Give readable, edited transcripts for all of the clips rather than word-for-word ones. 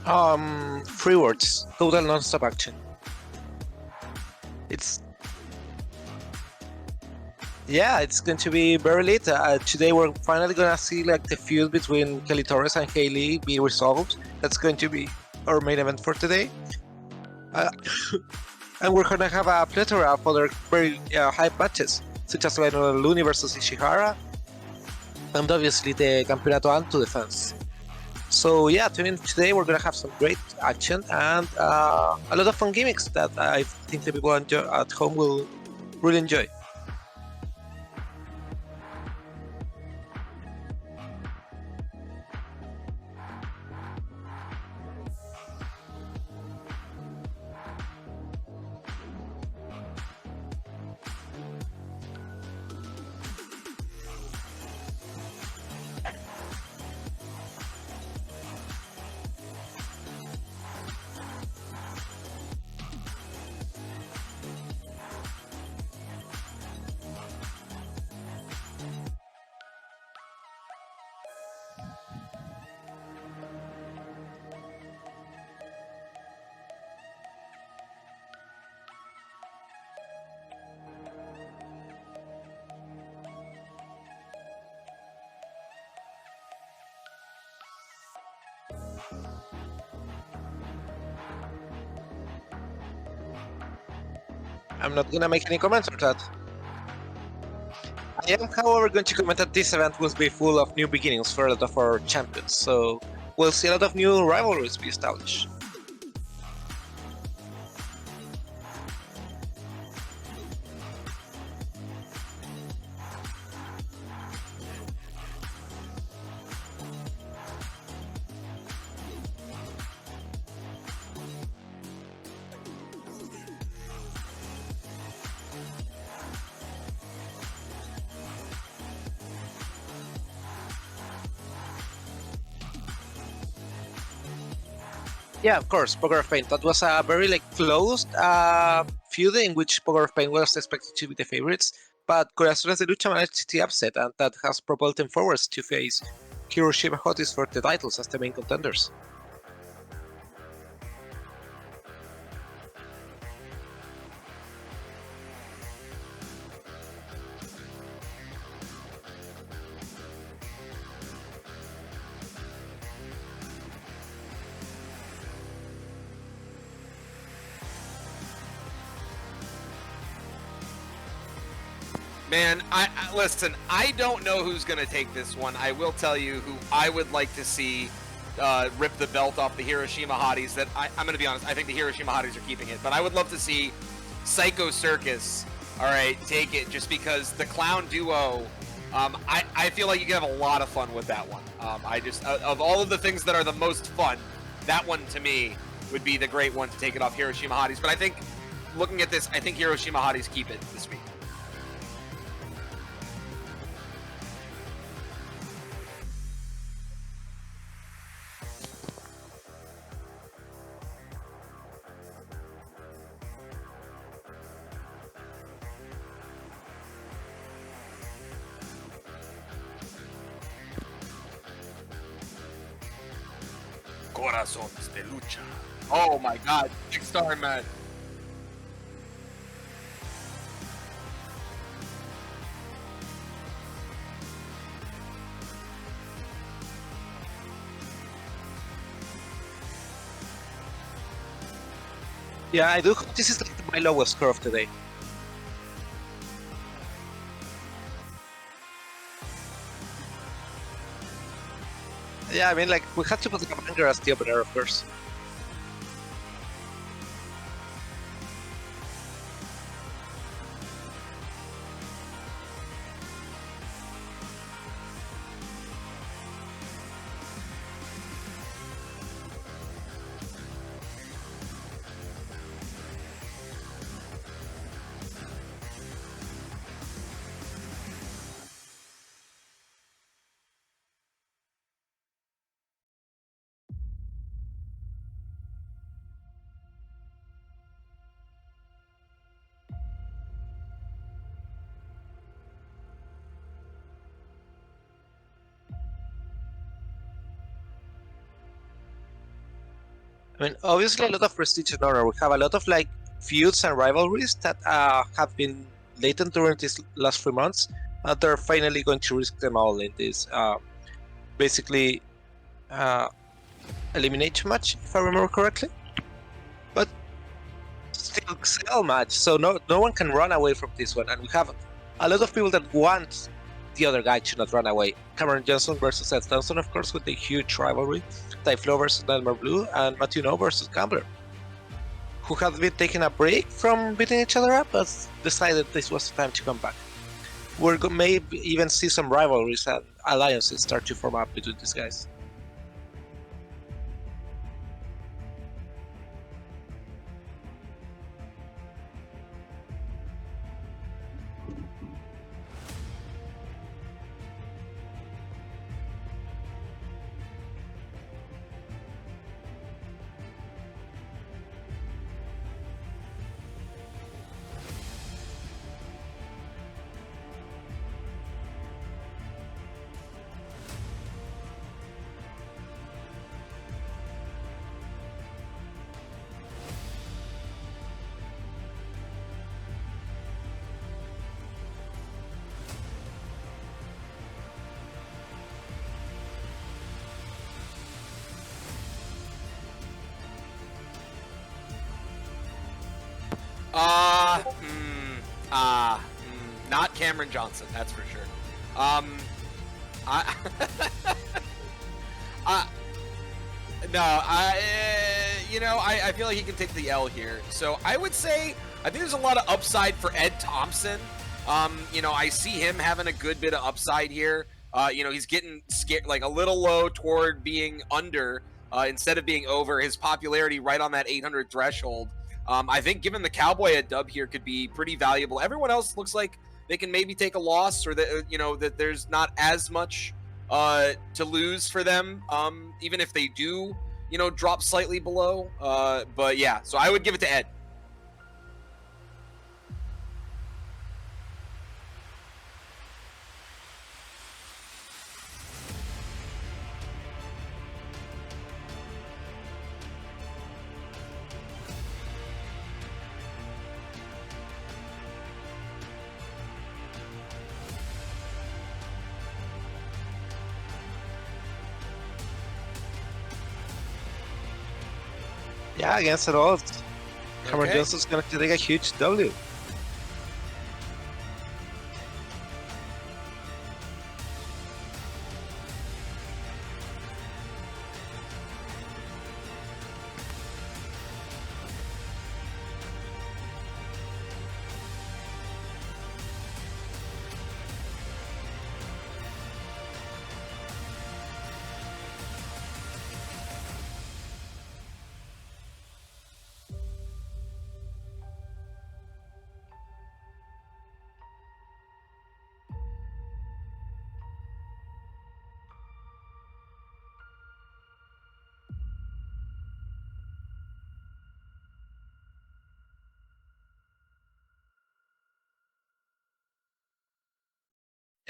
Three words. Total non-stop action. It's Yeah, it's going to be very late. Today we're finally gonna see like the feud between Kelly Torres and Hailey be resolved. That's going to be our main event for today. Uh, and we're gonna have a plethora of other very hype matches, such as Looney versus Ishihara, and obviously the Campeonato Antu defense. So yeah, today we're gonna have some great action and a lot of fun gimmicks that I think the people at home will really enjoy. I'm not gonna make any comments on that. I am, however, going to comment that this event will be full of new beginnings for a lot of our champions, so we'll see a lot of new rivalries be established. Yeah, of course, Poker of Pain. That was a very like closed feud in which Poker of Pain was expected to be the favorites, but Corazones de Lucha managed the upset, and that has propelled them forwards to face Hiroshima Hotis for the titles as the main contenders. Man, I listen. I don't know who's going to take this one. I will tell you who I would like to see rip the belt off the Hiroshima Hotties. That I'm going to be honest. I think the Hiroshima Hotties are keeping it, but I would love to see Psycho Circus. All right, take it. Just because the clown duo, I feel like you can have a lot of fun with that one. I just of all of the things that are the most fun, that one to me would be the great one to take it off Hiroshima Hotties. But I think looking at this, I think Hiroshima Hotties keep it this week. Corazones de Lucha. Oh my god, 6-star man. Yeah, I do. This is like my lowest score of today. Yeah, I mean, like we had to put the banger as the opener, of course. I mean, obviously, a lot of prestige and honor. We have a lot of like feuds and rivalries that have been latent during these last 3 months. They're finally going to risk them all in this basically uh, elimination match, if I remember correctly. But still, sell match, so no one can run away from this one, and we have a lot of people that want the other guy to not run away. Cameron Johnson versus Ed Thompson, of course, with a huge rivalry. Tyflo versus Nightmare Blue, and Matthew No versus Gambler, who had been taking a break from beating each other up, but decided this was the time to come back. We're maybe even see some rivalries and alliances start to form up between these guys. Not Cameron Johnson, that's for sure. I, I feel like he can take the L here. So I would say I think there's a lot of upside for Ed Thompson. I see him having a good bit of upside here. He's getting scared, like a little low toward being under instead of being over. His popularity right on that 800 threshold. I think giving the Cowboy a dub here could be pretty valuable. Everyone else looks like they can maybe take a loss, or that that there's not as much to lose for them, even if they do drop slightly below. But yeah, so I would give it to Ed. Yeah, against it all, Cameron Okay. Johnson's going to take a huge W.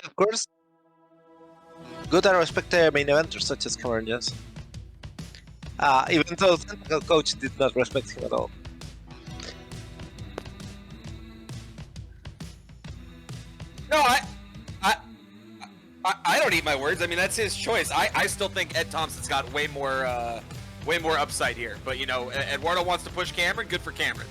Of course, good and respected main eventers such as Cameron Johnson. Even though the technical coach did not respect him at all. No, I don't eat my words. I mean, that's his choice. I still think Ed Thompson's got way more upside here. But Eduardo wants to push Cameron. Good for Cameron.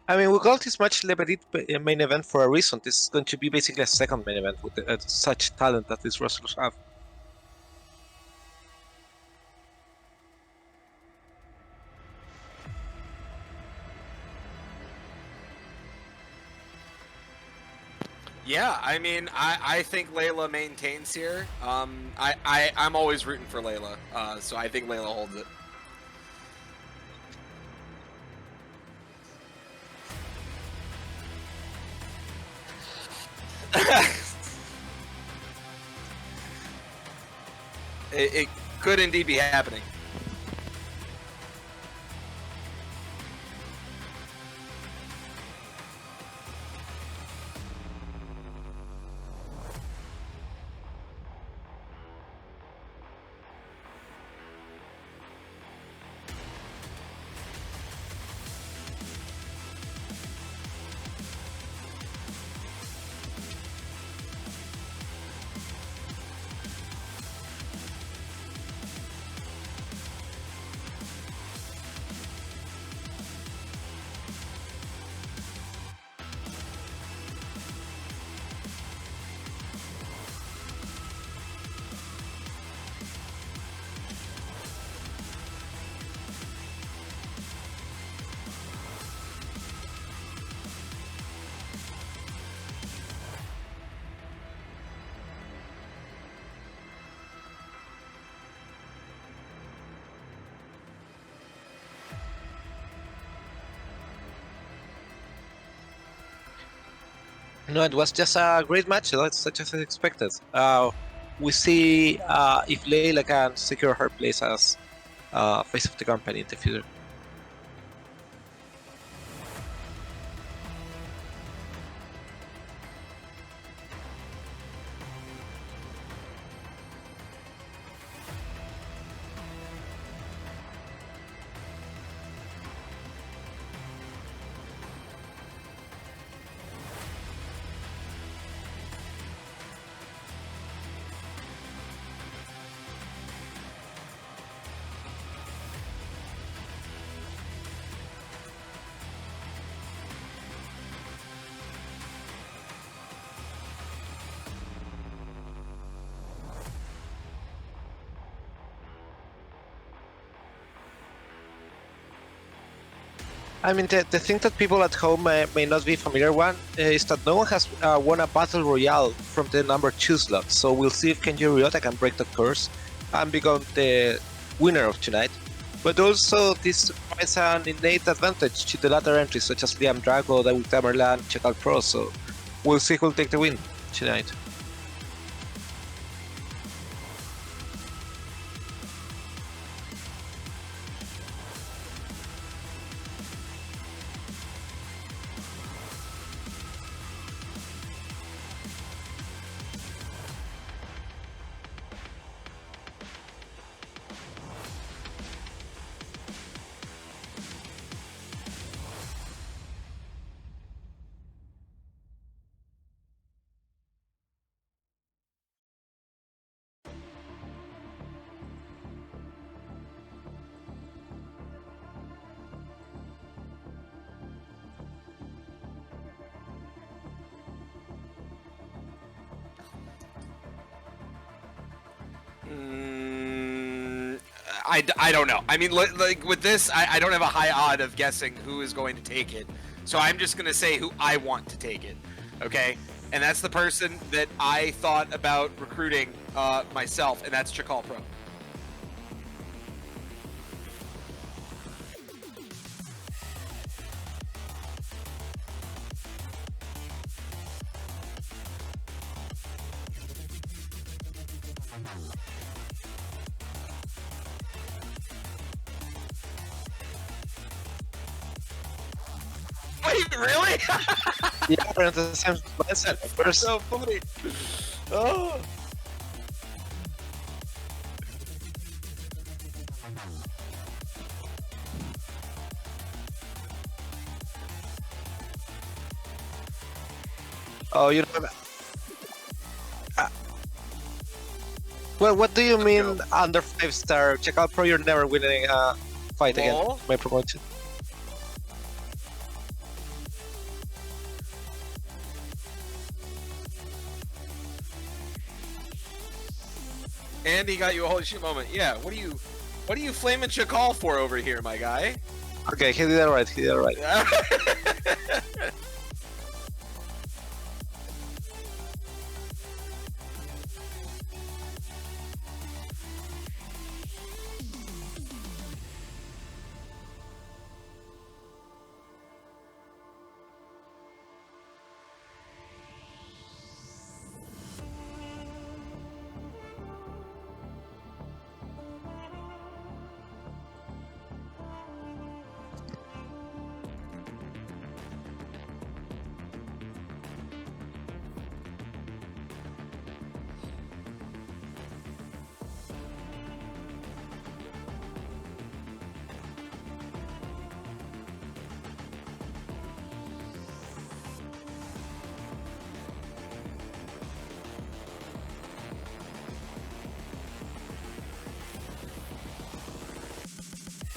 I mean, we call this match Le Petit main event for a reason. This is going to be basically a second main event with such talent that these wrestlers have. Yeah, I mean, I think Layla maintains here. I'm always rooting for Layla, so I think Layla holds it. It could indeed be happening. No, it was just a great match, such as expected. We see if Layla can secure her place as face of the company in the future. I mean, the thing that people at home may not be familiar with is that no one has won a battle royale from the number 2 slot. So we'll see if Kenji Ryota can break that curse and become the winner of tonight. But also, this provides an innate advantage to the latter entries, such as Liam Drago, David Tamerlan, Checal Pro. So we'll see who'll take the win tonight. I don't know. I mean, like with this, I don't have a high odd of guessing who is going to take it. So I'm just going to say who I want to take it. Okay? And that's the person that I thought about recruiting myself, and that's Checal Pro. Wait, really? Yeah, we're in the same mindset. First, So funny. Oh. oh, you know. Well, what do you mean under 5-star? Check out Pro, you're never winning a fight Well, again. My promotion. And he got you a holy shit moment. Yeah, what are you flaming Chakal for over here, my guy? Okay, he did it right. He did it right.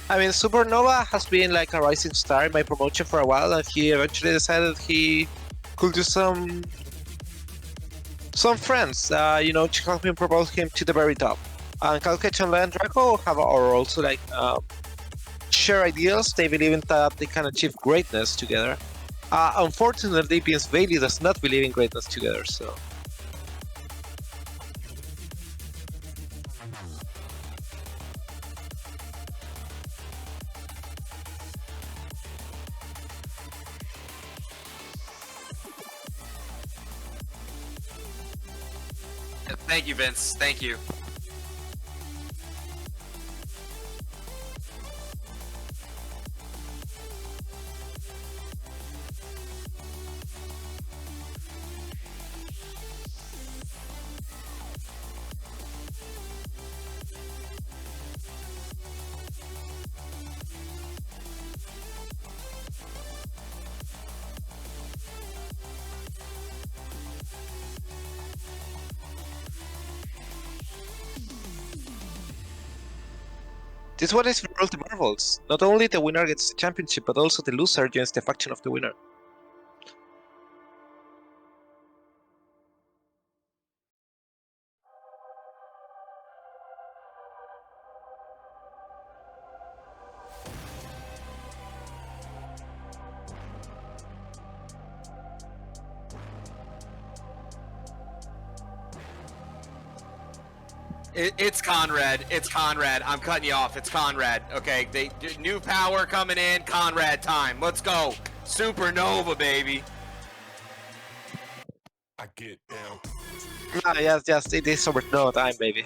I mean, Supernova has been like a rising star in my promotion for a while, and he eventually decided he could do some friends, to help him propose him to the very top. And Calcage and Draco are also like share ideals. They believe in that they can achieve greatness together. Unfortunately, Vince Bailey does not believe in greatness together, so. Thank you, Vince. Thank you. This one is for all the marbles. Not only the winner gets the championship, but also the loser joins the faction of the winner. It's Conrad. It's Conrad. I'm cutting you off. It's Conrad. Okay, new power coming in. Conrad time. Let's go. Supernova, baby. I get down. Yes, it is Supernova time, baby.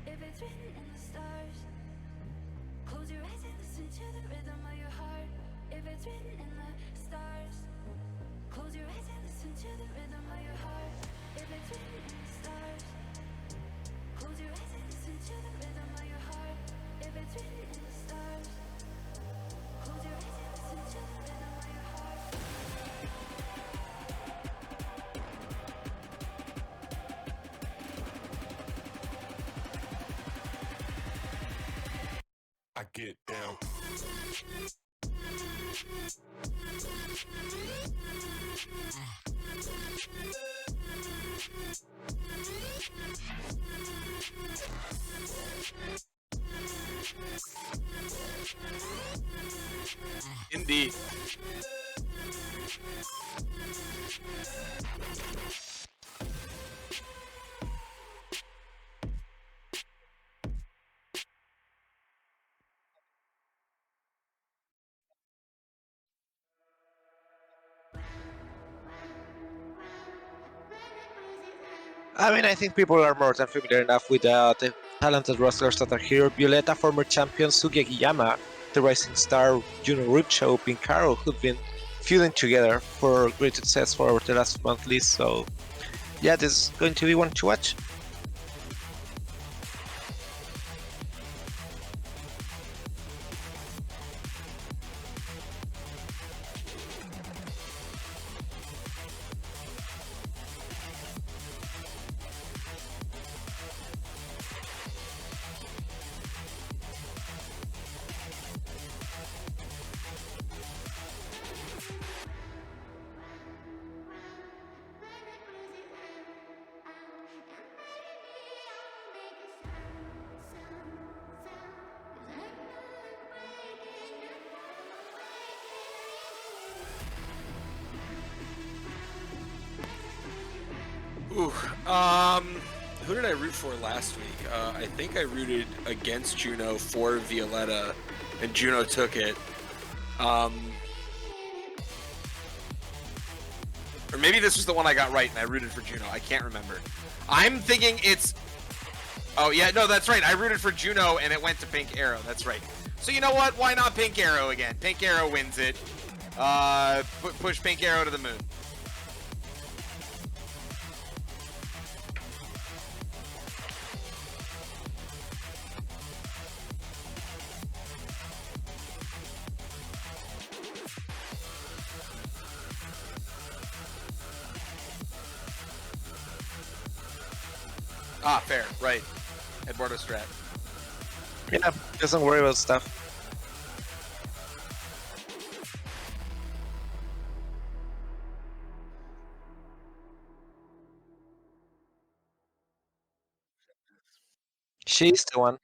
If it's written in the stars, close your eyes and listen to the rhythm of your heart. If it's written in the stars, close your eyes and listen to the rhythm of your heart. If it's written in the stars, close your eyes and listen to the rhythm of your heart. If it's written in the stars, close your eyes and listen to the rhythm of your heart. I get down. Indeed. I mean, I think people are more than familiar enough with the talented wrestlers that are here. Violeta, former champion, Sugi Akiyama, the rising star, Juno Rucho, Pinkaro, who've been feuding together for great success for over the last month at least. So, yeah, this is going to be one to watch. Ooh, who did I root for last week? I think I rooted against Juno for Violetta, and Juno took it. Or maybe this was the one I got right and I rooted for Juno. I can't remember. I'm thinking it's... Oh, yeah, no, that's right. I rooted for Juno and it went to Pink Arrow. That's right. So you know what? Why not Pink Arrow again? Pink Arrow wins it. Push Pink Arrow to the moon. Ah, fair. Right. Eduardo strat. Yeah, doesn't worry about stuff. She's the one.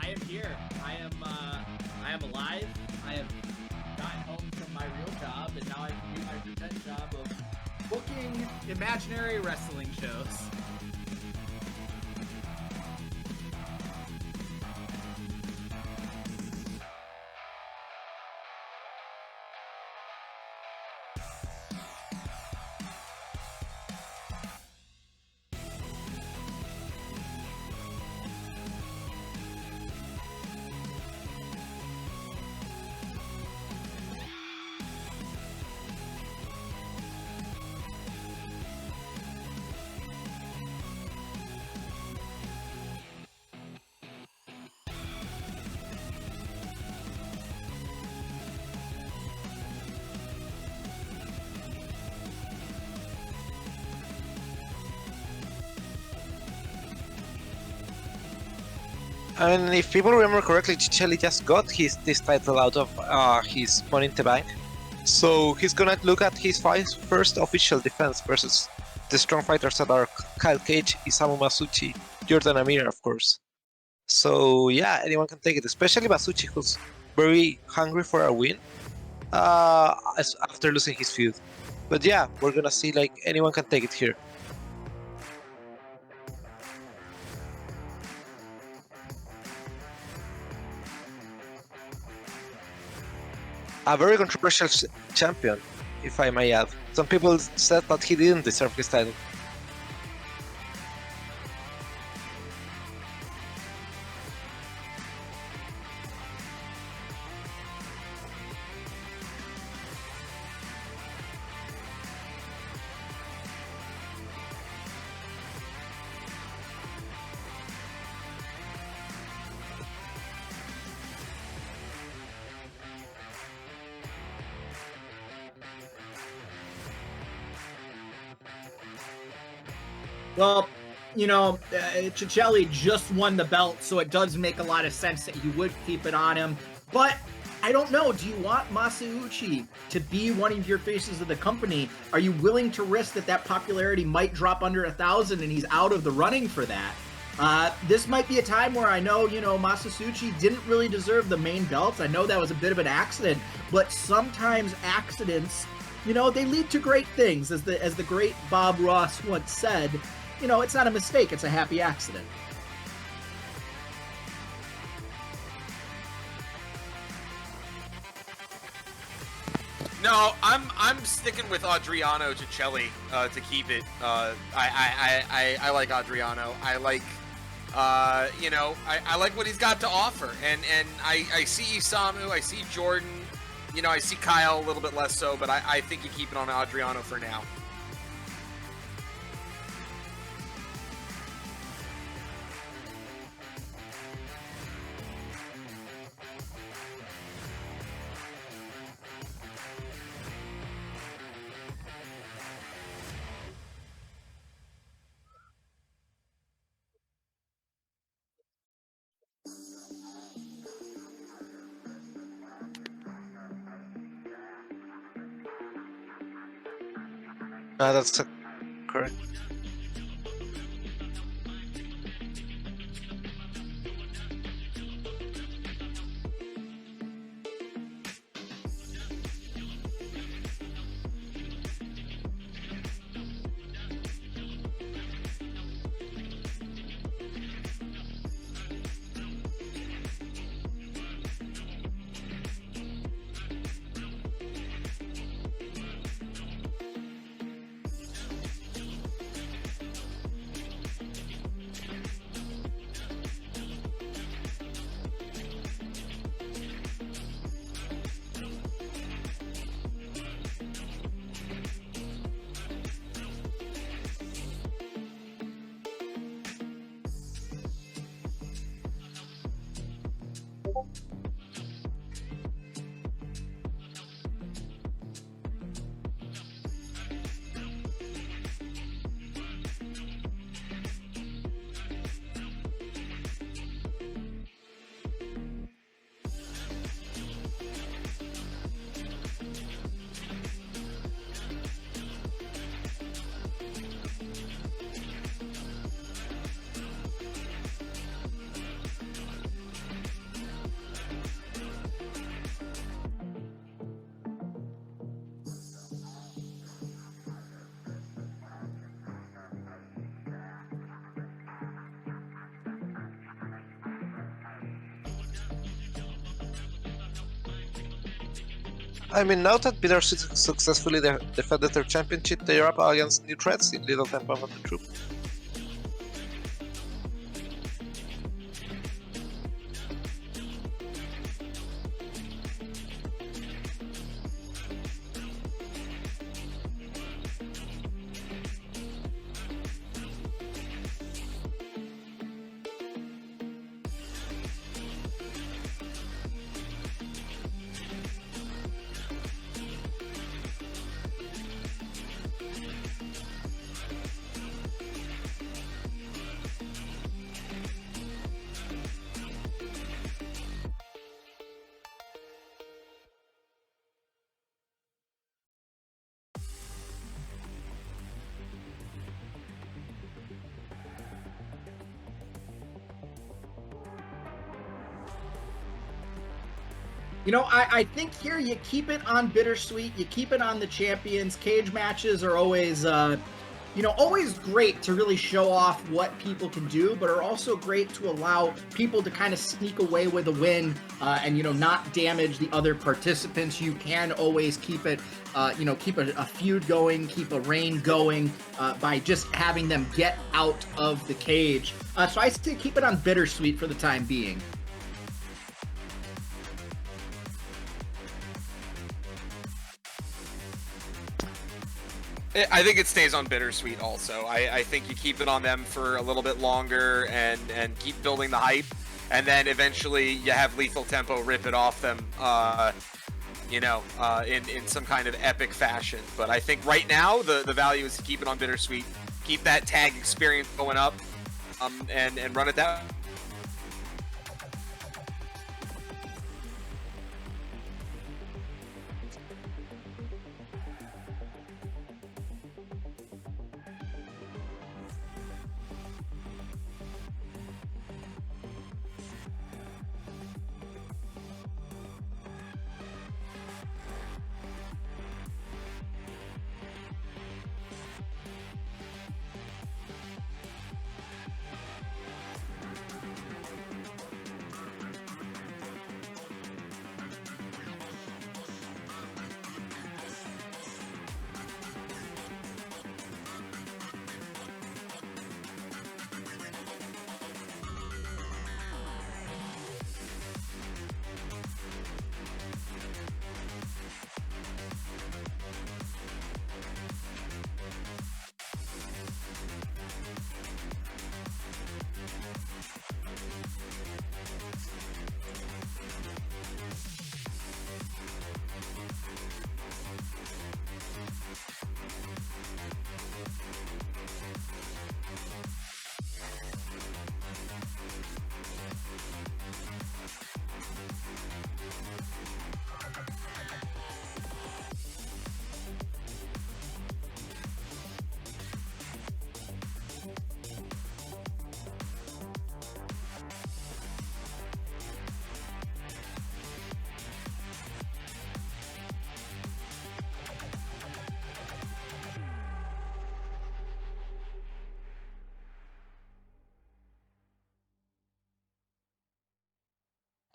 I am here. I am alive. I have gotten home from my real job, and now I can do my pretend job of booking imaginary wrestling shows. I mean, if people remember correctly, Chichelli just got this title out of his Money in the Bank. So he's gonna look at his first official defense versus the strong fighters that are Kyle Cage, Isamu Masucci, Jordan Amir, of course. So yeah, anyone can take it, especially Masucci, who's very hungry for a win after losing his feud. But yeah, we're gonna see like anyone can take it here. A very controversial champion, if I may add. Some people said that he didn't deserve his title. Well, you know, Cichelli just won the belt, so it does make a lot of sense that you would keep it on him. But I don't know. Do you want Masucci to be one of your faces of the company? Are you willing to risk that popularity might drop under 1,000 and he's out of the running for that? This might be a time where I know, you know, Masucci didn't really deserve the main belts. I know that was a bit of an accident, but sometimes accidents, you know, they lead to great things. As the great Bob Ross once said, you know, it's not a mistake, it's a happy accident. No, I'm sticking with Adriano Cichelli to keep it. I like Adriano. I like You know, I like what he's got to offer, and I see Isamu, I see Jordan, you know, I see Kyle a little bit less so, but I think you keep it on Adriano for now. That's correct. I mean, now that Bitter successfully defended their championship, they are up against new threats in Little Tempo and the Troop. You know, I think here you keep it on Bittersweet, you keep it on the champions. Cage matches are always, you know, always great to really show off what people can do, but are also great to allow people to kind of sneak away with a win and, you know, not damage the other participants. You can always keep it, you know, keep a feud going, keep a reign going by just having them get out of the cage. So I say keep it on Bittersweet for the time being. I think it stays on Bittersweet also. I think you keep it on them for a little bit longer and keep building the hype. And then eventually you have Lethal Tempo rip it off them, you know, in some kind of epic fashion. But I think right now the value is to keep it on Bittersweet, keep that tag experience going up, and run it that way.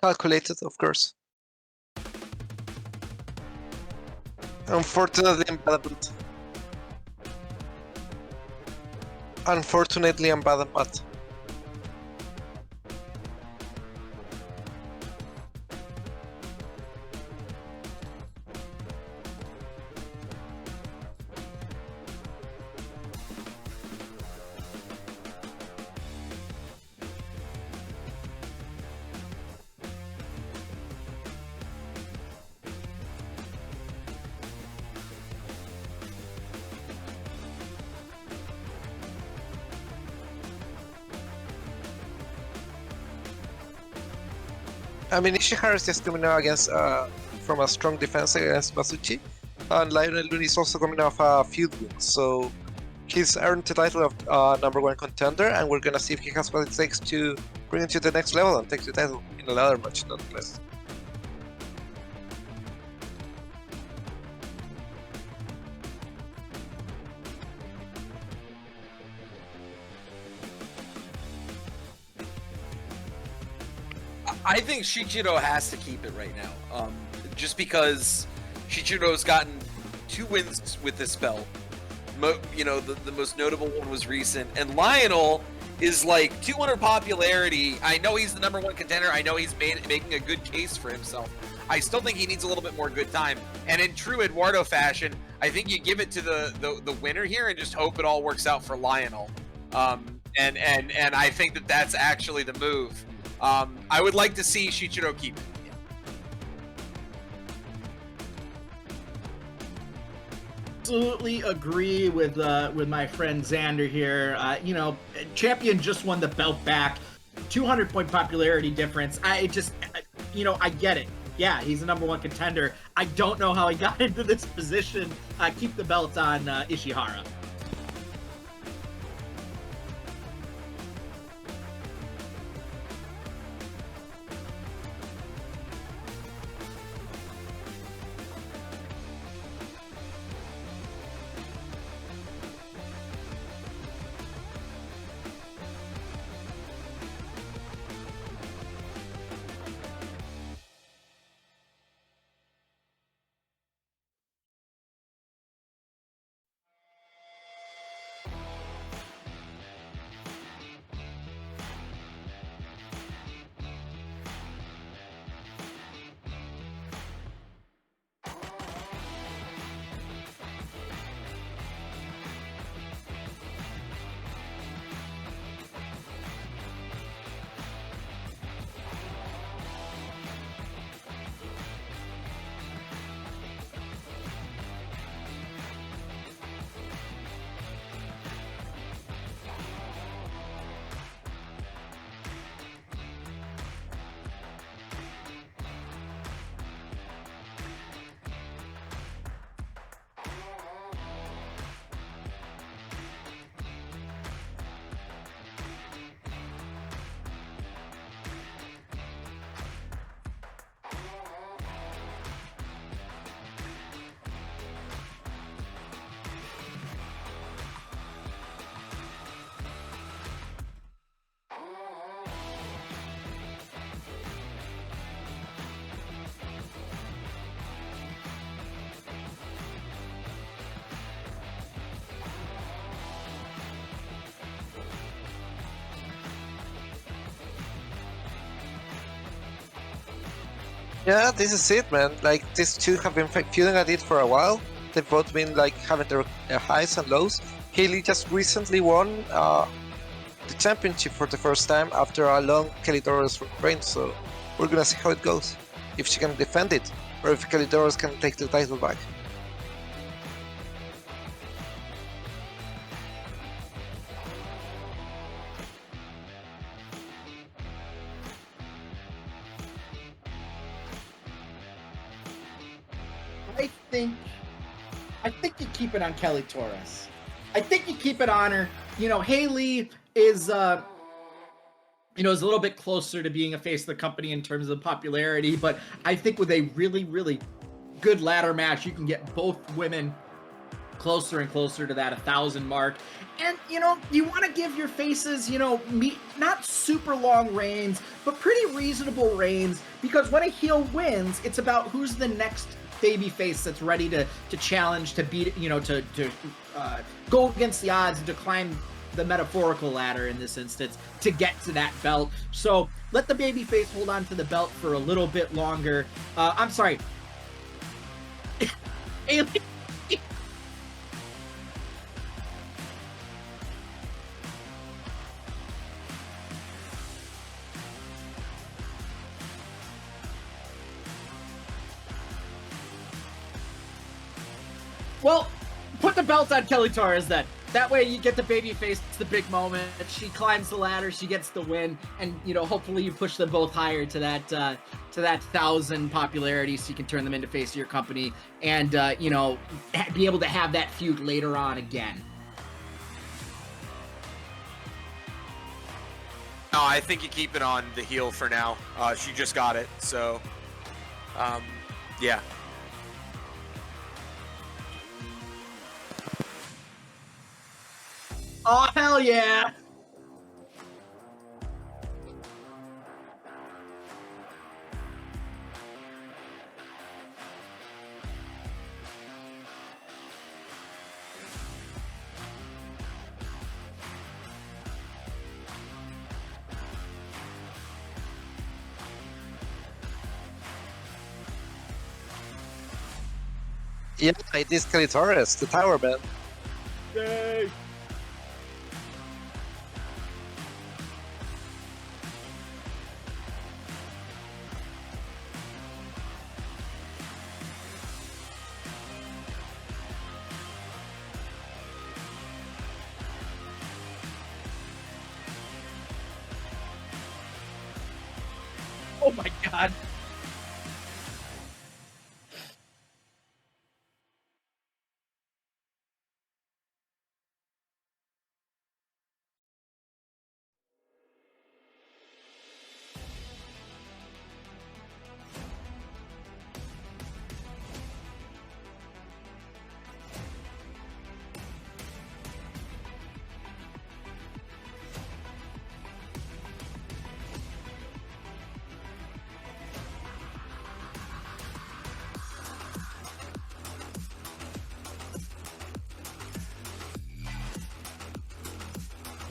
Calculated, of course. Unfortunately, I'm bad at it. Unfortunately, I'm bad at that. I mean, Ishihara is just coming out against from a strong defense against Masucci, and Lionel Lune is also coming off a feud win, so he's earned the title of #1 contender, and we're gonna see if he has what it takes to bring it to the next level and take the title in a ladder match, nonetheless. I think Shichiro has to keep it right now, just because Shichiro's gotten 2 wins with this belt. The most notable one was recent, and Lionel is like 200 popularity. I know he's the #1 contender. I know he's making a good case for himself. I still think he needs a little bit more good time. And in true Eduardo fashion, I think you give it to the winner here and just hope it all works out for Lionel. And I think that that's actually the move. I would like to see Shichiro keep it. Absolutely agree with my friend Xander here. Champion just won the belt back, 200-point popularity difference. I get it. Yeah, he's the #1 contender. I don't know how he got into this position. Keep the belt on Ishihara. Yeah, this is it, man. Like, these two have been feuding at it for a while. They've both been like having their highs and lows. Hayley just recently won the championship for the first time after a long Kelly Torres reign, so we're gonna see how it goes. If she can defend it, or if Kelly Torres can take the title back. I think you keep it on Kelly Torres. I think you keep it on her. Hayley is a little bit closer to being a face of the company in terms of popularity, but I think with a really, really good ladder match, you can get both women closer and closer to that 1,000 mark. And, you know, you want to give your faces, you know, not super long reigns, but pretty reasonable reigns, because when a heel wins, it's about who's the next baby face that's ready to challenge, to beat, you know, to go against the odds and to climb the metaphorical ladder in this instance to get to that belt. So let the baby face hold on to the belt for a little bit longer. I'm sorry. Alien. Well, put the belt on Kelly Torres then. That way you get the baby face, it's the big moment. She climbs the ladder, she gets the win, and, you know, hopefully you push them both higher to that 1,000 popularity, so you can turn them into face of your company and, you know, be able to have that feud later on again. No, I think you keep it on the heel for now. She just got it, so yeah. Oh, hell yeah! Yeah, it is Kelly Torres, the Tower Man. Yay! Oh my god.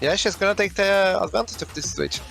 Yeah, she's gonna take the advantage of this situation.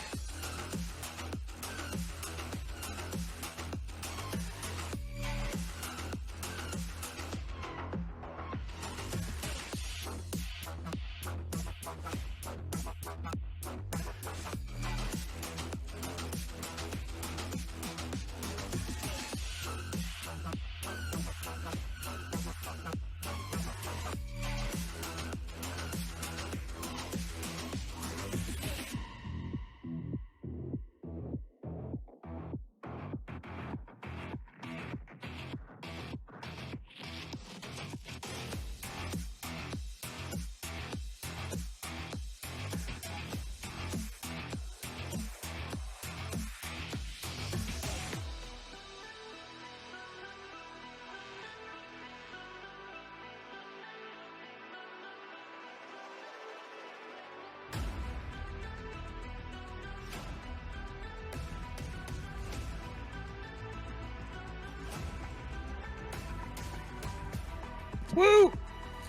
Woo!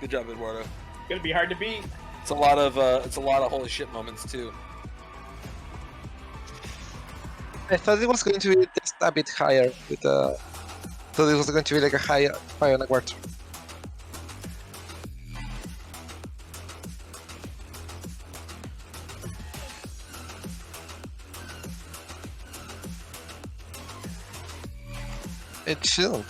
Good job, Eduardo. Gonna be hard to beat. It's a lot of holy shit moments too. I thought it was going to be just a bit higher with thought it was going to be like a higher on a quarter. It should.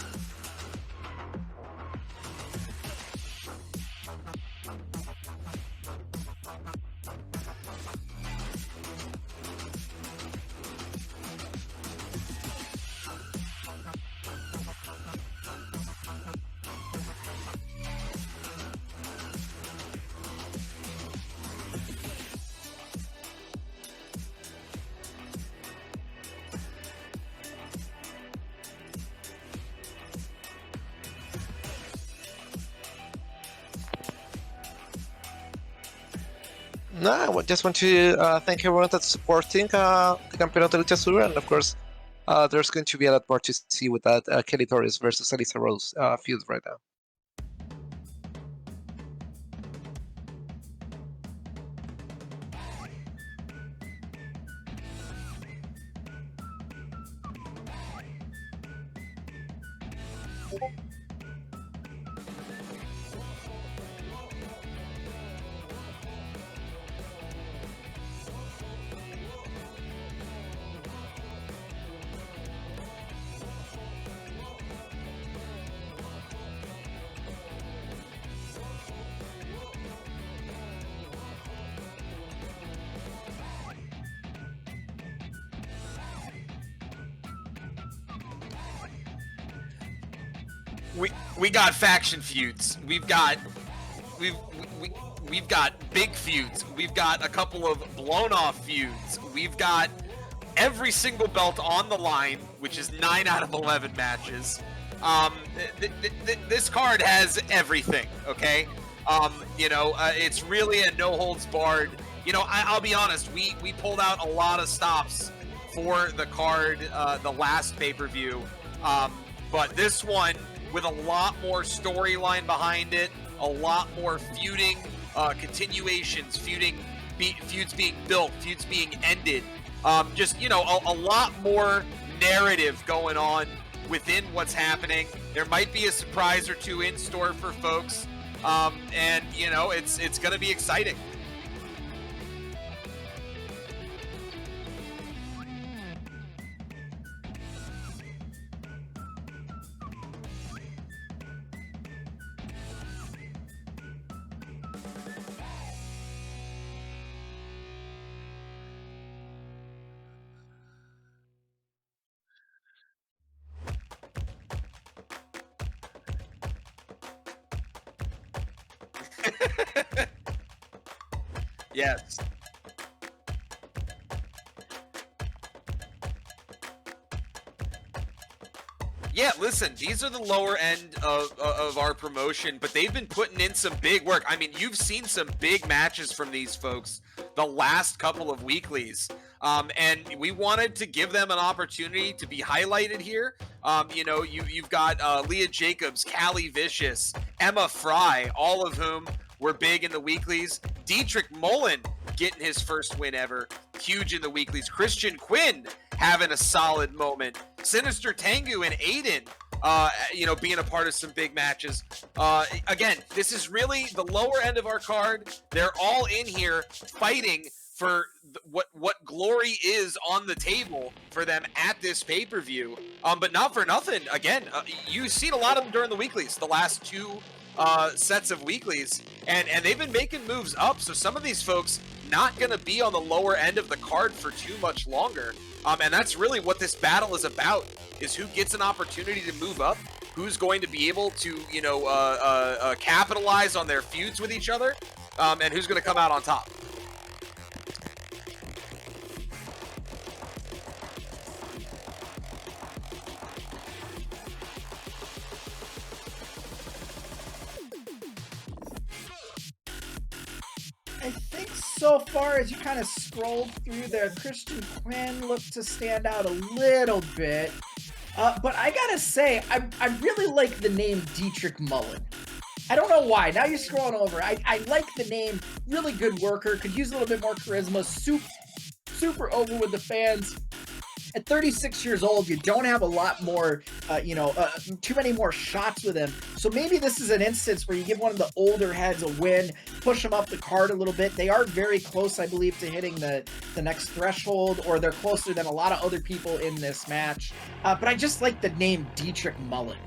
No, just want to thank everyone that's supporting the Campeonato de Lucha Sur, and of course, there's going to be a lot more to see with that Kelly Torres versus Elisa Rose feud right now. We got faction feuds. We've got we've got big feuds. We've got a couple of blown off feuds. We've got every single belt on the line, which is 9 out of 11 matches. This card has everything. Okay, it's really a no holds barred. I'll be honest. We pulled out a lot of stops for the card, the last pay-per-view, but this one, with a lot more storyline behind it, a lot more feuding, continuations, feuds being built, feuds being ended. A lot more narrative going on within what's happening. There might be a surprise or two in store for folks, and it's going to be exciting. Yes. Yeah, listen, these are the lower end of our promotion, but they've been putting in some big work. I mean, you've seen some big matches from these folks the last couple of weeklies. And we wanted to give them an opportunity to be highlighted here. You've got Leah Jacobs, Callie Vicious, Emma Fry, all of whom were big in the weeklies. Dietrich Mullen getting his first win ever, huge in the weeklies. Christian Quinn having a solid moment. Sinister Tengu and Aiden, being a part of some big matches. Again, this is really the lower end of our card. They're all in here fighting for what glory is on the table for them at this pay-per-view. But not for nothing. Again, you've seen a lot of them during the weeklies, the last two sets of weeklies, and they've been making moves up. So some of these folks not going to be on the lower end of the card for too much longer. And that's really what this battle is about, is who gets an opportunity to move up, who's going to be able to, capitalize on their feuds with each other, and who's going to come out on top. I think so far as you kind of scroll through there, Christian Quinn looked to stand out a little bit. But I gotta say, I really like the name Dietrich Mullen. I don't know why. Now you're scrolling over. I like the name. Really good worker. Could use a little bit more charisma. Super over with the fans. At 36 years old, you don't have a lot more, too many more shots with him. So maybe this is an instance where you give one of the older heads a win, push them up the card a little bit. They are very close, I believe, to hitting the next threshold, or they're closer than a lot of other people in this match. But I just like the name Dietrich Mullen.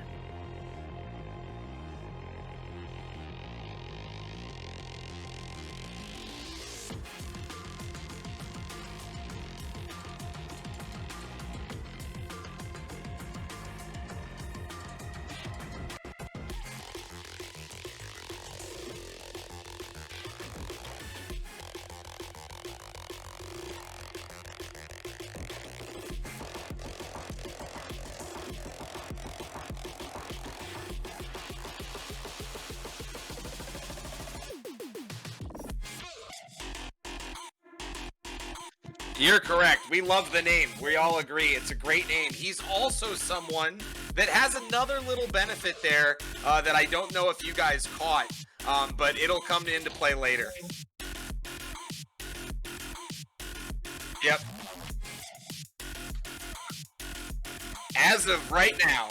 You're correct. We love the name. We all agree. It's a great name. He's also someone that has another little benefit there that I don't know if you guys caught, but it'll come into play later. Yep. As of right now,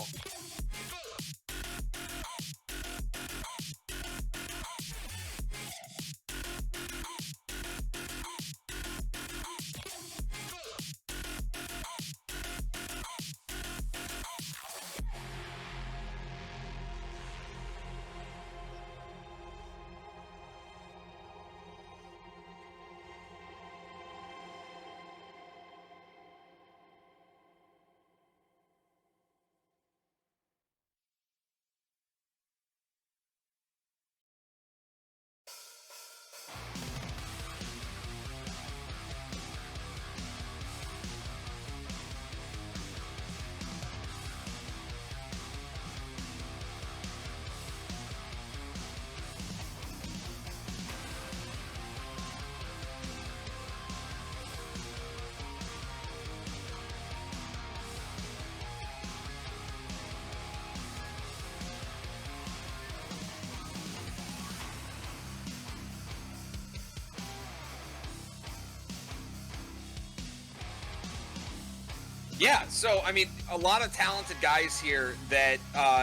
yeah, so I mean, a lot of talented guys here that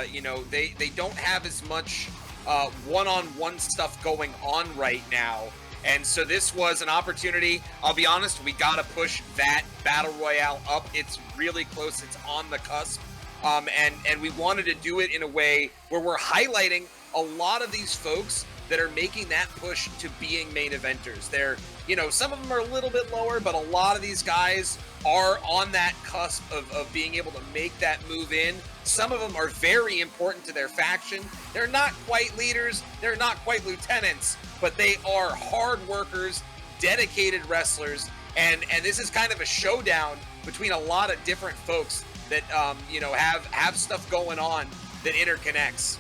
you know, they don't have as much one-on-one stuff going on right now, and so this was an opportunity. I'll be honest, we gotta push that battle royale up. It's really close. It's on the cusp, and we wanted to do it in a way where we're highlighting a lot of these folks that are making that push to being main eventers. They're, you know, some of them are a little bit lower, but a lot of these guys are on that cusp of being able to make that move in. Some of them are very important to their faction. They're not quite leaders, they're not quite lieutenants, but they are hard workers, dedicated wrestlers, and this is kind of a showdown between a lot of different folks that you know, have stuff going on that interconnects.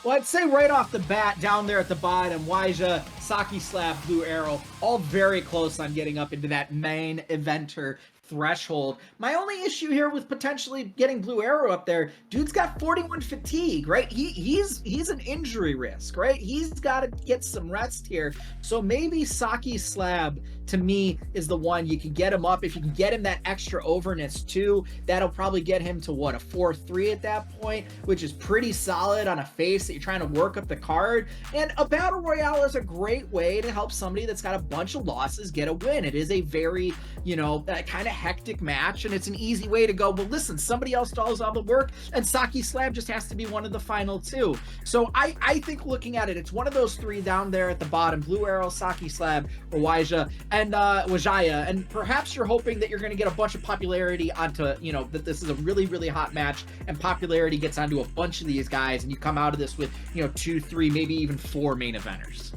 Well, I'd say right off the bat, down there at the bottom, Waja, Saki Slab, Blue Arrow, all very close on getting up into that main eventer threshold. My only issue here with potentially getting Blue Arrow up there, dude's got 41 fatigue, right? He's an injury risk, right? He's got to get some rest here. So maybe Saki Slab, to me, is the one. You can get him up. If you can get him that extra overness too, that'll probably get him to what, a 4-3 at that point, which is pretty solid on a face that you're trying to work up the card. And a battle royale is a great way to help somebody that's got a bunch of losses get a win. It is a very, you know, kind of hectic match, and it's an easy way to go, well, listen, somebody else does all the work, and Saki Slab just has to be one of the final two. So I think looking at it, it's one of those three down there at the bottom: Blue Arrow, Saki Slab, or Waja, and Wajaya. And perhaps you're hoping that you're going to get a bunch of popularity onto, you know, that this is a really, really hot match, and popularity gets onto a bunch of these guys, and you come out of this with, you know, 2, 3, maybe even 4 main eventers.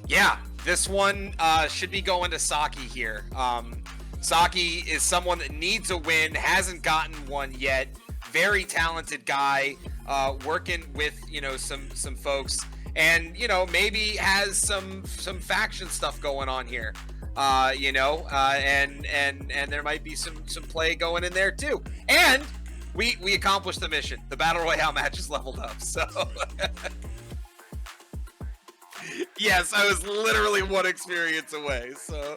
Yeah, this one should be going to Saki here. Saki is someone that needs a win, hasn't gotten one yet. Very talented guy, working with, you know, some folks, and, you know, maybe has some faction stuff going on here. You know, and there might be some play going in there too. And we accomplished the mission. The battle royale match is leveled up. So Yes, I was literally one experience away, so.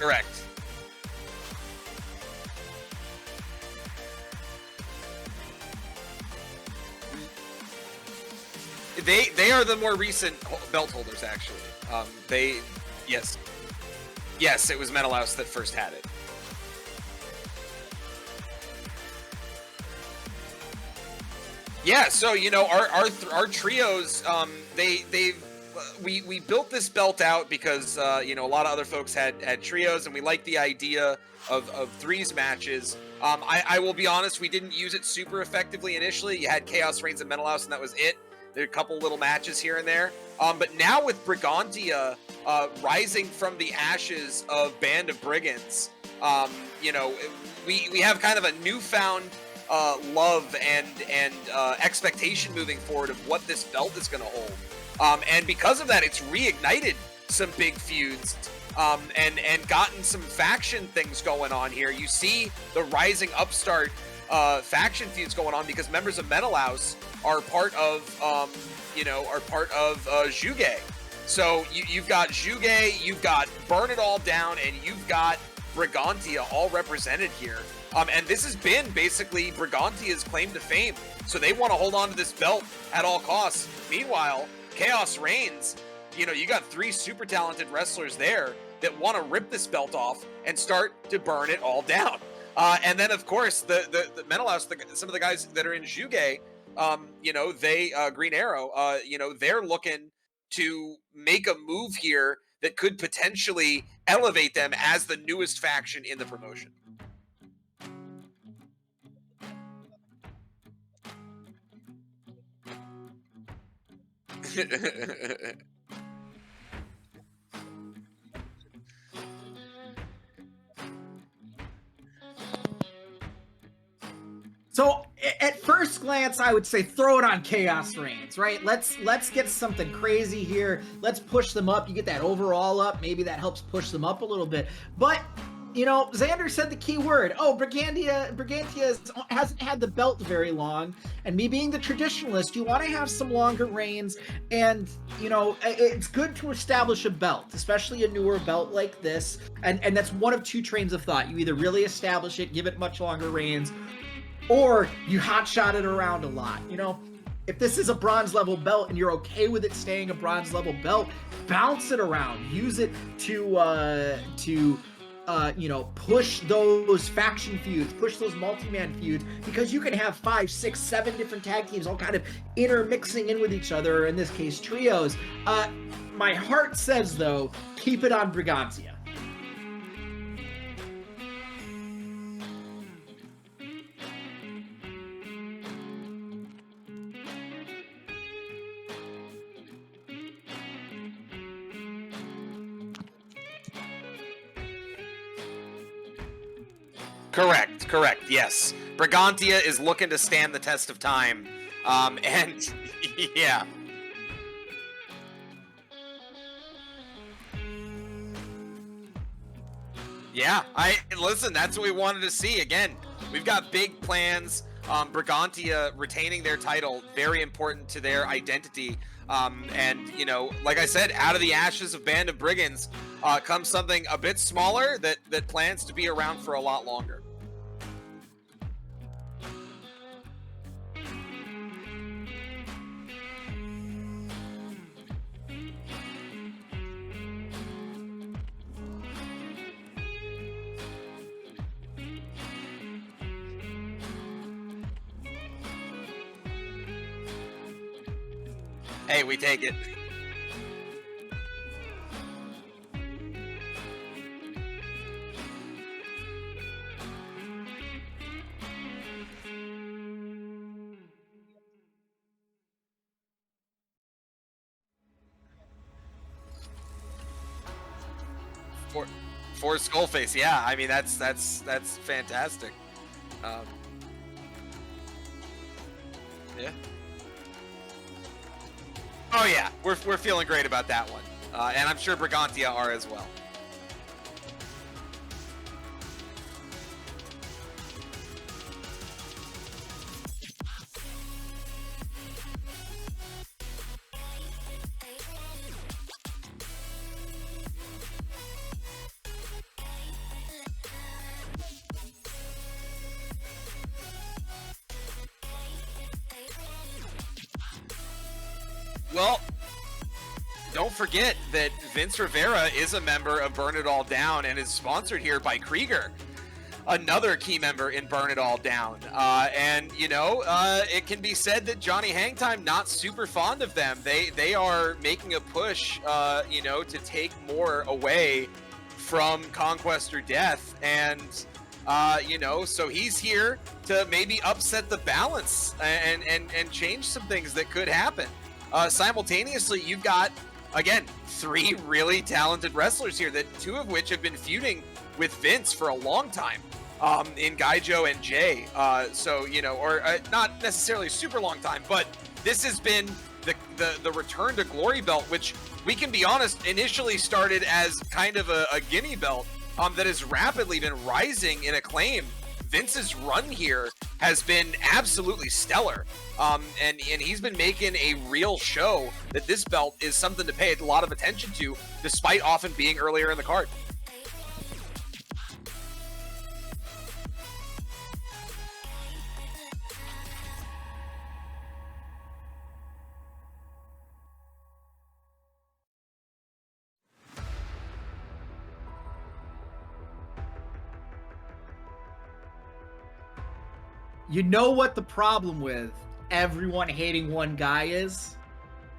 Correct. They are the more recent belt holders, actually. Yes, it was Menelaus that first had it. Yeah, so you know our trios, we built this belt out because you know, a lot of other folks had trios, and we liked the idea of threes matches. I will be honest, we didn't use it super effectively initially. You had Chaos Reigns and Menelaus, and that was it. There are a couple little matches here and there. But now with Brigantia rising from the ashes of Band of Brigands, you know, we have kind of a newfound love and expectation moving forward of what this belt is going to hold. And because of that, it's reignited some big feuds and gotten some faction things going on here. You see the rising upstart faction feuds going on because members of Menelaus are part of Zhuge. So you've got Zhuge, you've got Burn It All Down, and you've got Brigantia all represented here. And this has been basically Brigantia's claim to fame. So they want to hold on to this belt at all costs. Meanwhile, Chaos Reigns, you know, you got three super talented wrestlers there that want to rip this belt off and start to burn it all down. And then, of course, the Menelaus, some of the guys that are in Zhuge, you know, Green Arrow, you know, they're looking to make a move here that could potentially elevate them as the newest faction in the promotion. So at first glance, I would say throw it on Chaos Reigns, right? Let's get something crazy here. Let's push them up. You get that overall up. Maybe that helps push them up a little bit. But, you know, Xander said the key word. Oh, Brigantia hasn't had the belt very long. And me being the traditionalist, you want to have some longer reigns. And, you know, it's good to establish a belt, especially a newer belt like this. And that's one of two trains of thought. You either really establish it, give it much longer reigns, or you hotshot it around a lot. You know, if this is a bronze level belt and you're okay with it staying a bronze level belt, bounce it around. Use it to you know, push those faction feuds, push those multi-man feuds, because you can have 5, 6, 7 different tag teams all kind of intermixing in with each other, or in this case, trios. My heart says, though, keep it on Brigantia. Correct, yes. Brigantia is looking to stand the test of time. And, yeah. Yeah, listen, that's what we wanted to see. Again, we've got big plans. Brigantia retaining their title, very important to their identity. And, you know, like I said, out of the ashes of Band of Brigands comes something a bit smaller that plans to be around for a lot longer. Hey, we take it. For Skullface, yeah. I mean, that's fantastic. Yeah. Oh yeah, we're feeling great about that one, and I'm sure Brigantia are as well. Well, don't forget that Vince Rivera is a member of Burn It All Down and is sponsored here by Krieger, another key member in Burn It All Down. And, you know, it can be said that Johnny Hangtime not super fond of them. They are making a push, you know, to take more away from Conquest or Death. And, you know, so he's here to maybe upset the balance and change some things that could happen. Simultaneously, you've got, again, 3 really talented wrestlers here, that 2 of which have been feuding with Vince for a long time, in Gaijo and Jay. So, you know, or not necessarily a super long time, but this has been the return to glory belt, which, we can be honest, initially started as kind of a gimme belt that has rapidly been rising in acclaim. Vince's run here has been absolutely stellar. And he's been making a real show that this belt is something to pay a lot of attention to, despite often being earlier in the card. You know what the problem with everyone hating one guy is?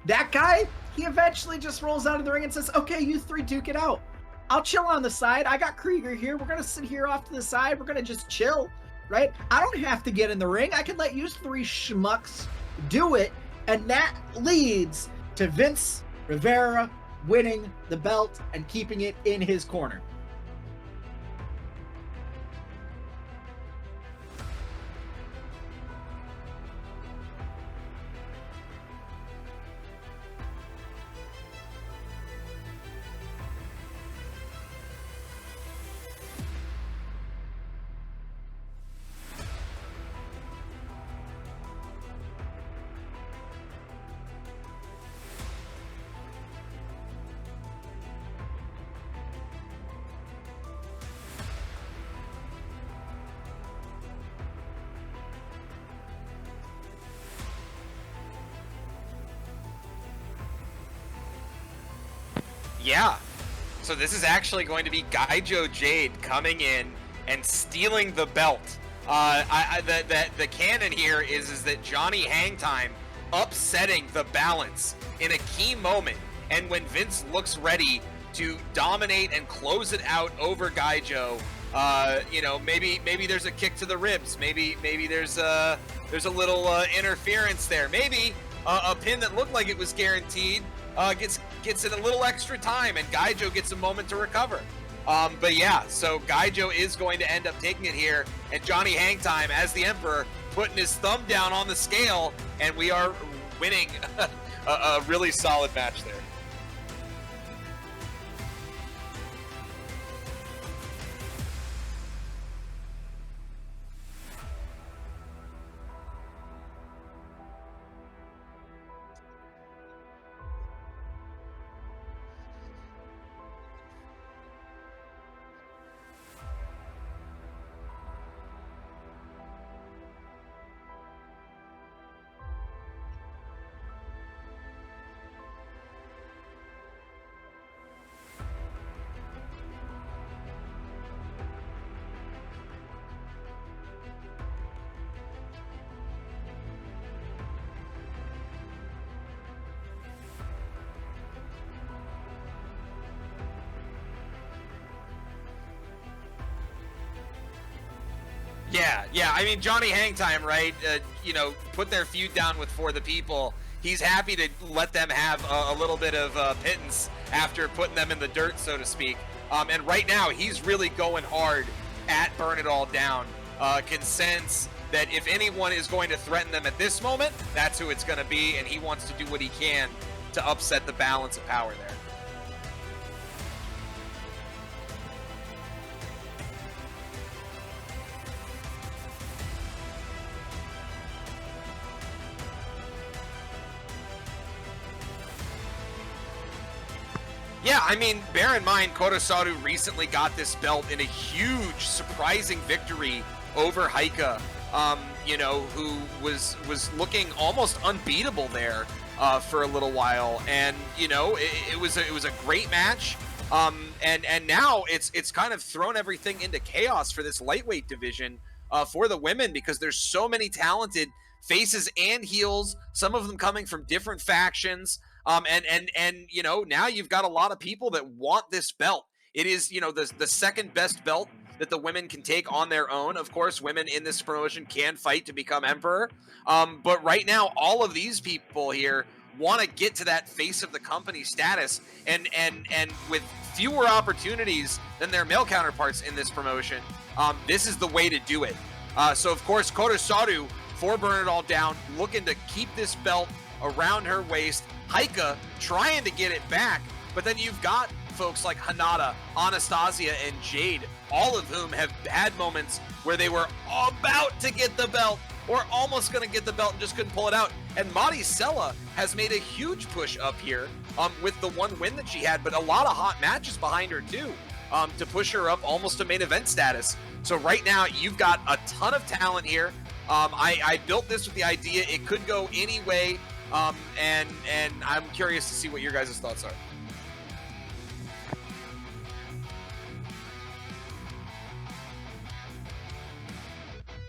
That guy, he eventually just rolls out of the ring and says, okay, you 3 duke it out. I'll chill on the side. I got Krieger here. We're going to sit here off to the side. We're going to just chill, right? I don't have to get in the ring. I can let you 3 schmucks do it. And that leads to Vince Rivera winning the belt and keeping it in his corner. Yeah. So this is actually going to be Gaijo Jade coming in and stealing the belt. The canon here is that Johnny Hangtime upsetting the balance in a key moment, and when Vince looks ready to dominate and close it out over Gaijo, you know, maybe there's a kick to the ribs, maybe there's a little interference there, maybe a pin that looked like it was guaranteed gets in a little extra time, and Gaijo gets a moment to recover. But yeah, so Gaijo is going to end up taking it here, and Johnny Hangtime, as the Emperor, putting his thumb down on the scale, and we are winning a really solid match there. Yeah. I mean, Johnny Hangtime, right? You know, put their feud down with For the People. He's happy to let them have a little bit of pittance after putting them in the dirt, so to speak. And right now, he's really going hard at Burn It All Down. Can sense that if anyone is going to threaten them at this moment, that's who it's going to be, and he wants to do what he can to upset the balance of power there. Yeah, I mean, bear in mind, Kotosaru recently got this belt in a huge, surprising victory over Haika, you know, who was looking almost unbeatable there for a little while, and you know, it was a great match, and now it's kind of thrown everything into chaos for this lightweight division for the women, because there's so many talented faces and heels, some of them coming from different factions. And you know, now you've got a lot of people that want this belt. It is, you know, the second best belt that the women can take on their own. Of course, women in this promotion can fight to become emperor. But right now, all of these people here want to get to that face of the company status, and with fewer opportunities than their male counterparts in this promotion, this is the way to do it. So of course, Kotosaru, for Burn It All Down, looking to keep this belt around her waist. Haika trying to get it back, but then you've got folks like Hanada, Anastasia, and Jade, all of whom have had moments where they were about to get the belt or almost going to get the belt and just couldn't pull it out. And Maricela has made a huge push up here with the one win that she had, but a lot of hot matches behind her too, to push her up almost to main event status. So right now you've got a ton of talent here. I built this with the idea it could go any way. And I'm curious to see what your guys' thoughts are.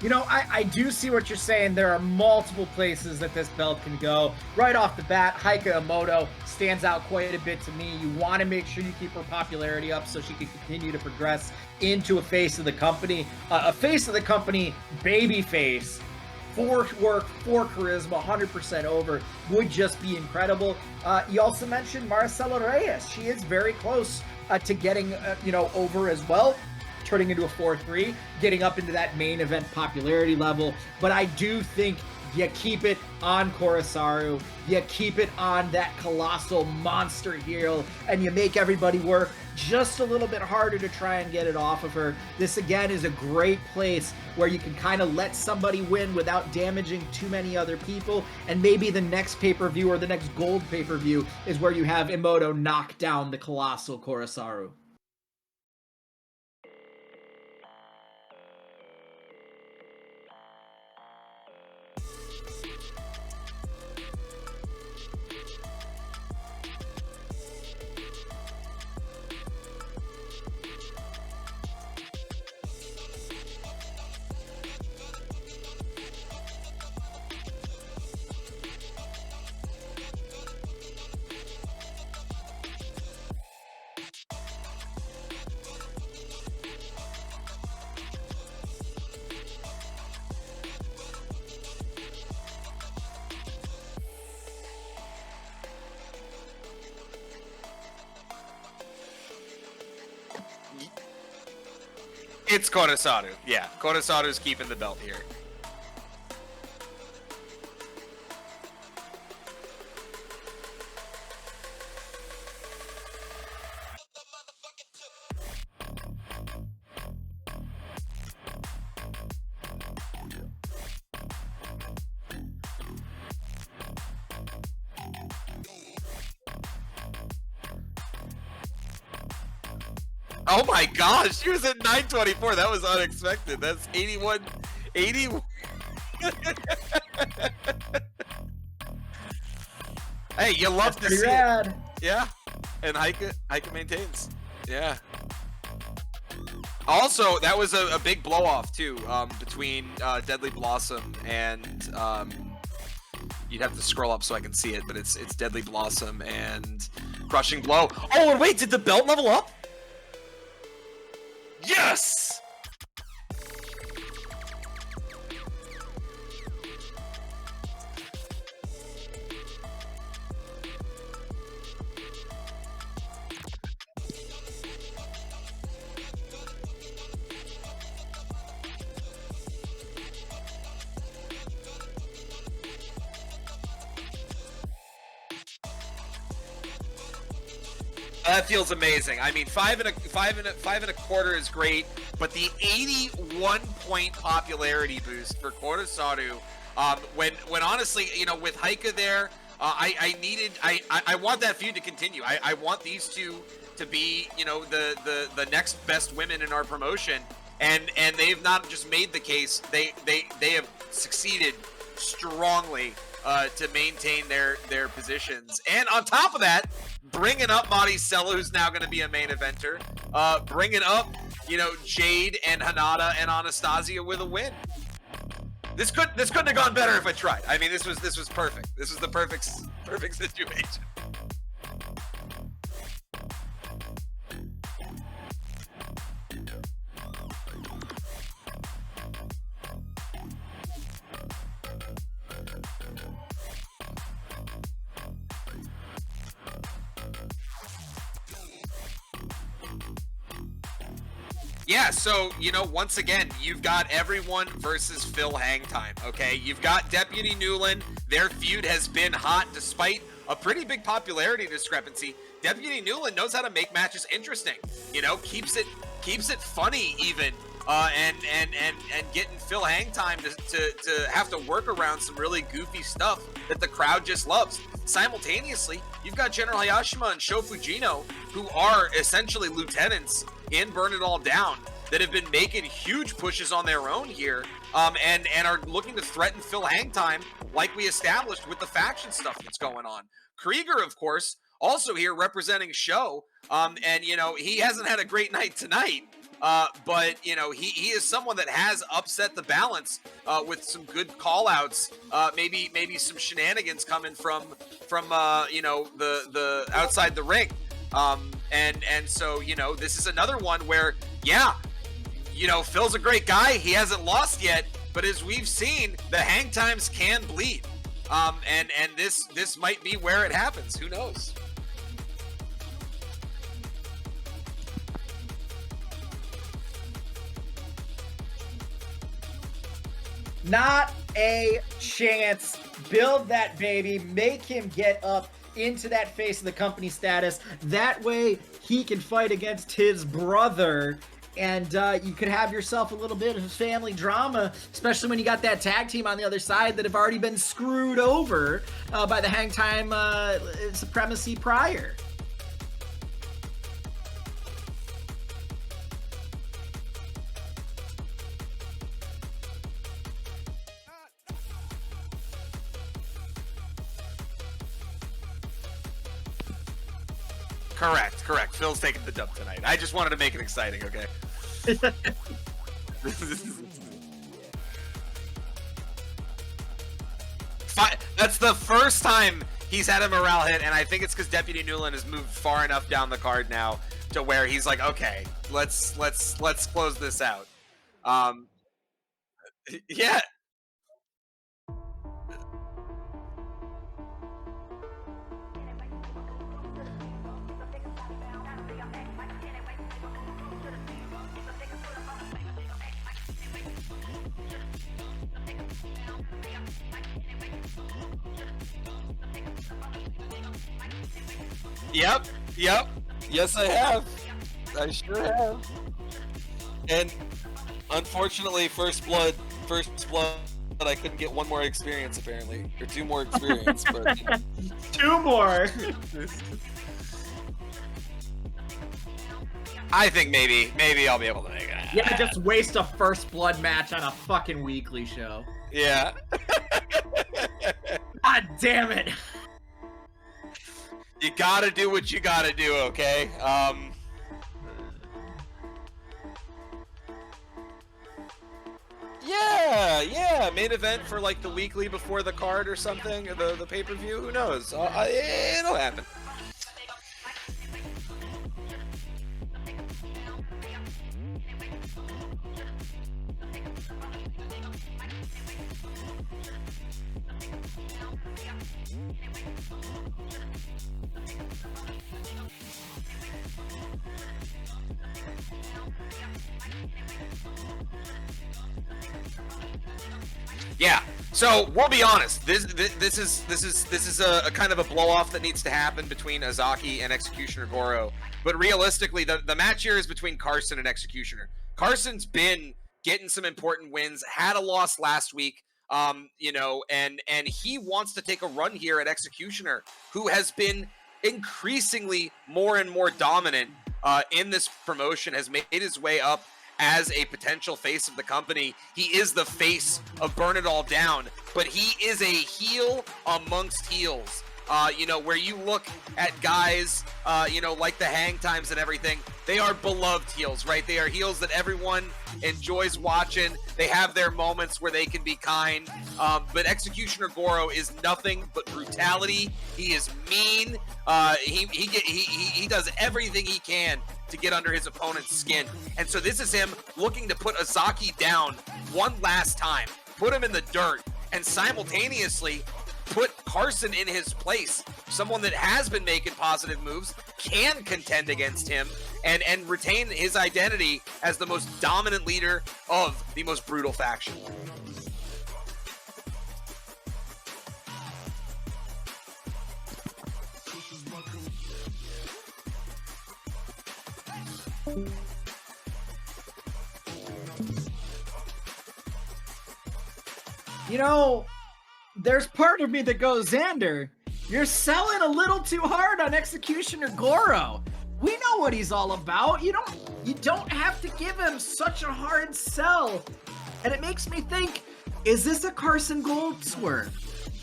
You know, I do see what you're saying. There are multiple places that this belt can go. Right off the bat, Haika Emoto stands out quite a bit to me. You want to make sure you keep her popularity up so she can continue to progress into a face of the company. A face of the company, baby face. For work, for charisma, 100% over, would just be incredible. You also mentioned Maricela Reyes. She is very close to getting, you know, over as well, turning into a 4-3, getting up into that main event popularity level. But I do think you keep it on Kotosaru, you keep it on that colossal monster heel, and you make everybody work just a little bit harder to try and get it off of her. This again is a great place where you can kind of let somebody win without damaging too many other people, and maybe the next pay-per-view or the next gold pay-per-view is where you have Emoto knock down the colossal Kotosaru. It's Kotosaru. Yeah, Kotosaru's keeping the belt here. Oh my gosh, she was at 924. That was unexpected. That's 81. 81. Hey, you love to see it. Yeah. And Haika maintains. Yeah. Also, that was a big blow off too, between Deadly Blossom and you'd have to scroll up so I can see it, but it's Deadly Blossom and Crushing Blow. Oh, and wait, did the belt level up? Yes! That feels amazing. I mean, five and a quarter is great, but the 81-point popularity boost for Kurosaru, when honestly, you know, with Haika there, I want that feud to continue. I want these two to be, you know, the next best women in our promotion, and they've not just made the case, they have succeeded strongly to maintain their positions. And on top of that, bringing up Maricela, who's now going to be a main eventer, bringing up, you know, Jade and Hanada and Anastasia with a win. This couldn't have gone better if I tried. I mean, this was perfect. This was the perfect situation. Yeah, so, you know, once again, you've got everyone versus Phil Hang time, okay? You've got Deputy Newland. Their feud has been hot despite a pretty big popularity discrepancy. Deputy Newland knows how to make matches interesting, you know, keeps it funny even, and getting Phil Hang time to have to work around some really goofy stuff that the crowd just loves. Simultaneously, you've got General Hayashima and Sho Fujino, who are essentially lieutenants in Burn It All Down, that have been making huge pushes on their own here, and are looking to threaten Phil Hang time, like we established with the faction stuff that's going on. Krieger, of course, also here representing Sho, and you know, he hasn't had a great night tonight, but you know, he is someone that has upset the balance with some good call-outs, maybe some shenanigans coming from you know, the outside the ring. And so, you know, this is another one where, yeah, you know, Phil's a great guy. He hasn't lost yet, but as we've seen, the hang times can bleed. And this might be where it happens. Who knows? Not a chance. Build that baby. Make him get up into that face of the company status. That way he can fight against his brother, and you could have yourself a little bit of family drama, especially when you got that tag team on the other side that have already been screwed over by the hang time supremacy prior. Correct. Phil's taking the dub tonight. I just wanted to make it exciting, okay? That's the first time he's had a morale hit, and I think it's because Deputy Newland has moved far enough down the card now to where he's like, okay, let's close this out. Yeah. Yep. Yes, I have. I sure have. And unfortunately, first blood, I couldn't get one more experience apparently, or two more experience. But two more. I think maybe I'll be able to make it. Yeah, just waste a first blood match on a fucking weekly show. Yeah. God damn it. You gotta do what you gotta do, okay? Yeah, main event for like the weekly before the card or something, or the pay-per-view, who knows? It'll happen. Yeah. So we'll be honest. This is a kind of a blow off that needs to happen between Azaki and Executioner Goro. But realistically, the match here is between Carson and Executioner. Carson's been getting some important wins. Had a loss last week. You know, and he wants to take a run here at Executioner, who has been increasingly more and more dominant in this promotion, has made his way up as a potential face of the company. He is the face of Burn It All Down, but he is a heel amongst heels. You know, where you look at guys, you know, like the Hang Times and everything, they are beloved heels, right? They are heels that everyone enjoys watching. They have their moments where they can be kind. But Executioner Goro is nothing but brutality. He is mean. He does everything he can to get under his opponent's skin. And so this is him looking to put Azaki down one last time, put him in the dirt, and simultaneously put Carson in his place. Someone that has been making positive moves, can contend against him, and retain his identity as the most dominant leader of the most brutal faction. You know, there's part of me that goes, Xander, you're selling a little too hard on Executioner Goro. We know what he's all about. You don't have to give him such a hard sell. And it makes me think, is this a Carson Gold swerve?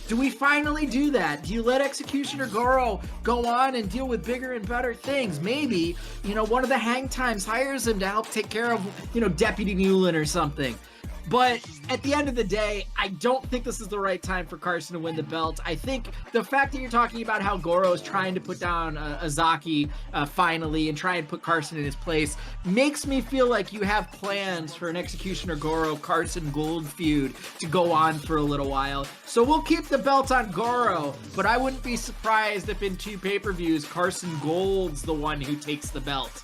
Do we finally do that? Do you let Executioner Goro go on and deal with bigger and better things? Maybe, you know, one of the Hang Times hires him to help take care of, you know, Deputy Newland or something. But at the end of the day, I don't think this is the right time for Carson to win the belt. I think the fact that you're talking about how Goro is trying to put down Azaki finally and try and put Carson in his place makes me feel like you have plans for an Executioner Goro Carson Gold feud to go on for a little while. So we'll keep the belt on Goro, but I wouldn't be surprised if in 2 pay-per-views Carson Gold's the one who takes the belt.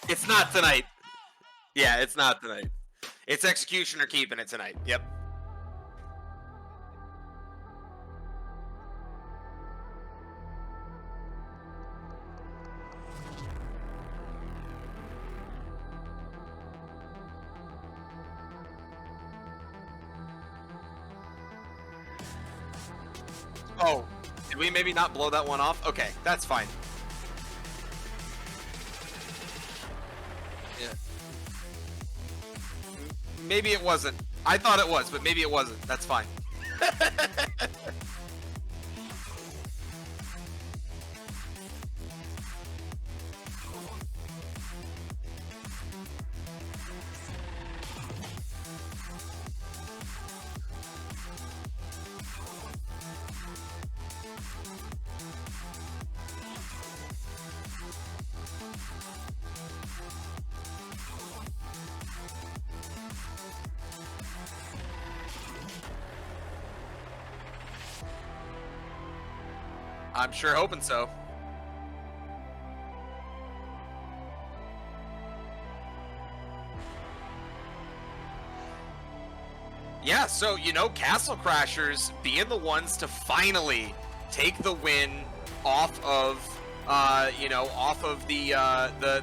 It's not tonight. Yeah, it's not tonight. It's Executioner keeping it tonight. Yep. Oh, did we maybe not blow that one off? Okay, that's fine. Yeah. Maybe it wasn't. I thought it was, but maybe it wasn't. That's fine. I'm sure hoping so. Yeah, so, you know, Castle Crashers being the ones to finally take the win off of, you know, off of the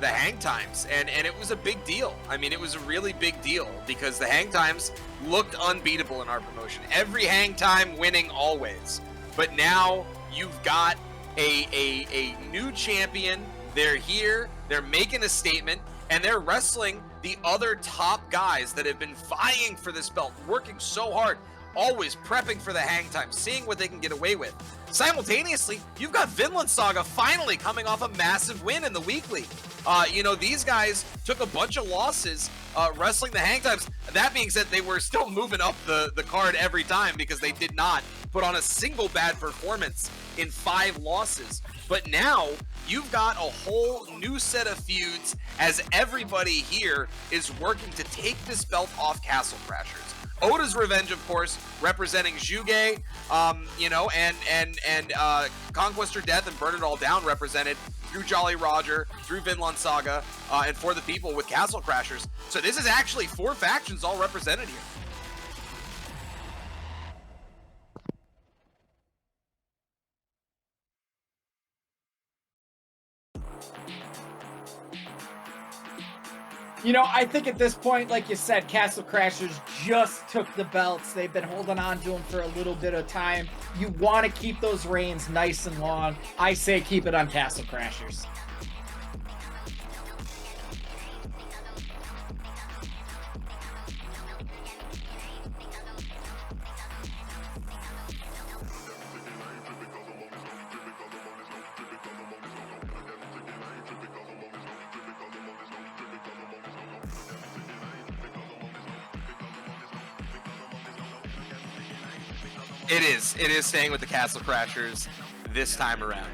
Hang Times. And it was a big deal. I mean, it was a really big deal because the Hang Times looked unbeatable in our promotion. Every Hang Time winning always. But now you've got a new champion. They're here, they're making a statement, and they're wrestling the other top guys that have been vying for this belt, working so hard, always prepping for the Hang Time, seeing what they can get away with. Simultaneously, you've got Vinland Saga finally coming off a massive win in the weekly. You know, these guys took a bunch of losses wrestling the hang times. That being said, they were still moving up the card every time because they did not put on a single bad performance in 5 losses. But now you've got a whole new set of feuds as everybody here is working to take this belt off Castle Crashers. Oda's Revenge, of course, representing Juge, you know, and Conquest or Death and Burn It All Down represented through Jolly Roger, through Vinland Saga, and For the People with Castle Crashers. So this is actually 4 factions all represented here. You know, I think at this point, like you said, Castle Crashers just took the belts. They've been holding on to them for a little bit of time. You want to keep those reigns nice and long. I say keep it on Castle Crashers. It is staying with the Castle Crashers this time around.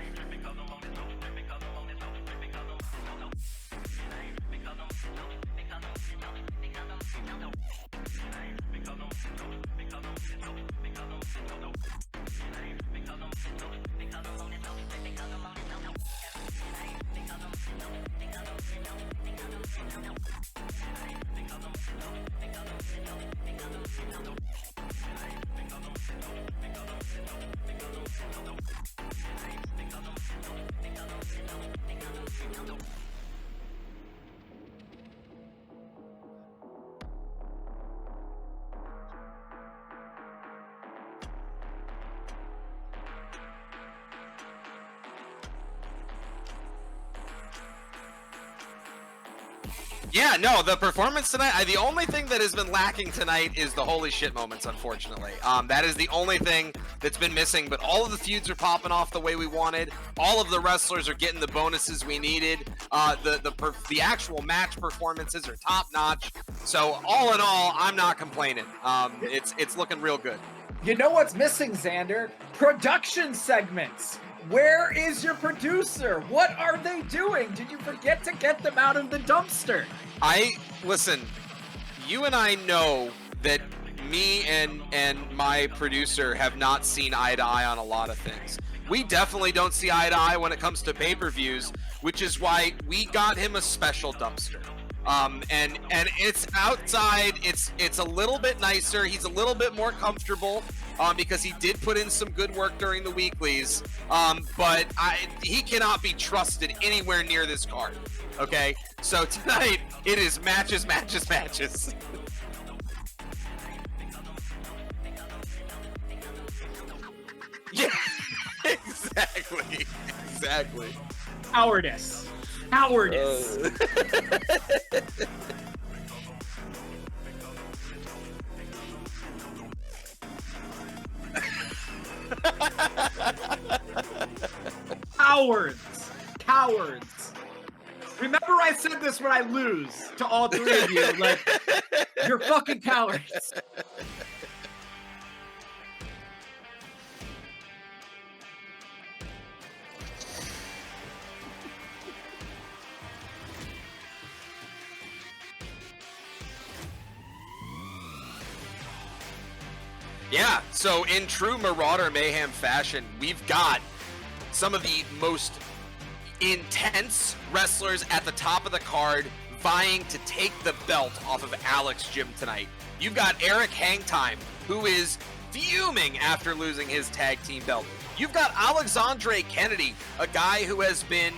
Yeah, no, the performance tonight, the only thing that has been lacking tonight is the holy shit moments, unfortunately. That is the only thing that's been missing, but all of the feuds are popping off the way we wanted. All of the wrestlers are getting the bonuses we needed. The actual match performances are top-notch. So all in all, I'm not complaining. It's looking real good. You know what's missing, Xander? Production segments. Where is your producer? What are they doing? Did you forget to get them out of the dumpster? Listen, you and I know that me and my producer have not seen eye to eye on a lot of things. We definitely don't see eye to eye when it comes to pay-per-views, which is why we got him a special dumpster. And it's outside, it's a little bit nicer, he's a little bit more comfortable, because he did put in some good work during the weeklies, but he cannot be trusted anywhere near this card, okay? So tonight, it is matches, matches, matches. Yeah, exactly. Cowardice. Cowards. Remember I said this when I lose to all 3 of you, like, you're fucking cowards. Yeah, so in true Marauder Mayhem fashion, we've got some of the most intense wrestlers at the top of the card vying to take the belt off of Alex Jim tonight. You've got Eric Hangtime, who is fuming after losing his tag team belt. You've got Alexandre Kennedy, a guy who has been,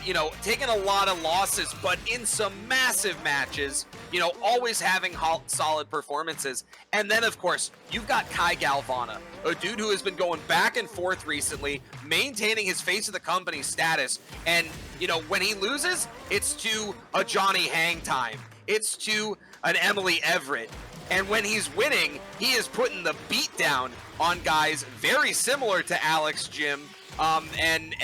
you know, taking a lot of losses, but in some massive matches, you know, always having solid performances. And then, of course, you've got Kai Galvana, a dude who has been going back and forth recently, maintaining his face of the company status. And, you know, when he loses, it's to a Johnny Hangtime. It's to an Emily Everett. And when he's winning, he is putting the beat down on guys very similar to Alex, Jim, and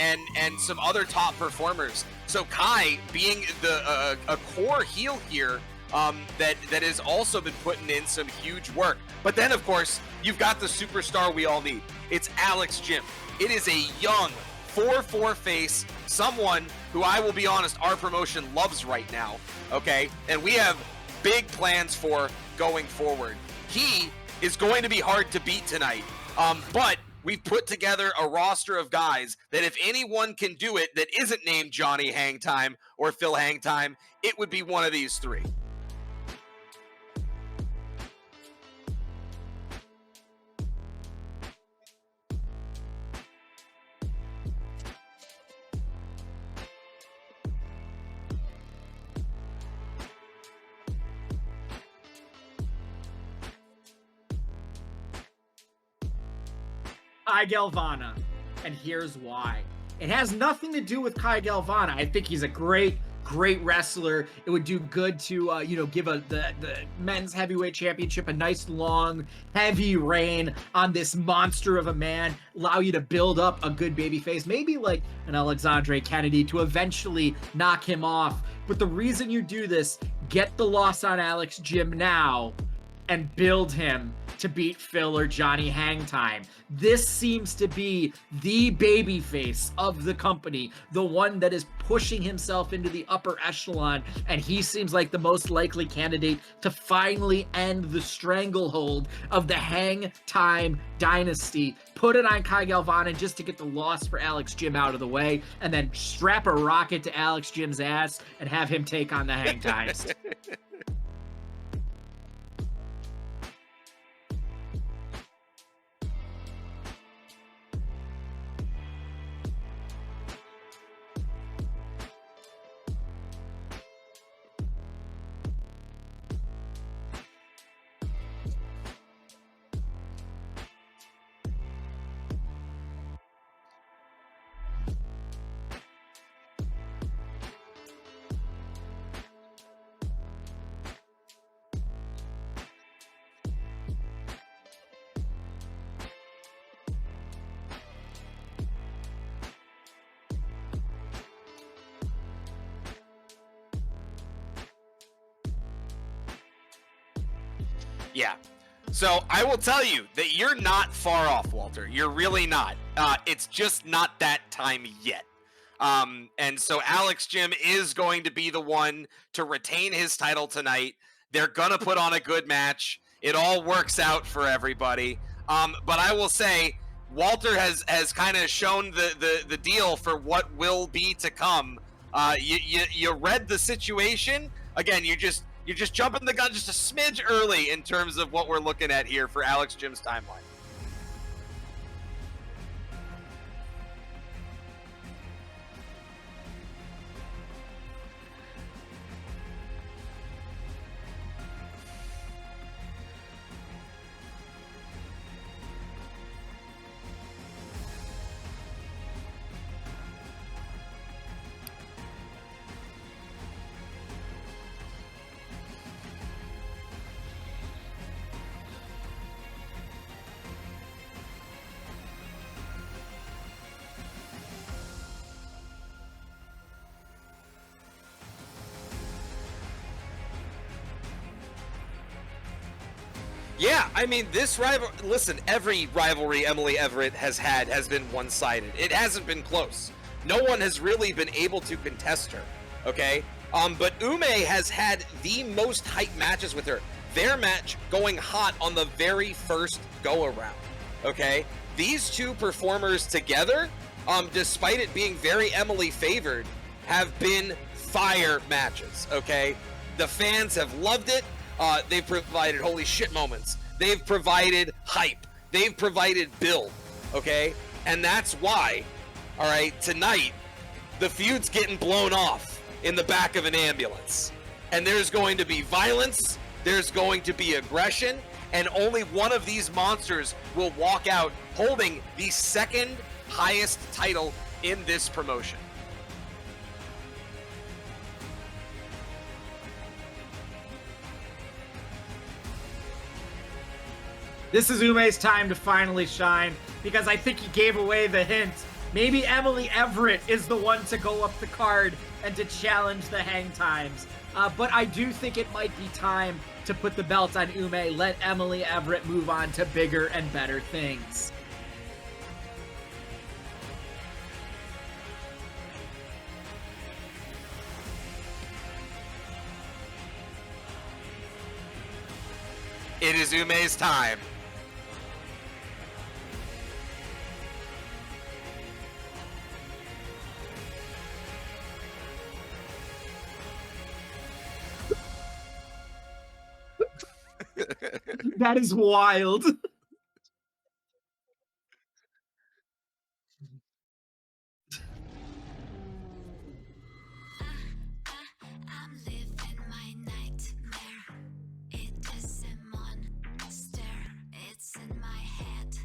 some other top performers. So Kai being a core heel here that has also been putting in some huge work. But then, of course, you've got the superstar we all need. It's Alex Jim. It is a young 4-4 face, someone who I will be honest, our promotion loves right now, okay? And we have big plans for going forward. He is going to be hard to beat tonight, but we've put together a roster of guys that if anyone can do it that isn't named Johnny Hangtime or Phil Hangtime, it would be one of these three. Kai Galvana, and here's why. It has nothing to do with Kai Galvana. I think he's a great wrestler. It would do good to, give the men's heavyweight championship a nice, long, heavy reign on this monster of a man, allow you to build up a good baby face, maybe like an Alexandre Kennedy to eventually knock him off. But the reason you do this, get the loss on Alex Jim now and build him to beat Phil or Johnny Hangtime. This seems to be the babyface of the company, the one that is pushing himself into the upper echelon, and he seems like the most likely candidate to finally end the stranglehold of the Hangtime dynasty. Put it on Kai Galvana just to get the loss for Alex Jim out of the way, and then strap a rocket to Alex Jim's ass and have him take on the Hangtimes. Yeah. So I will tell you that you're not far off, Walter. You're really not. It's just not that time yet. And so Alex Jim is going to be the one to retain his title tonight. They're going to put on a good match. It all works out for everybody. But I will say, Walter has kind of shown the deal for what will be to come. You read the situation. Again, you're just jumping the gun just a smidge early in terms of what we're looking at here for Alex Jim's timeline. Yeah, I mean, this listen, every rivalry Emily Everett has had has been one-sided. It hasn't been close. No one has really been able to contest her, okay? But Ume has had the most hype matches with her. Their match going hot on the very first go-around, okay? These two performers together, despite it being very Emily favored, have been fire matches, okay? The fans have loved it. They've provided holy shit moments. They've provided hype. They've provided build, okay? And that's why, all right, tonight, the feud's getting blown off in the back of an ambulance. And there's going to be violence, there's going to be aggression, and only one of these monsters will walk out holding the second highest title in this promotion. This is Ume's time to finally shine, because I think he gave away the hint. Maybe Emily Everett is the one to go up the card and to challenge the hang times. But I do think it might be time to put the belt on Ume, let Emily Everett move on to bigger and better things. It is Ume's time. That is wild. I'm living my nightmare. It is a monster. It's in my head.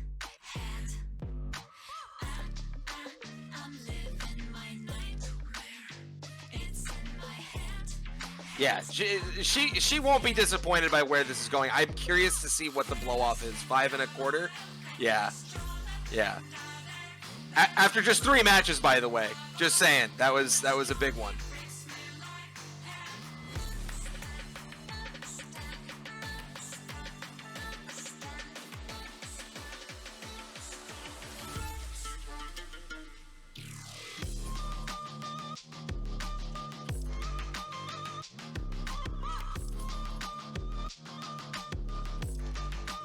I'm living my nightmare. It's in my head. Yeah, she won't be disappointed by where this is going. I'm curious to see what the blow off is. 5 1/4. Yeah. After just 3 matches, by the way. Just saying, that was a big one.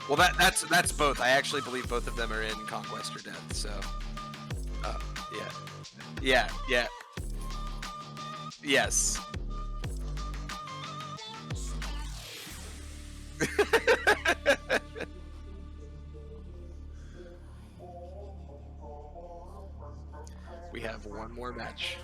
Well, that's both. I actually believe both of them are in Conquest or Death. So, yeah. Yes. We have one more match.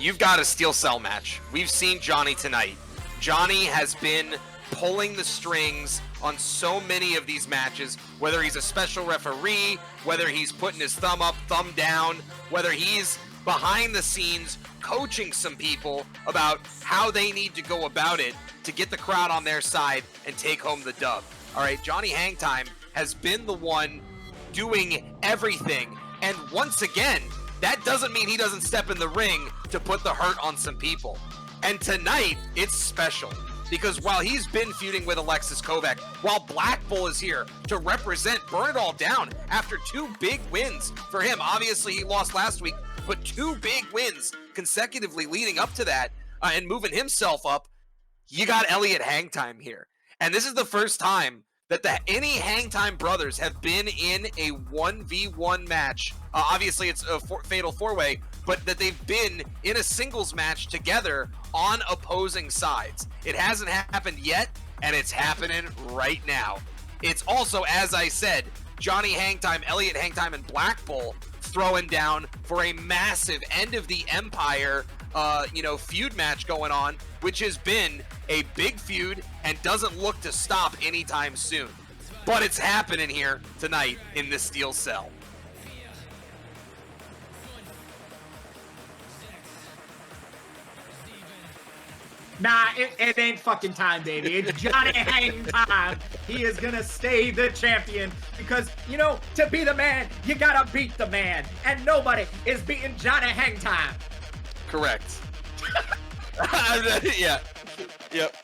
You've got a steel cell match. We've seen Johnny tonight. Johnny has been pulling the strings on so many of these matches, whether he's a special referee, whether he's putting his thumb up, thumb down, whether he's behind the scenes coaching some people about how they need to go about it to get the crowd on their side and take home the dub. All right, Johnny Hangtime has been the one doing everything. And once again, that doesn't mean he doesn't step in the ring to put the hurt on some people. And tonight, it's special. Because while he's been feuding with Alexis Kovac, while Black Bull is here to represent Burn It All Down after 2 big wins for him. Obviously, he lost last week, but 2 big wins consecutively leading up to that and moving himself up. You got Elliot Hangtime here. And this is the first time that any Hangtime brothers have been in a 1v1 match. Obviously, it's a fatal 4-way, but that they've been in a singles match together on opposing sides. It hasn't happened yet, and it's happening right now. It's also, as I said, Johnny Hangtime, Elliot Hangtime, and Black Bull throwing down for a massive end of the Empire feud match going on, which has been a big feud and doesn't look to stop anytime soon. But it's happening here tonight in the Steel Cell. Nah, it ain't fucking time, baby. It's Johnny Hang time. He is gonna stay the champion because, to be the man, you gotta beat the man. And nobody is beating Johnny Hang time. Correct. Yeah. Yep.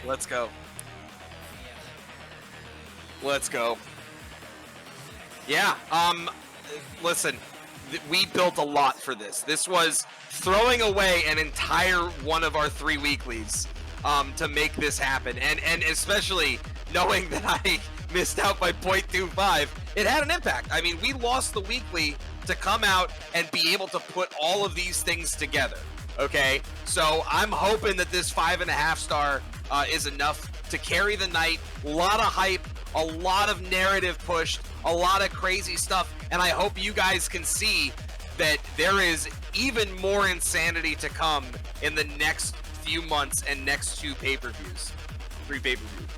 Let's go. Let's go. Yeah. Listen, we built a lot for this. This was throwing away an entire one of our 3 weeklies to make this happen, and especially knowing that I missed out by 0.25, it had an impact. I mean, we lost the weekly to come out and be able to put all of these things together. Okay, so I'm hoping that this 5.5 star is enough to carry the night. A lot of hype, a lot of narrative pushed, a lot of crazy stuff, and I hope you guys can see that there is even more insanity to come in the next few months and next 2 pay-per-views, 3 pay-per-views.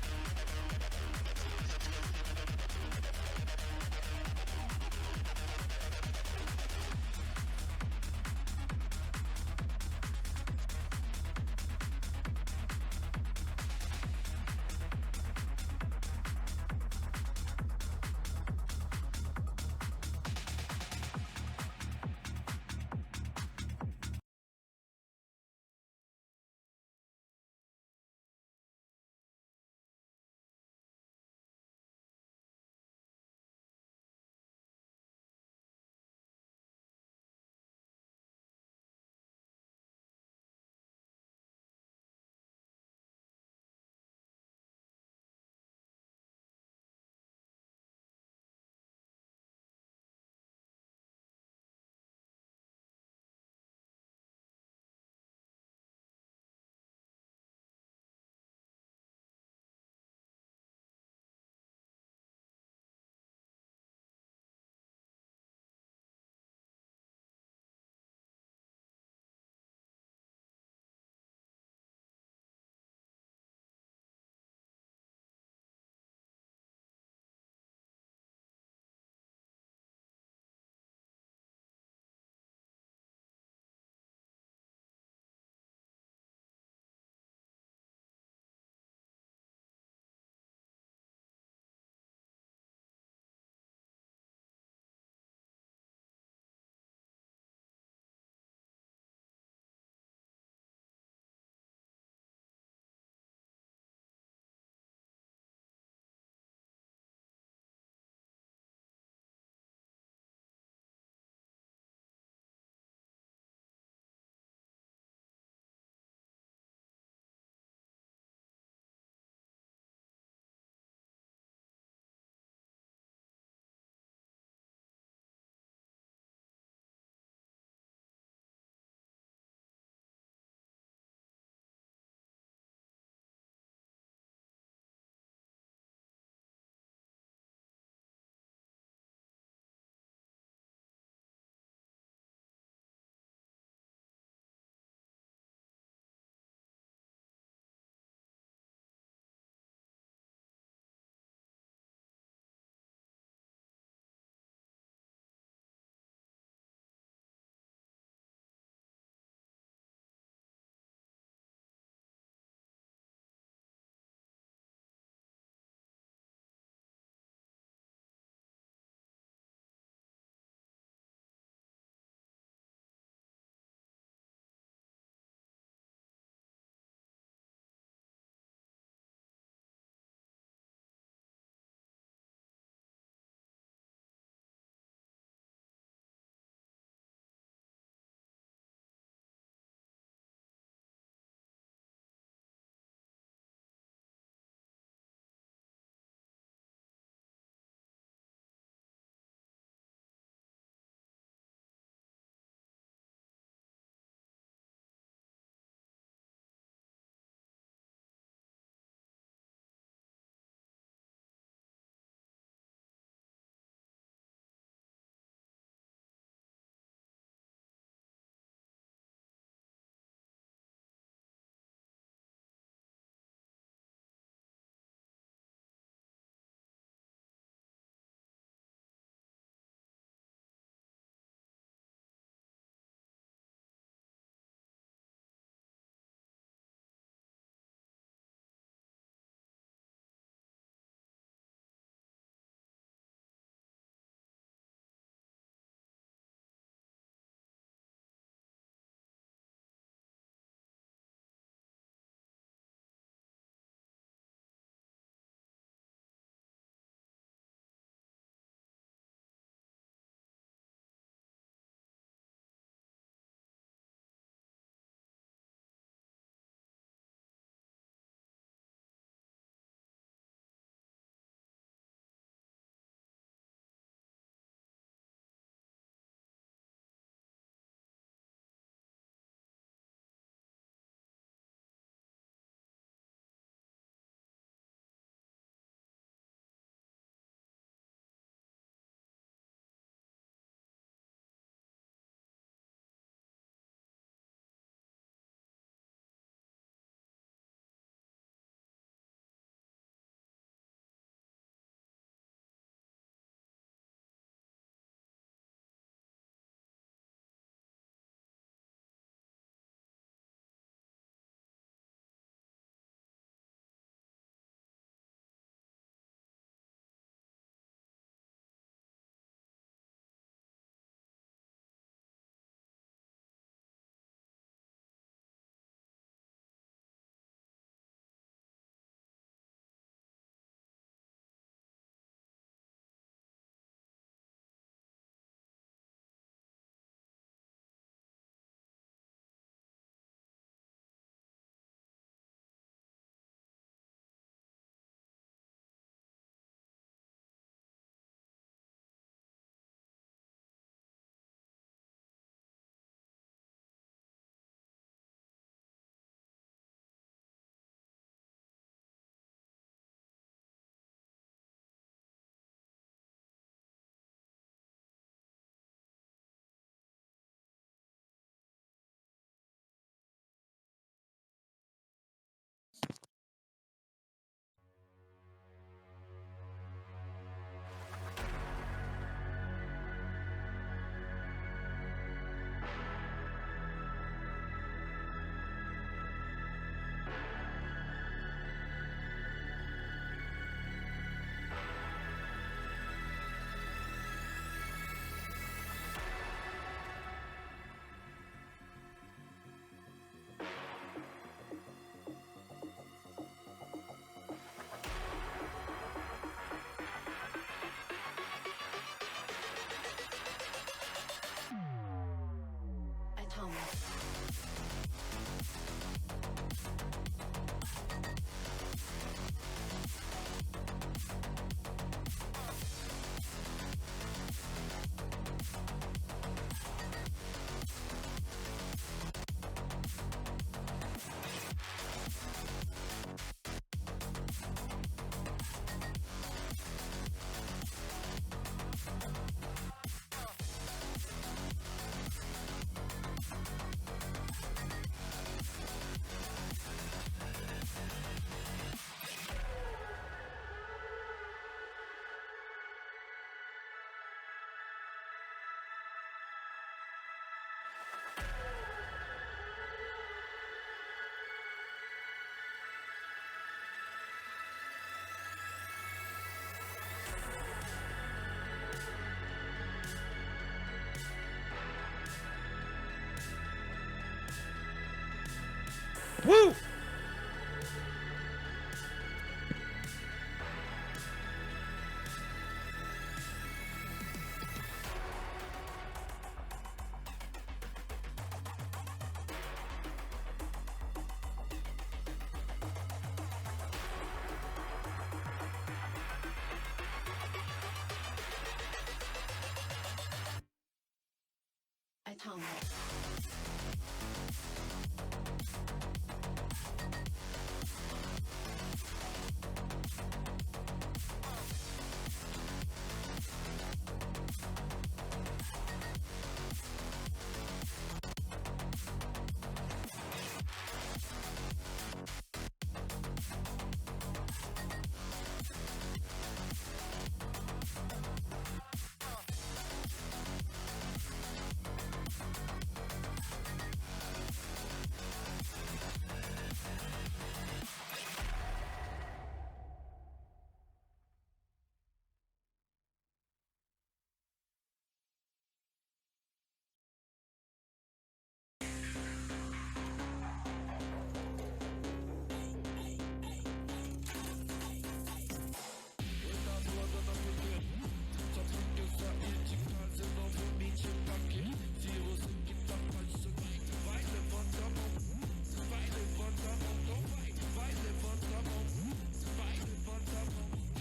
Woo! Atomic.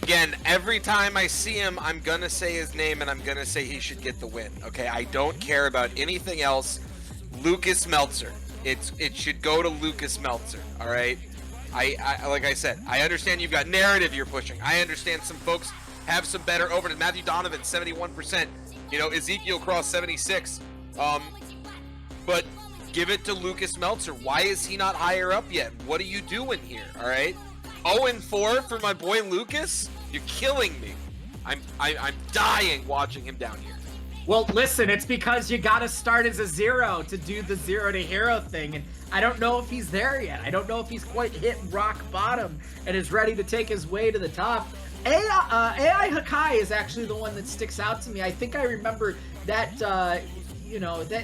Again, every time I see him, I'm gonna say his name and I'm gonna say he should get the win. Okay, I don't care about anything else. Lucas Meltzer. It should go to Lucas Meltzer. All right. I like I said, I understand you've got narrative you're pushing. I understand some folks have some better over to Matthew Donovan, 71%. You know, Ezekiel Cross, 76. But give it to Lucas Meltzer. Why is he not higher up yet? What are you doing here? All right. 0-4 for my boy Lucas? You're killing me. I'm dying watching him down here. Well, listen, it's because you gotta start as a zero to do the zero to hero thing, and I don't know if he's there yet. I don't know if he's quite hit rock bottom and is ready to take his way to the top. AI Hakai is actually the one that sticks out to me. I think I remember that,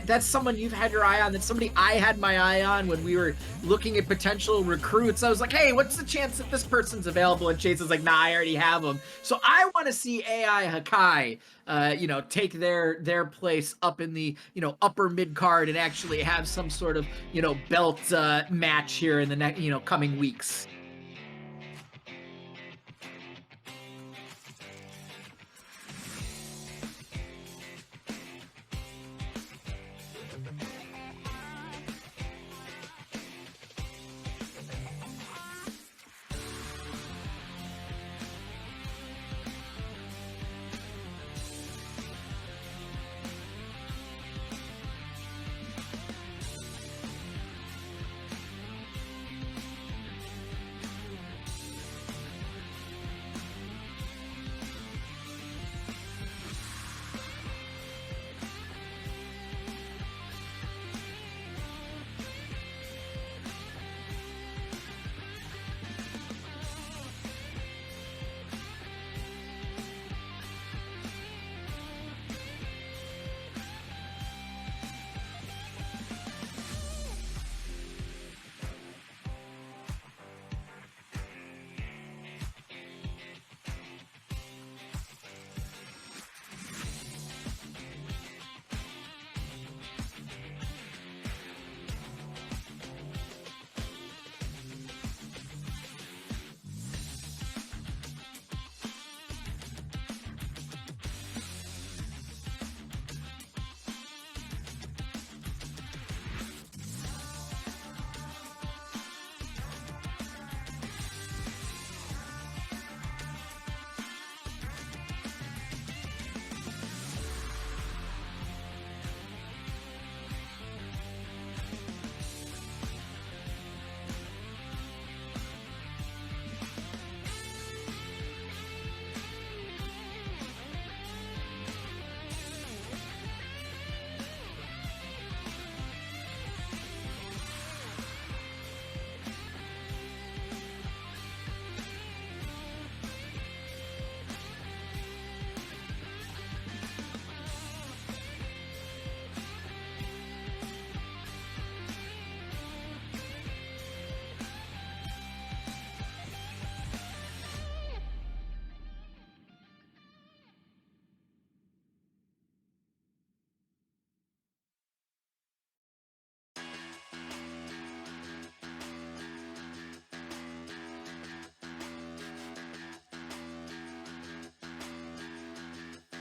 that's someone you've had your eye on. That's somebody I had my eye on when we were looking at potential recruits. I was like, hey, what's the chance that this person's available? And Chase is like, nah, I already have them. So I want to see AI Hakai, take their place up in the, upper mid card and actually have some sort of, belt match here in the next, coming weeks.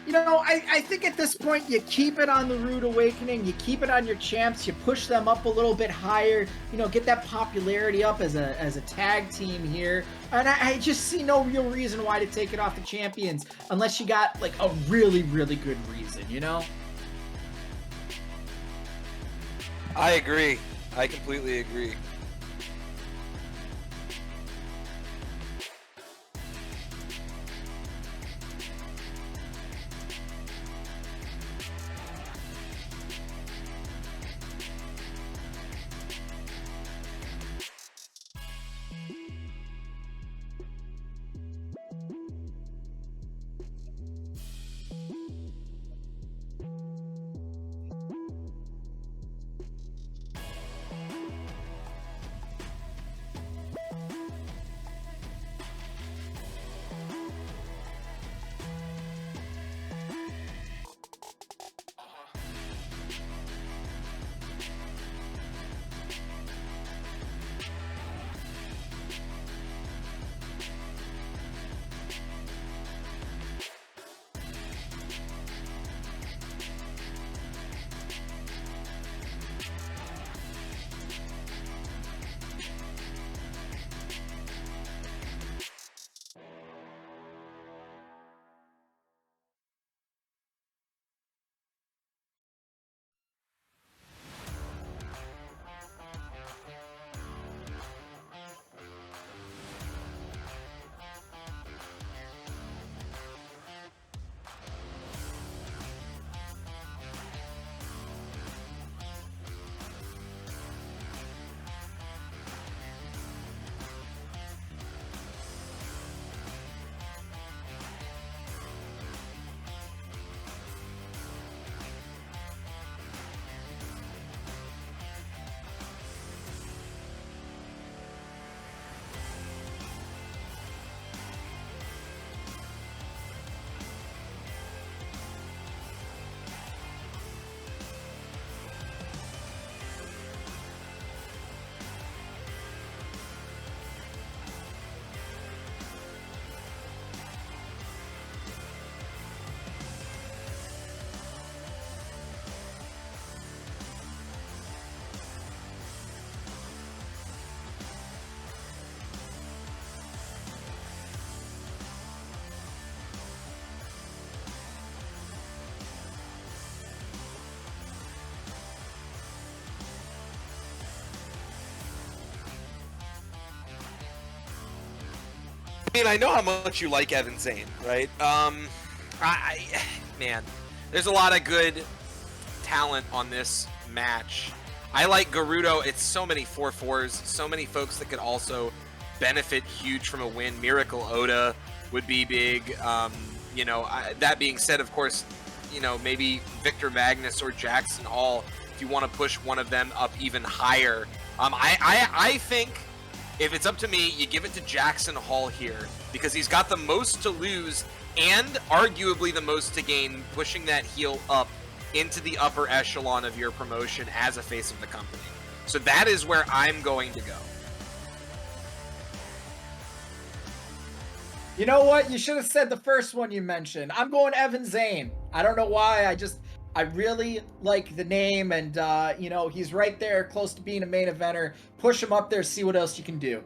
You know, I think at this point you keep it on the Rude Awakening, you keep it on your champs, you push them up a little bit higher, you know, get that popularity up as a tag team here. And I just see no real reason why to take it off the champions unless you got like a really, really good reason, you know? I agree. I completely agree. I mean, I know how much you like Evan Zane, right? Man, there's a lot of good talent on this match. I like Garudo. It's so many 4-4s, so many folks that could also benefit huge from a win. Miracle Oda would be big. You know, that being said, of course, you know, maybe Victor Magnus or Jackson Hall, if you want to push one of them up even higher. I think if it's up to me, you give it to Jackson Hall here because he's got the most to lose and arguably the most to gain, pushing that heel up into the upper echelon of your promotion as a face of the company. So that is where I'm going to go. You know what? You should have said the first one you mentioned. I'm going Evan Zane. I don't know why. I really like the name, and you know, he's right there, close to being a main eventer. Push him up there, see what else you can do.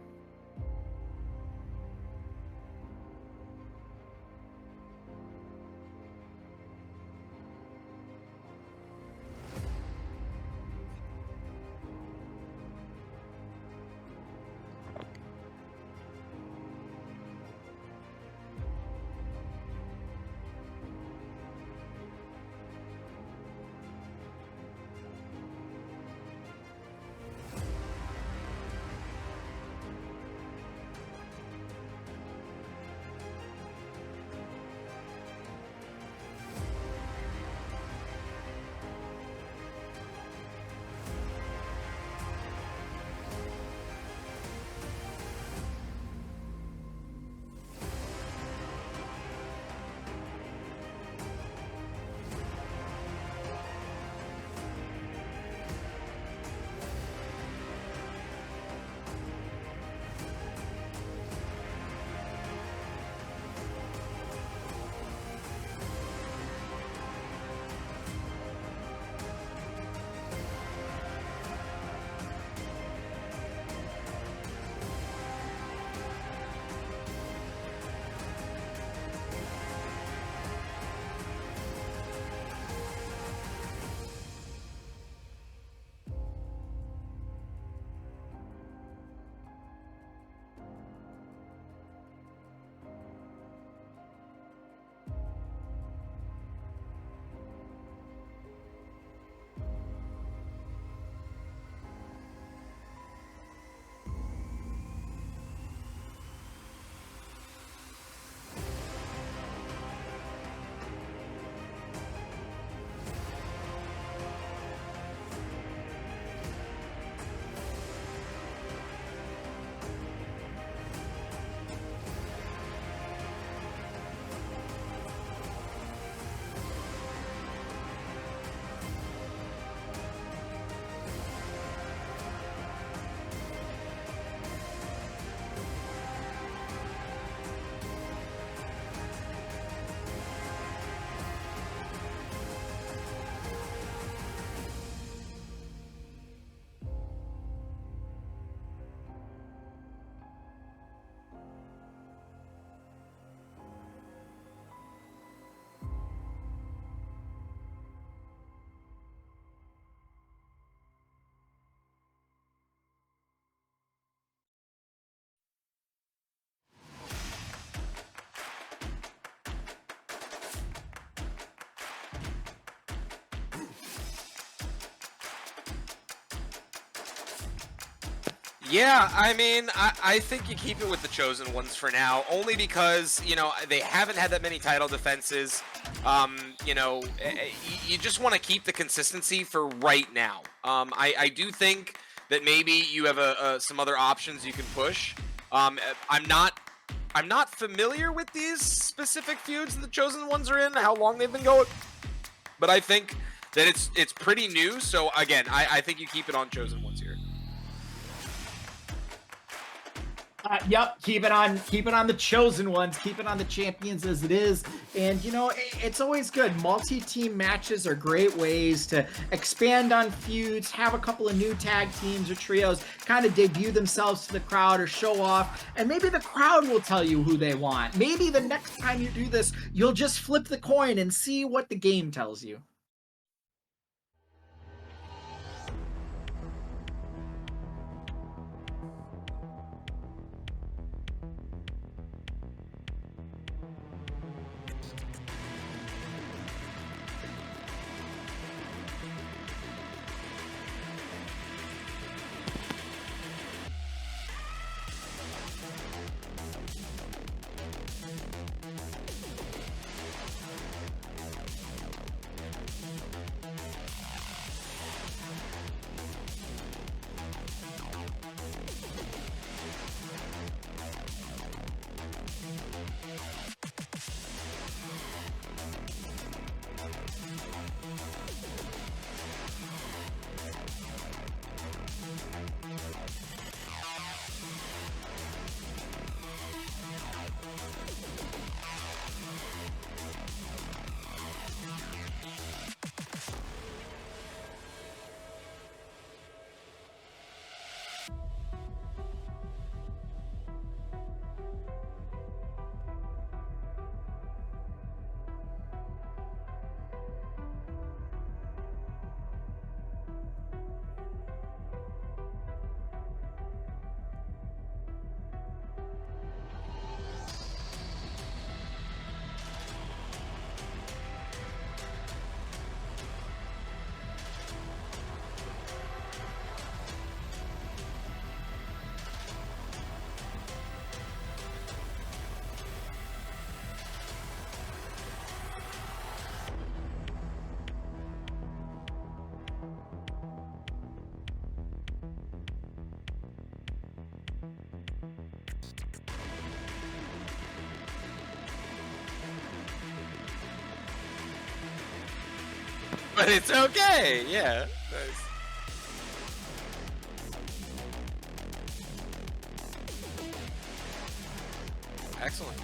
Yeah, I mean, I think you keep it with the Chosen Ones for now, only because, you know, they haven't had that many title defenses. You know, you just want to keep the consistency for right now. I do think that maybe you have some other options you can push. I'm not familiar with these specific feuds that the Chosen Ones are in, how long they've been going, but I think that it's pretty new. So again, I think you keep it on Chosen Ones here. Yep, keep it on the Chosen Ones, keep it on the champions as it is. And you know, it's always good. Multi-team matches are great ways to expand on feuds, have a couple of new tag teams or trios kind of debut themselves to the crowd or show off, and maybe the crowd will tell you who they want. Maybe the next time you do this, you'll just flip the coin and see what the game tells you. But it's okay, yeah. Nice. Excellent.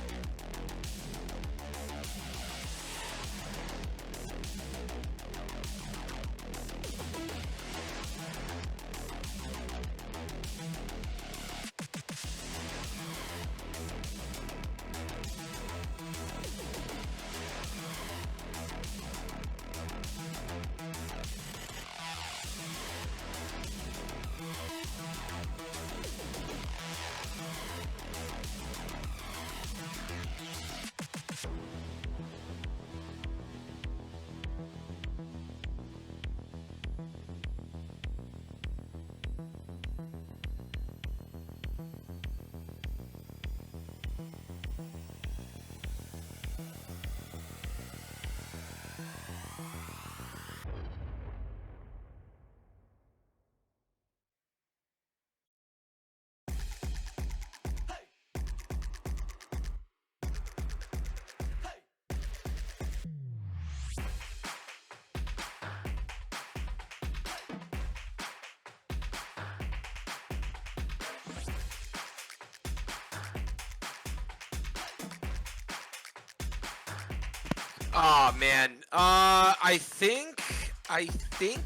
Oh man, I think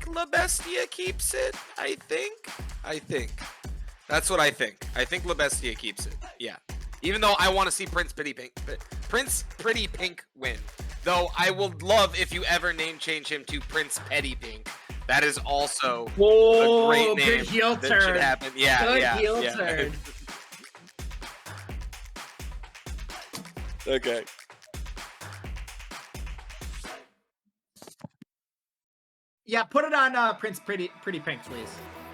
LaBestia keeps it. I think. That's what I think. I think LaBestia keeps it. Yeah. Even though I want to see Prince Pretty Pink win. Though I would love if you ever name change him to Prince Petty Pink. That is also a great name. Good heel that turn. should happen. Yeah, Good yeah, heel yeah. turn. Okay. Yeah, put it on Prince Pretty Pink, please.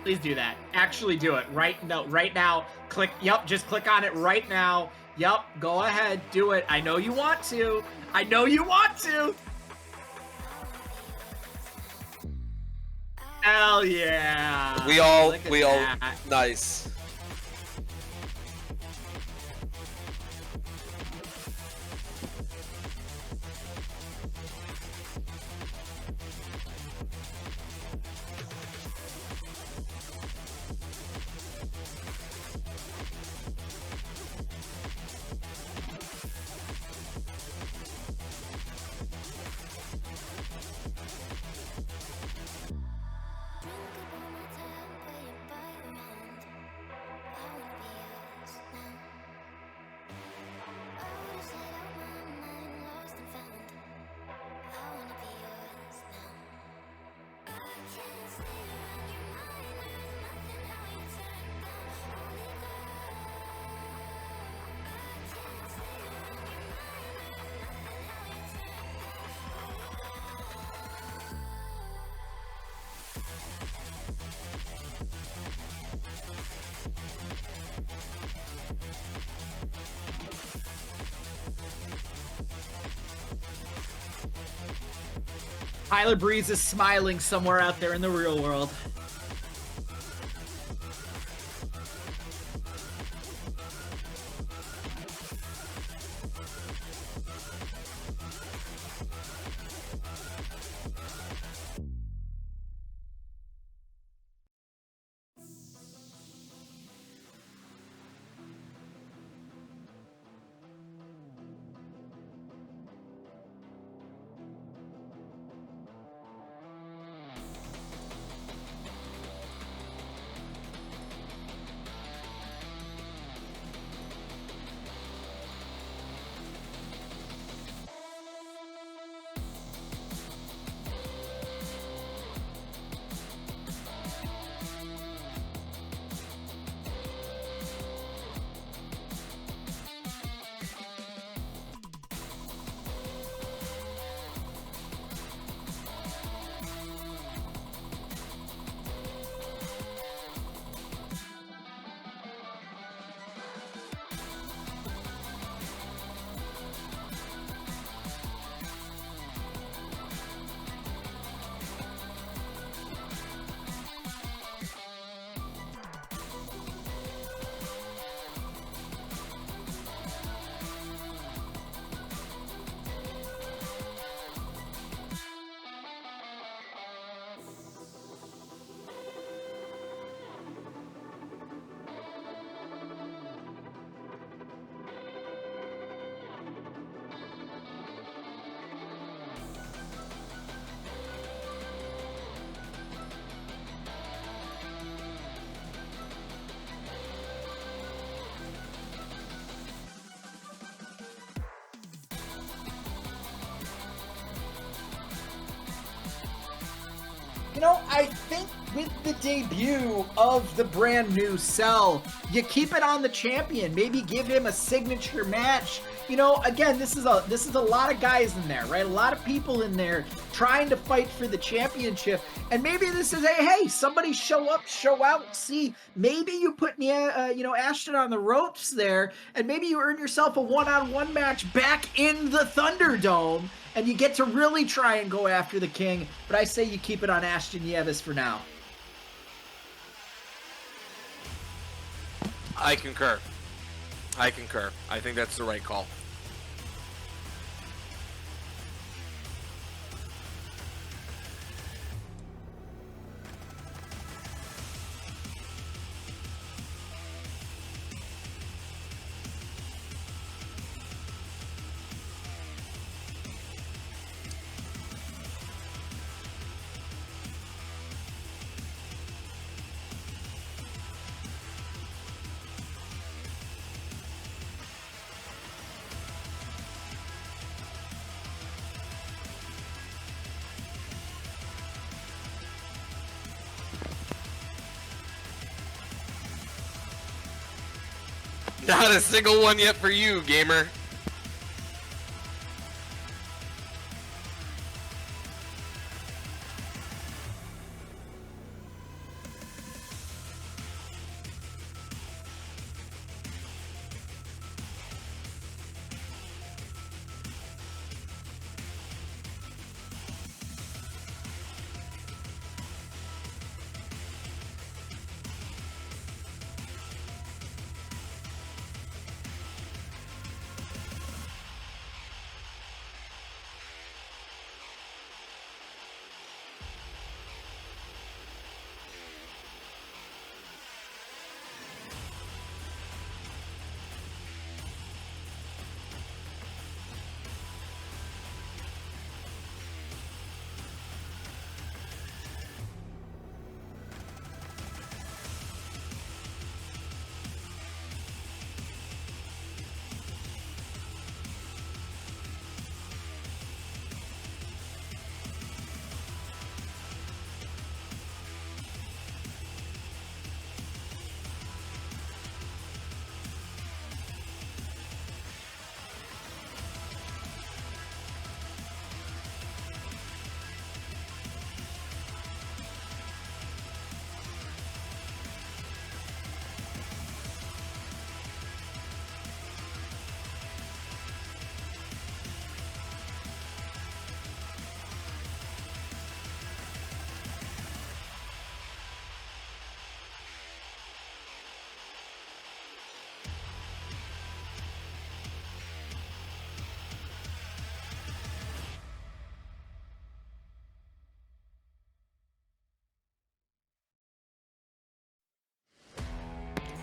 Please do that. Actually do it. Right now. Click. Yep, just click on it right now. Yep, go ahead. Do it. I know you want to. I know you want to. Hell yeah. We all, Look at that. nice. Tyler Breeze is smiling somewhere out there in the real world. You know, I think with the debut of the brand new Cell, you keep it on the champion. Maybe give him a signature match. You know, again, this is a lot of guys in there, right? A lot of people in there trying to fight for the championship. And maybe this is a, hey, somebody show up, show out, see, maybe you put Ashton on the ropes there, and maybe you earn yourself a one-on-one match back in the Thunderdome, and you get to really try and go after the king. But I say you keep it on Ashton Yevis for now. I concur. I think that's the right call. Not a single one yet for you, gamer.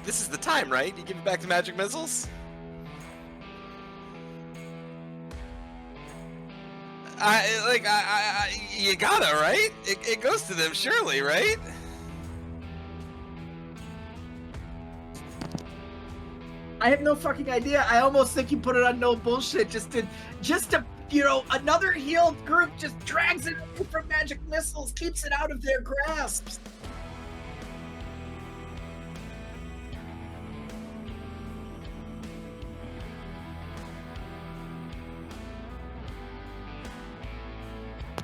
this is the time, right? You give it back to Magic Missiles. You gotta, right? It goes to them, surely, right? I have no fucking idea. I almost think you put it on no bullshit just to another healed group just drags it away from Magic Missiles, keeps it out of their grasps.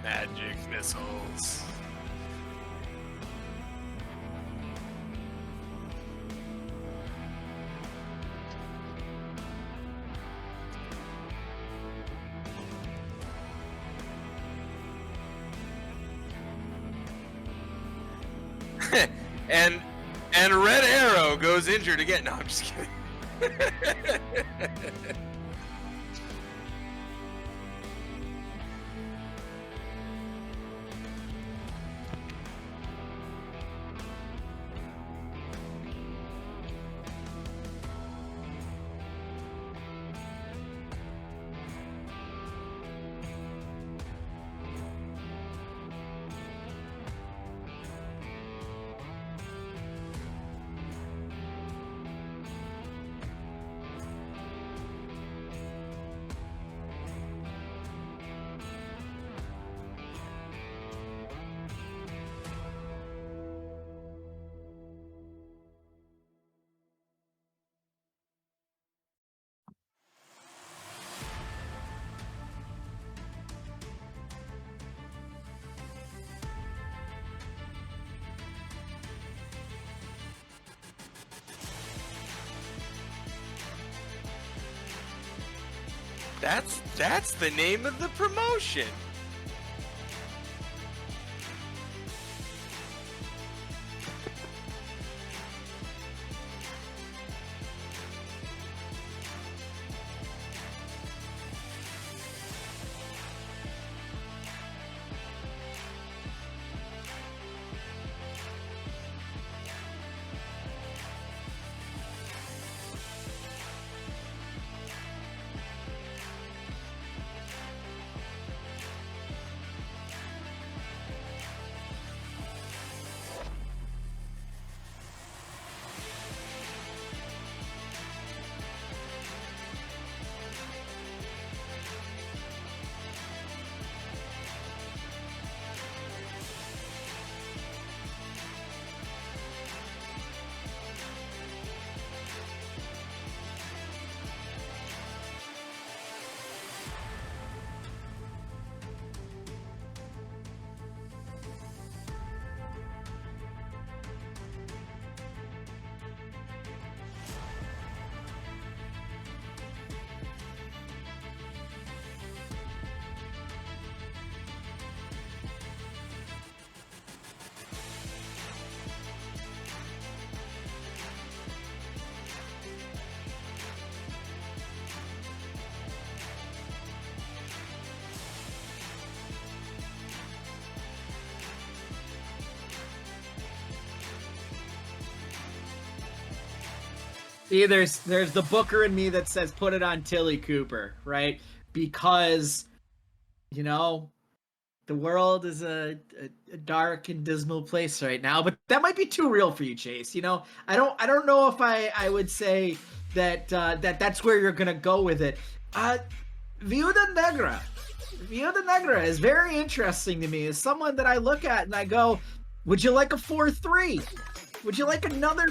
Magic Missiles. and Red Arrow goes injured again. No, I'm just kidding. That's the name of the promotion. See, there's the Booker in me that says put it on Tilly Cooper, right? Because, the world is a dark and dismal place right now, but that might be too real for you, Chase. I don't know if I would say that that's where you're gonna go with it. Viuda Negra is very interesting to me. As someone that I look at and I go, would you like a 4-3? Would you like another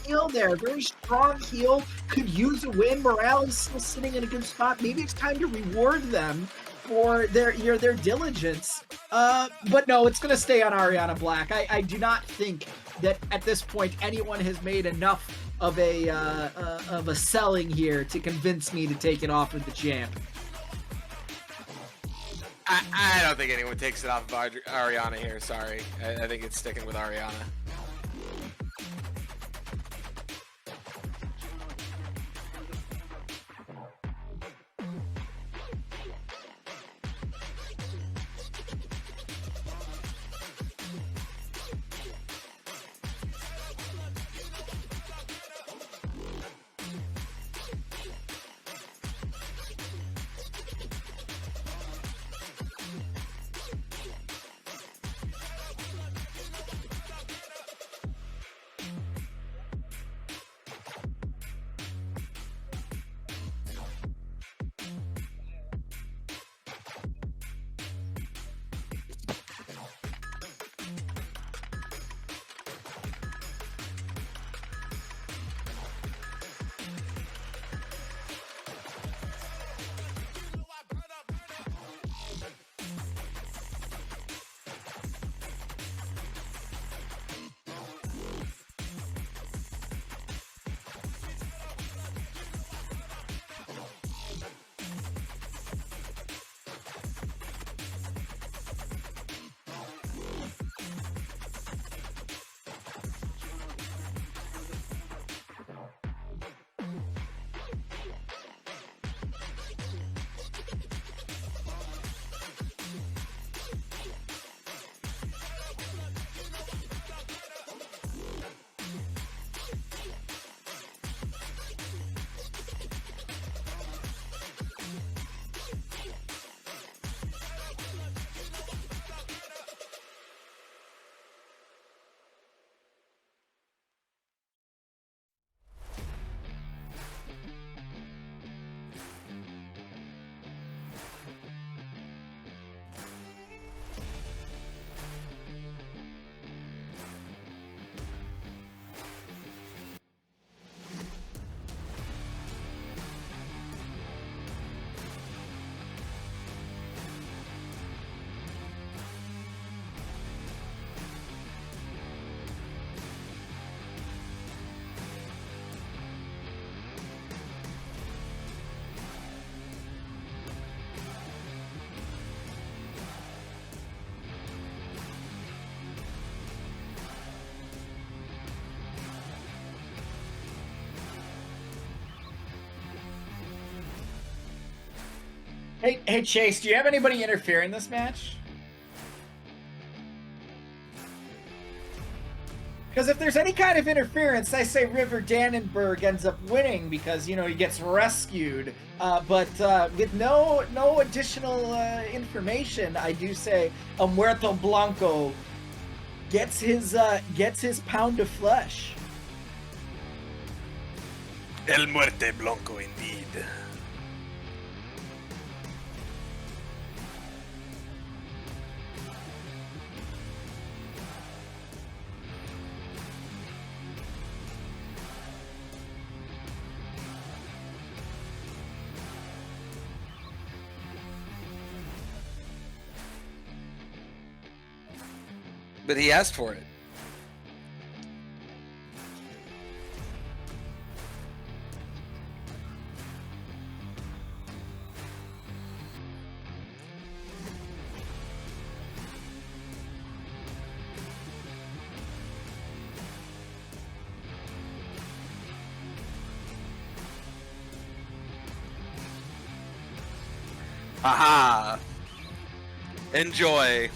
heal there? Very strong heal. Could use a win. Morale is still sitting in a good spot. Maybe it's time to reward them for their diligence. But no, it's going to stay on Ariana Black. I do not think that at this point anyone has made enough of a selling here to convince me to take it off with the champ. I don't think anyone takes it off of Ariana here. Sorry. I think it's sticking with Ariana. Hey, Chase, do you have anybody interfere in this match? Because if there's any kind of interference, I say River Dannenberg ends up winning because, you know, he gets rescued. But with no additional information, I do say Muerto Blanco gets his pound of flesh. El Muerte Blanco, indeed. But he asked for it. Aha! Enjoy.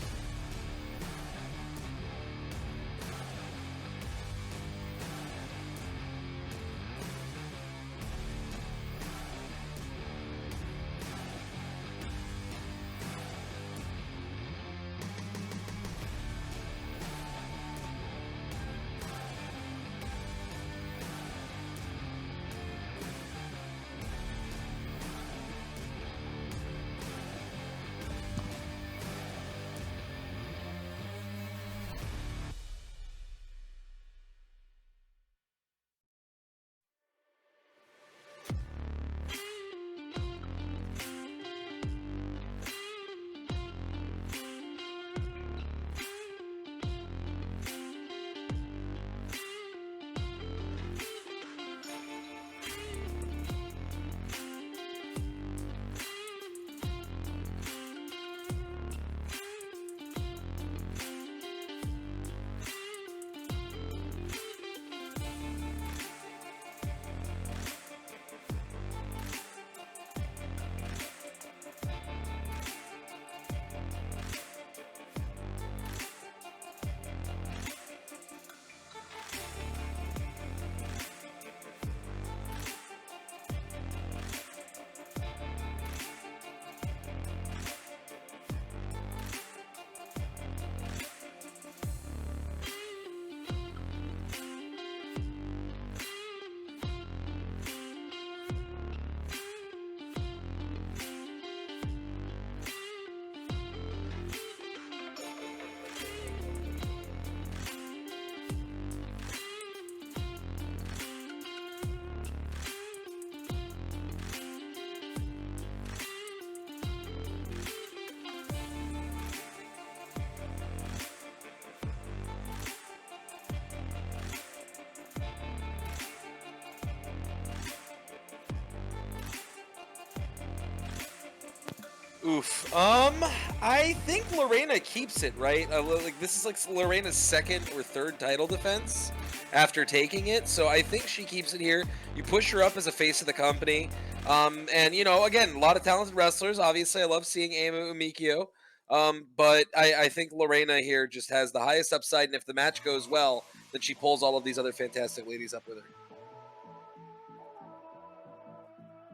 Oof. I think Lorena keeps it, right? Like this is like Lorena's second or third title defense after taking it, so I think she keeps it here. You push her up as a face of the company, and you know, again, a lot of talented wrestlers. Obviously, I love seeing Amy Umikio, but I think Lorena here just has the highest upside, and if the match goes well, then she pulls all of these other fantastic ladies up with her.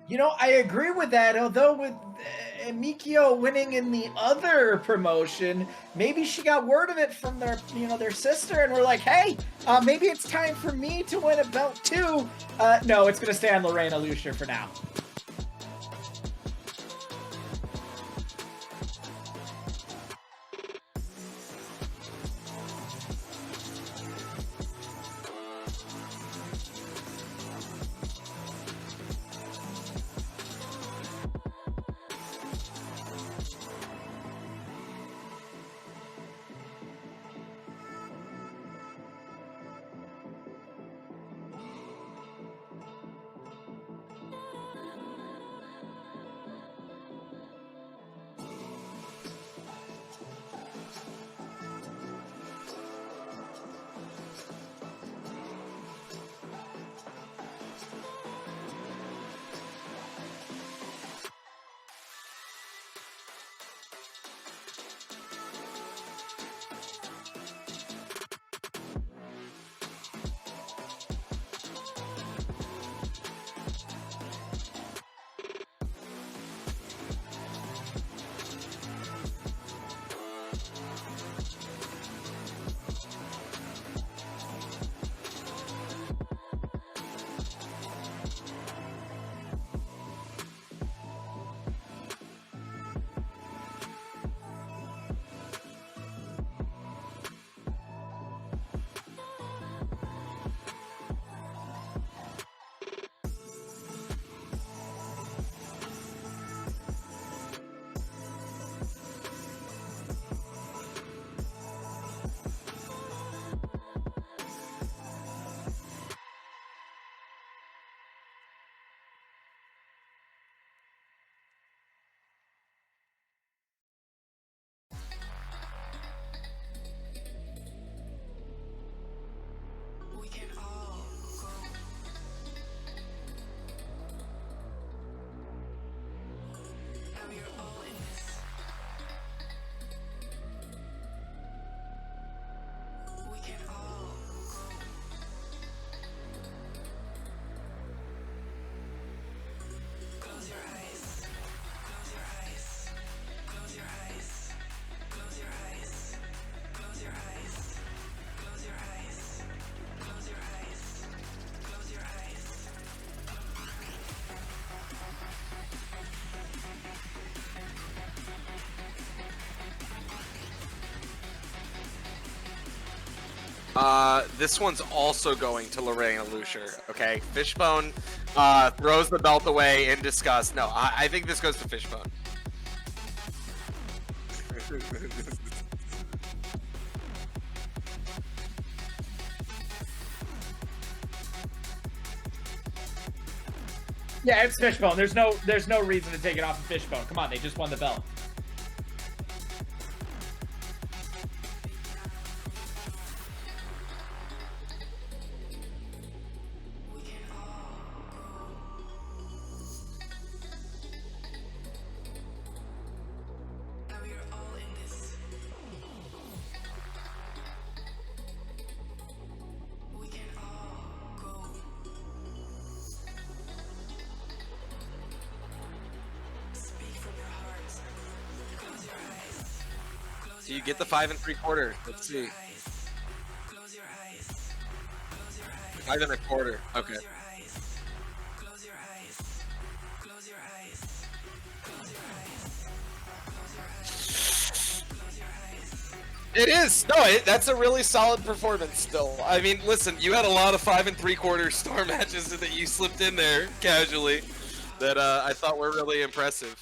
You know, I agree with that. Although with Mikio winning in the other promotion, maybe she got word of it from their, you know, their sister, and we're like, hey, maybe it's time for me to win a belt too. No, it's gonna stay on Lorena Lucier for now. this one's also going to Lorena Lucier. Okay, Fishbone throws the belt away in disgust. No, I think this goes to Fishbone. Yeah, it's Fishbone. There's no reason to take it off of Fishbone. Come on, they just won the belt. So you get the 5 3/4. Let's see. 5 1/4. Okay. It is. No, that's a really solid performance still. I mean, listen, you had a lot of 5 3/4 star matches that you slipped in there casually that I thought were really impressive.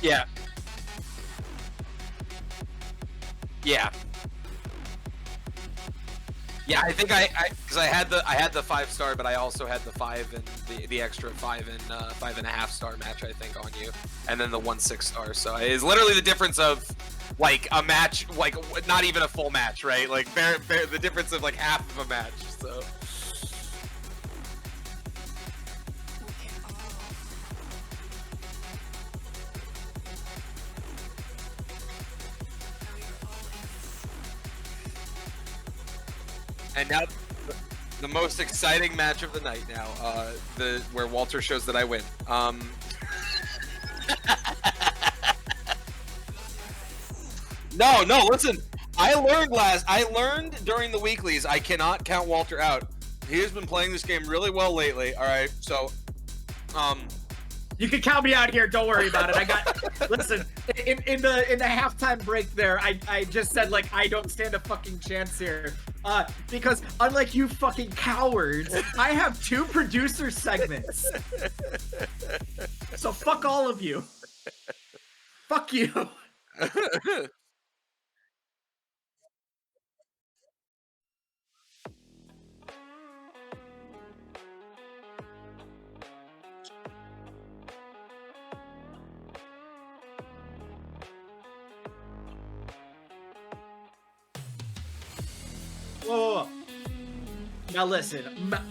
Yeah. Yeah. Yeah, I think because I had the 5-star, but I also had the 5 and the extra 5 and 5.5 star match, I think, on you, and then the 1 6-star. So it's literally the difference of like a match, like not even a full match, right? Like the difference of like half of a match. So. And now, the most exciting match of the night now, where Walter shows that I win. No, listen. I learned during the weeklies I cannot count Walter out. He has been playing this game really well lately. All right, so, You can count me out here. Don't worry about it. I got. Listen, in the halftime break there, I just said like I don't stand a fucking chance here, because unlike you fucking cowards, I have 2 producer segments. So fuck all of you. Fuck you. Whoa. Now listen,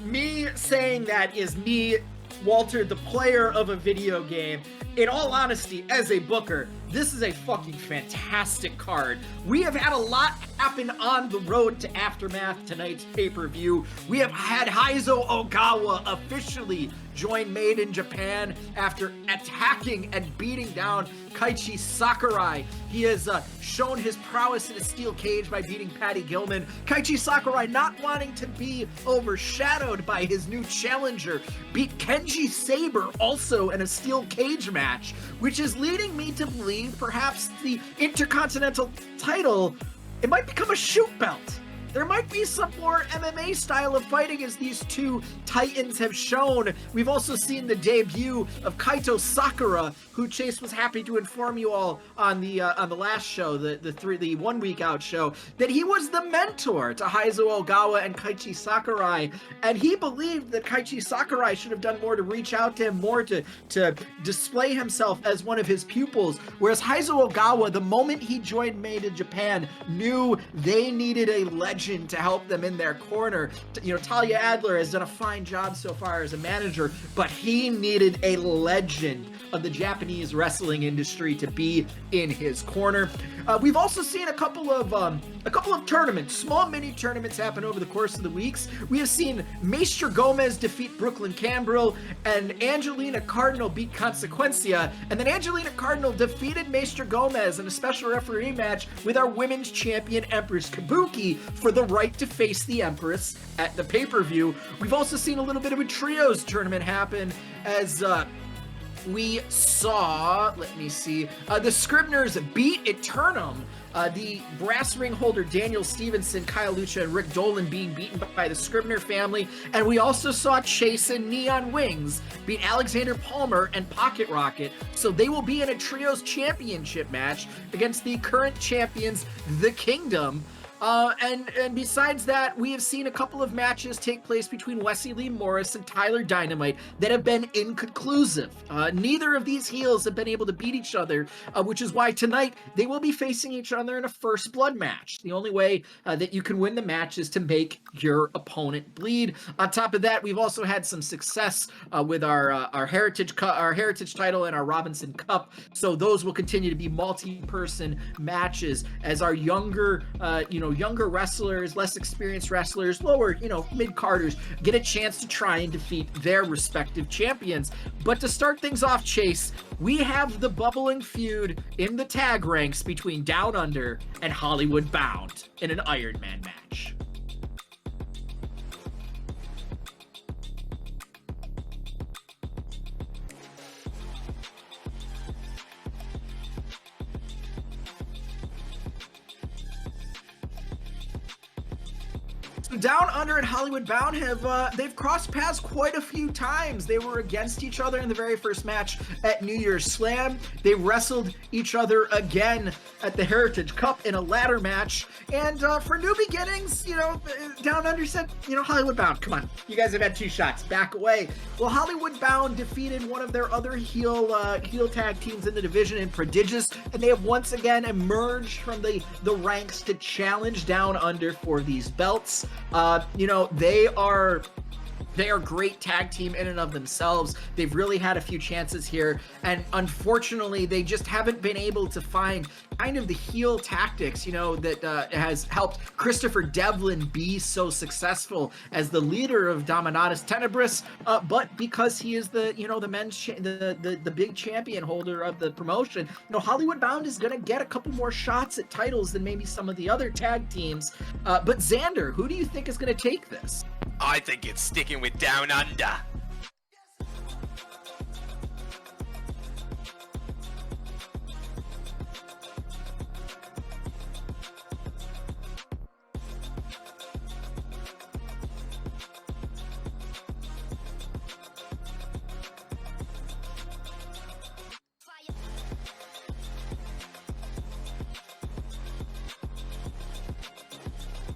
me saying that is me, Walter, the player of a video game. In all honesty, as a booker, this is a fucking fantastic card. We have had a lot happen on the road to Aftermath, tonight's pay-per-view. We have had Heizo Ogawa officially join Made in Japan after attacking and beating down Kaiichi Sakurai. He has shown his prowess in a steel cage by beating Patty Gilman. Kaiichi Sakurai, not wanting to be overshadowed by his new challenger, beat Kenji Saber also in a steel cage match, which is leading me to believe perhaps the Intercontinental title, it might become a shoot belt. There might be some more MMA style of fighting as these 2 titans have shown. We've also seen the debut of Kaito Sakura, who Chase was happy to inform you all on the last show, the 1 week out show, that he was the mentor to Heizo Ogawa and Kaiichi Sakurai, and he believed that Kaiichi Sakurai should have done more to reach out to him, more to display himself as one of his pupils, whereas Heizo Ogawa, the moment he joined Made in Japan, knew they needed a legend to help them in their corner. You know, Talia Adler has done a fine job so far as a manager, but he needed a legend of the Japanese wrestling industry to be in his corner. We've also seen a couple of tournaments, small mini tournaments happen over the course of the weeks. We have seen Maester Gomez defeat Brooklyn Cambril, and Angelina Cardinal beat Consequencia, and then Angelina Cardinal defeated Maester Gomez in a special referee match with our women's champion Empress Kabuki for the right to face the Empress at the pay-per-view. We've also seen a little bit of a trios tournament happen as we saw, let me see, the Scribners beat Eternum. The brass ring holder Daniel Stevenson, Kyle Lucha, and Rick Dolan being beaten by the Scribner family. And we also saw Chase and Neon Wings beat Alexander Palmer and Pocket Rocket. So they will be in a trios championship match against the current champions, The Kingdom. And besides that, we have seen a couple of matches take place between Wesley Lee Morris and Tyler Dynamite that have been inconclusive. Neither of these heels have been able to beat each other, which is why tonight they will be facing each other in a first blood match. The only way that you can win the match is to make your opponent bleed. On top of that, we've also had some success with our Heritage title and our Robinson Cup. So those will continue to be multi-person matches as our younger wrestlers, less experienced wrestlers, lower, mid-carders get a chance to try and defeat their respective champions. But to start things off, Chase, we have the bubbling feud in the tag ranks between Down Under and Hollywood Bound in an Iron Man match. Down Under and Hollywood Bound have they've crossed paths quite a few times. They were against each other in the very first match at New Year's Slam. They wrestled each other again at the Heritage Cup in a ladder match. And for new beginnings, Down Under said, Hollywood Bound, come on, you guys have had 2 shots, back away. Well, Hollywood Bound defeated one of their other heel tag teams in the division in Prodigious, and they have once again emerged from the ranks to challenge Down Under for these belts. They are great tag team in and of themselves. They've really had a few chances here, and unfortunately, they just haven't been able to find kind of the heel tactics, that has helped Christopher Devlin be so successful as the leader of Dominatus Tenebris. But because he is the men's the big champion holder of the promotion, Hollywood Bound is going to get a couple more shots at titles than maybe some of the other tag teams. But Xander, who do you think is going to take this? I think it's sticking with Down Under.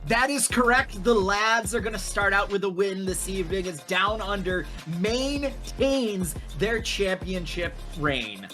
That is correct. The lads are going to start out with a win this evening as Down Under maintains their championship reign.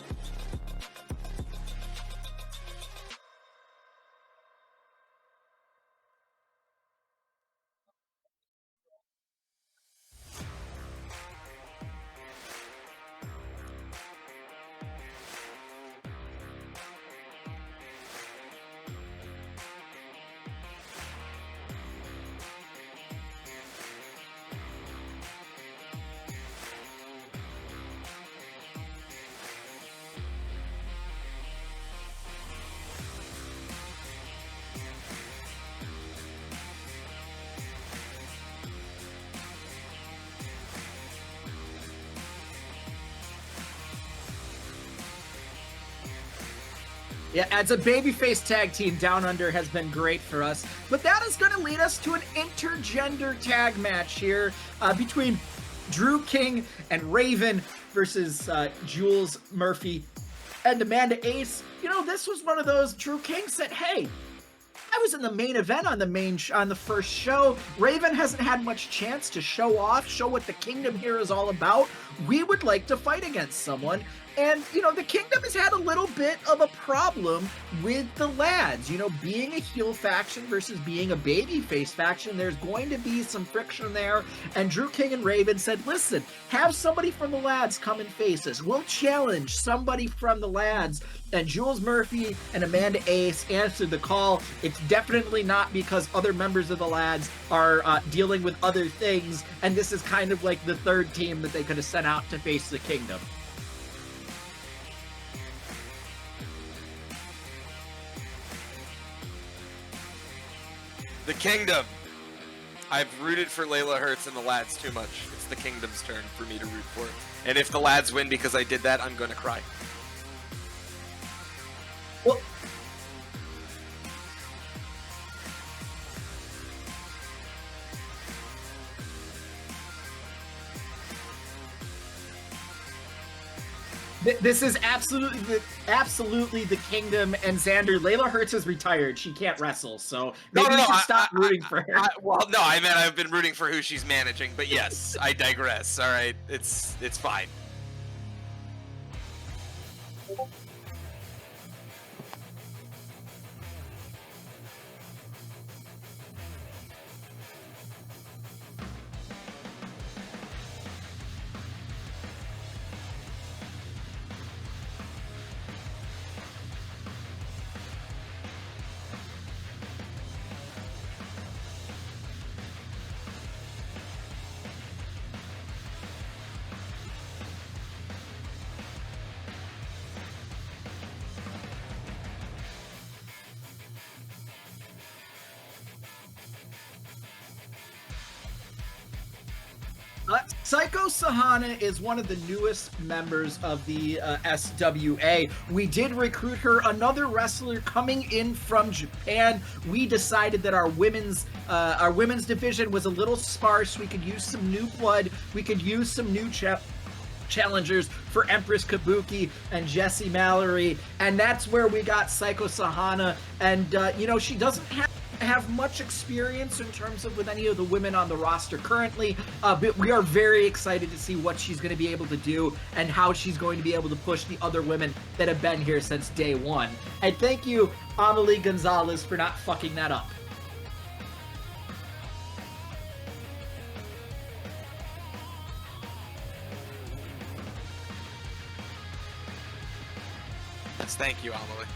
Yeah, as a babyface tag team, Down Under has been great for us. But that is going to lead us to an intergender tag match here between Drew King and Raven versus Jules Murphy and Amanda Ace. This was one of those. Drew King said, hey, I was in the main event on the first show. Raven hasn't had much chance to show what the Kingdom here is all about. We would like to fight against someone. And, the Kingdom has had a little bit of a problem with the lads. Being a heel faction versus being a babyface faction, there's going to be some friction there. And Drew King and Raven said, listen, have somebody from the lads come and face us. We'll challenge somebody from the lads. And Jules Murphy and Amanda Ace answered the call. It's definitely not because other members of the lads are dealing with other things. And this is kind of like the third team that they could have sent out to face the Kingdom. The Kingdom. I've rooted for Layla Hurts and the lads too much. It's the Kingdom's turn for me to root for. And if the lads win because I did that, I'm gonna cry. Well, this is absolutely the Kingdom and Xander. Layla Hurts is retired. She can't wrestle, so maybe you should stop rooting for her. Well, no, I meant I've been rooting for who she's managing, but yes, I digress. All right, it's fine. Psycho Sahana is one of the newest members of the SWA. We did recruit her, another wrestler coming in from Japan. We decided that our women's division was a little sparse. We could use some new blood. We could use some new challengers for Empress Kabuki and Jessie Mallory, and that's where we got Psycho Sahana. And she doesn't have much experience in terms of with any of the women on the roster currently, but we are very excited to see what she's going to be able to do and how she's going to be able to push the other women that have been here since day one. And thank you, Amelie Gonzalez, for not fucking that up. Yes, thank you, Amelie.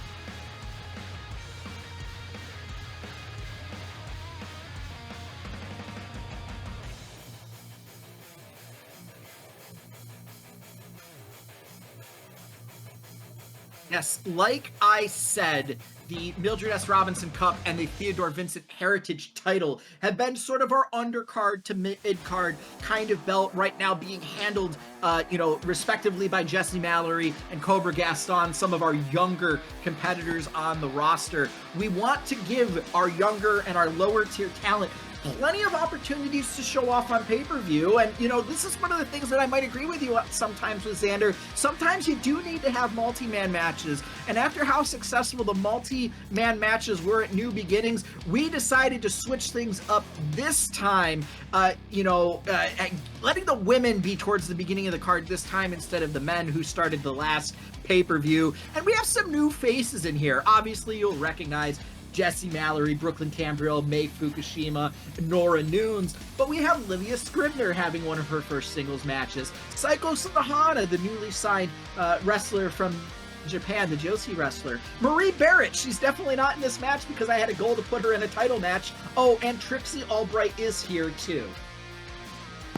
Yes, like I said, the Mildred S. Robinson Cup and the Theodore Vincent Heritage title have been sort of our undercard to mid-card kind of belt right now, being handled, respectively by Jessie Mallory and Cobra Gaston, some of our younger competitors on the roster. We want to give our younger and our lower tier talent plenty of opportunities to show off on pay-per-view, and this is one of the things that I might agree with you sometimes with Xander. Sometimes you do need to have multi-man matches, and after how successful the multi-man matches were at New Beginnings, we decided to switch things up this time, letting the women be towards the beginning of the card this time instead of the men who started the last pay-per-view. And we have some new faces in here. Obviously, you'll recognize Jessie Mallory, Brooklyn Cambriel, May Fukushima, Nora Nunes, but we have Livia Scribner having one of her first singles matches. Psycho Sahana, the newly signed wrestler from Japan, the Joshi wrestler. Marie Barrett, she's definitely not in this match because I had a goal to put her in a title match. Oh, and Trixie Albright is here too.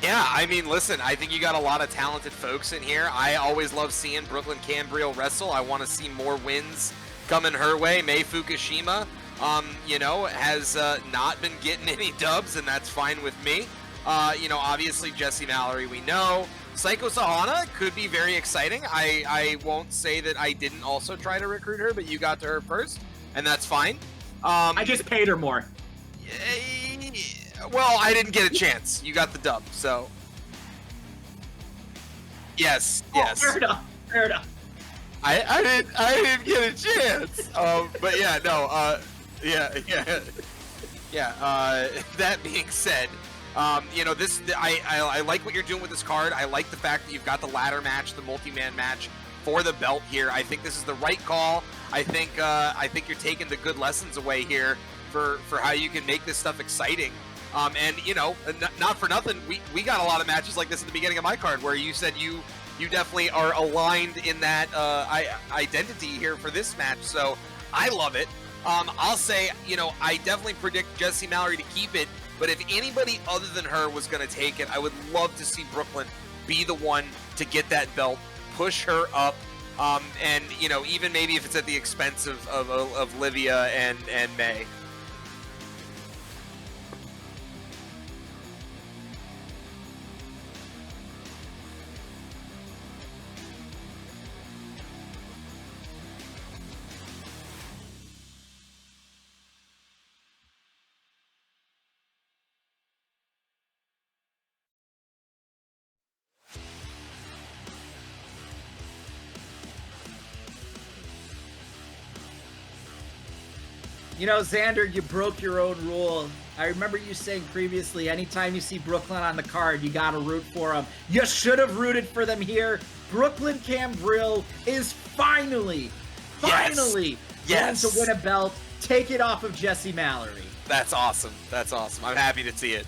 Yeah, I mean, listen, I think you got a lot of talented folks in here. I always love seeing Brooklyn Cambriel wrestle. I want to see more wins coming her way. May Fukushima, has not been getting any dubs, and that's fine with me. Obviously Jessie Mallory, we know. Psycho Sahana could be very exciting. I won't say that I didn't also try to recruit her, but you got to her first, and that's fine. I just paid her more. Well, I didn't get a chance. You got the dub, so. Yes. Fair enough. I didn't get a chance. But yeah, no. That being said, I like what you're doing with this card. I like the fact that you've got the ladder match, the multi-man match for the belt here. I think this is the right call. I think you're taking the good lessons away here for how you can make this stuff exciting. Not for nothing, we got a lot of matches like this at the beginning of my card where you said you definitely are aligned in that identity here for this match. So I love it. I'll say, I definitely predict Jessie Mallory to keep it, but if anybody other than her was going to take it, I would love to see Brooklyn be the one to get that belt, push her up, and even maybe if it's at the expense of Livia and May. You know, Xander, you broke your own rule. I remember you saying previously, anytime you see Brooklyn on the card, you got to root for them. You should have rooted for them here. Brooklyn Cambril is finally going to win a belt. Take it off of Jesse Mallory. That's awesome. That's awesome. I'm happy to see it.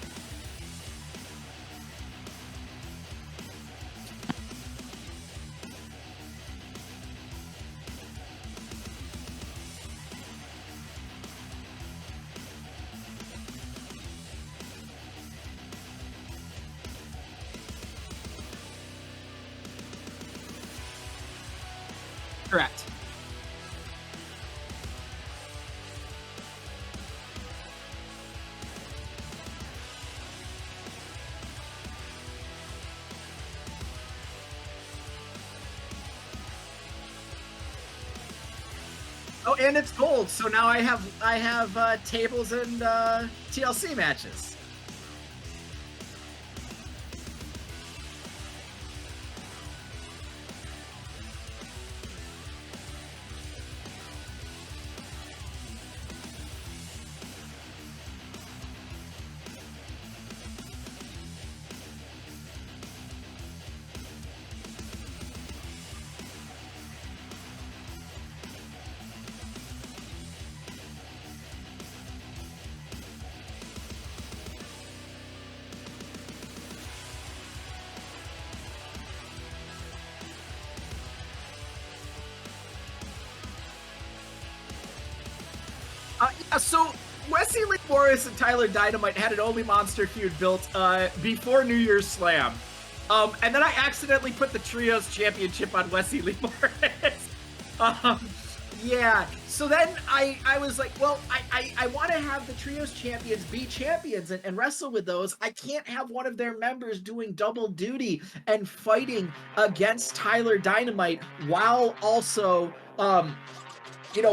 Correct. Oh, and it's gold, so now I have tables and TLC matches. So Wesley Lee Morris and Tyler Dynamite had an Only Monster feud built before New Year's Slam. And then I accidentally put the Trios Championship on Wesley Lee Morris. Yeah, so then I was like, well, I want to have the Trios Champions be champions and wrestle with those. I can't have one of their members doing double duty and fighting against Tyler Dynamite while also...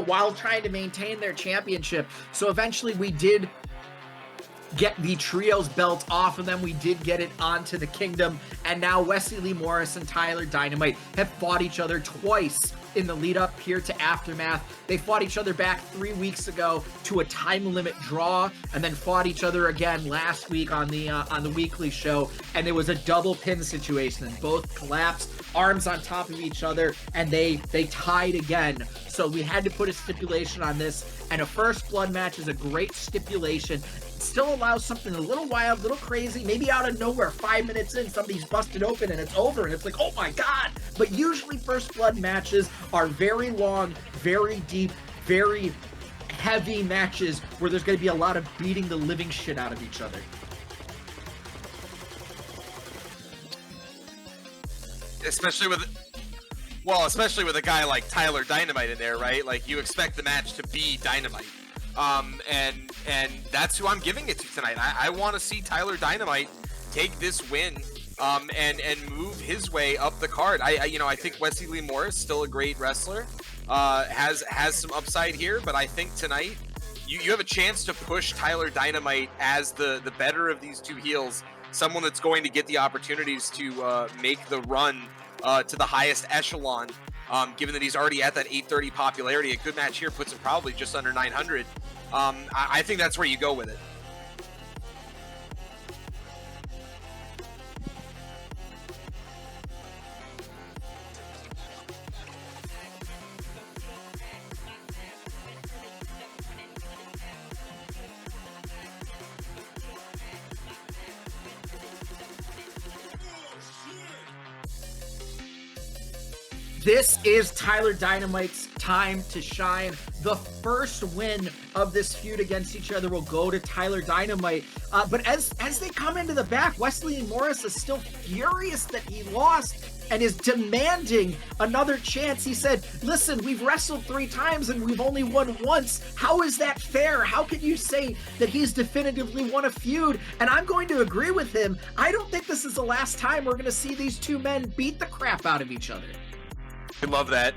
while trying to maintain their championship. So eventually we did get the Trios belt off of them. We did get it onto the Kingdom. And now Wesley Lee Morris and Tyler Dynamite have fought each other twice in the lead up here to Aftermath. They fought each other back 3 weeks ago to a time limit draw, and then fought each other again last week on the weekly show. And there was a double pin situation, and both collapsed, arms on top of each other, and they tied again. So we had to put a stipulation on this, and a first blood match is a great stipulation. It still allows something a little wild, a little crazy, maybe out of nowhere, 5 minutes in, somebody's busted open and it's over, and it's like, oh my god! But usually first blood matches are very long, very deep, very heavy matches where there's going to be a lot of beating the living shit out of each other. Especially with a guy like Tyler Dynamite in there, right? Like, you expect the match to be Dynamite. And that's who I'm giving it to tonight. I want to see Tyler Dynamite take this win and move his way up the card. I think Wesley Lee Morris, still a great wrestler, has some upside here, but I think tonight you have a chance to push Tyler Dynamite as the better of these two heels, someone that's going to get the opportunities to make the run to the highest echelon, given that he's already at that 830 popularity. A good match here puts him probably just under 900. I think that's where you go with it. This is Tyler Dynamite's time to shine. The first win of this feud against each other will go to Tyler Dynamite. But as they come into the back, Wesley Morris is still furious that he lost and is demanding another chance. He said, listen, we've wrestled 3 times and we've only won once. How is that fair? How can you say that he's definitively won a feud? And I'm going to agree with him. I don't think this is the last time we're going to see these two men beat the crap out of each other. I love that.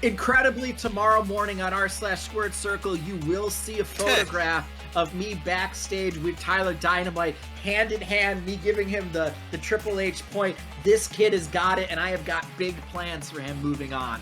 Incredibly, tomorrow morning on r/Squared Circle, you will see a photograph of me backstage with Tyler Dynamite, hand in hand, me giving him the Triple H point. This kid has got it, and I have got big plans for him moving on.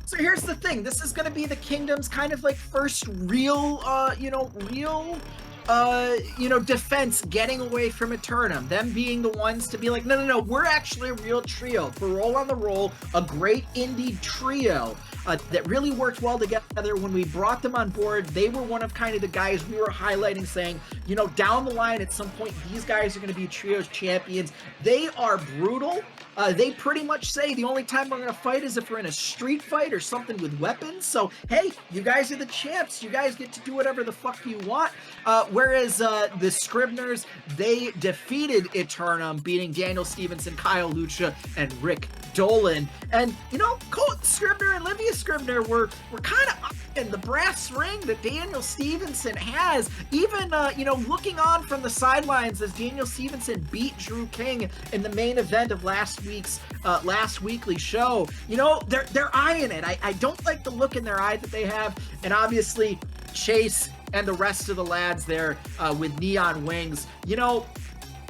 So here's the thing. This is going to be the Kingdom's kind of like first real, defense getting away from Eternum. Them being the ones to be like, no, we're actually a real trio. For Roll on the Roll, a great indie trio that really worked well together. When we brought them on board, they were one of kind of the guys we were highlighting, saying, down the line at some point, these guys are going to be trios champions. They are brutal. They pretty much say the only time we're going to fight is if we're in a street fight or something with weapons. So, hey, you guys are the champs. You guys get to do whatever the fuck you want. Whereas the Scribners, they defeated Eternum, beating Daniel Stevenson, Kyle Lucha, and Rick Dolan. And, Colt Scribner and Livia Scribner were kind of up in the brass ring that Daniel Stevenson has. Even, looking on from the sidelines as Daniel Stevenson beat Drew King in the main event of last weekly show, they're eyeing it. I don't like the look in their eye that they have. And obviously, Chase and the rest of the lads there with Neon Wings.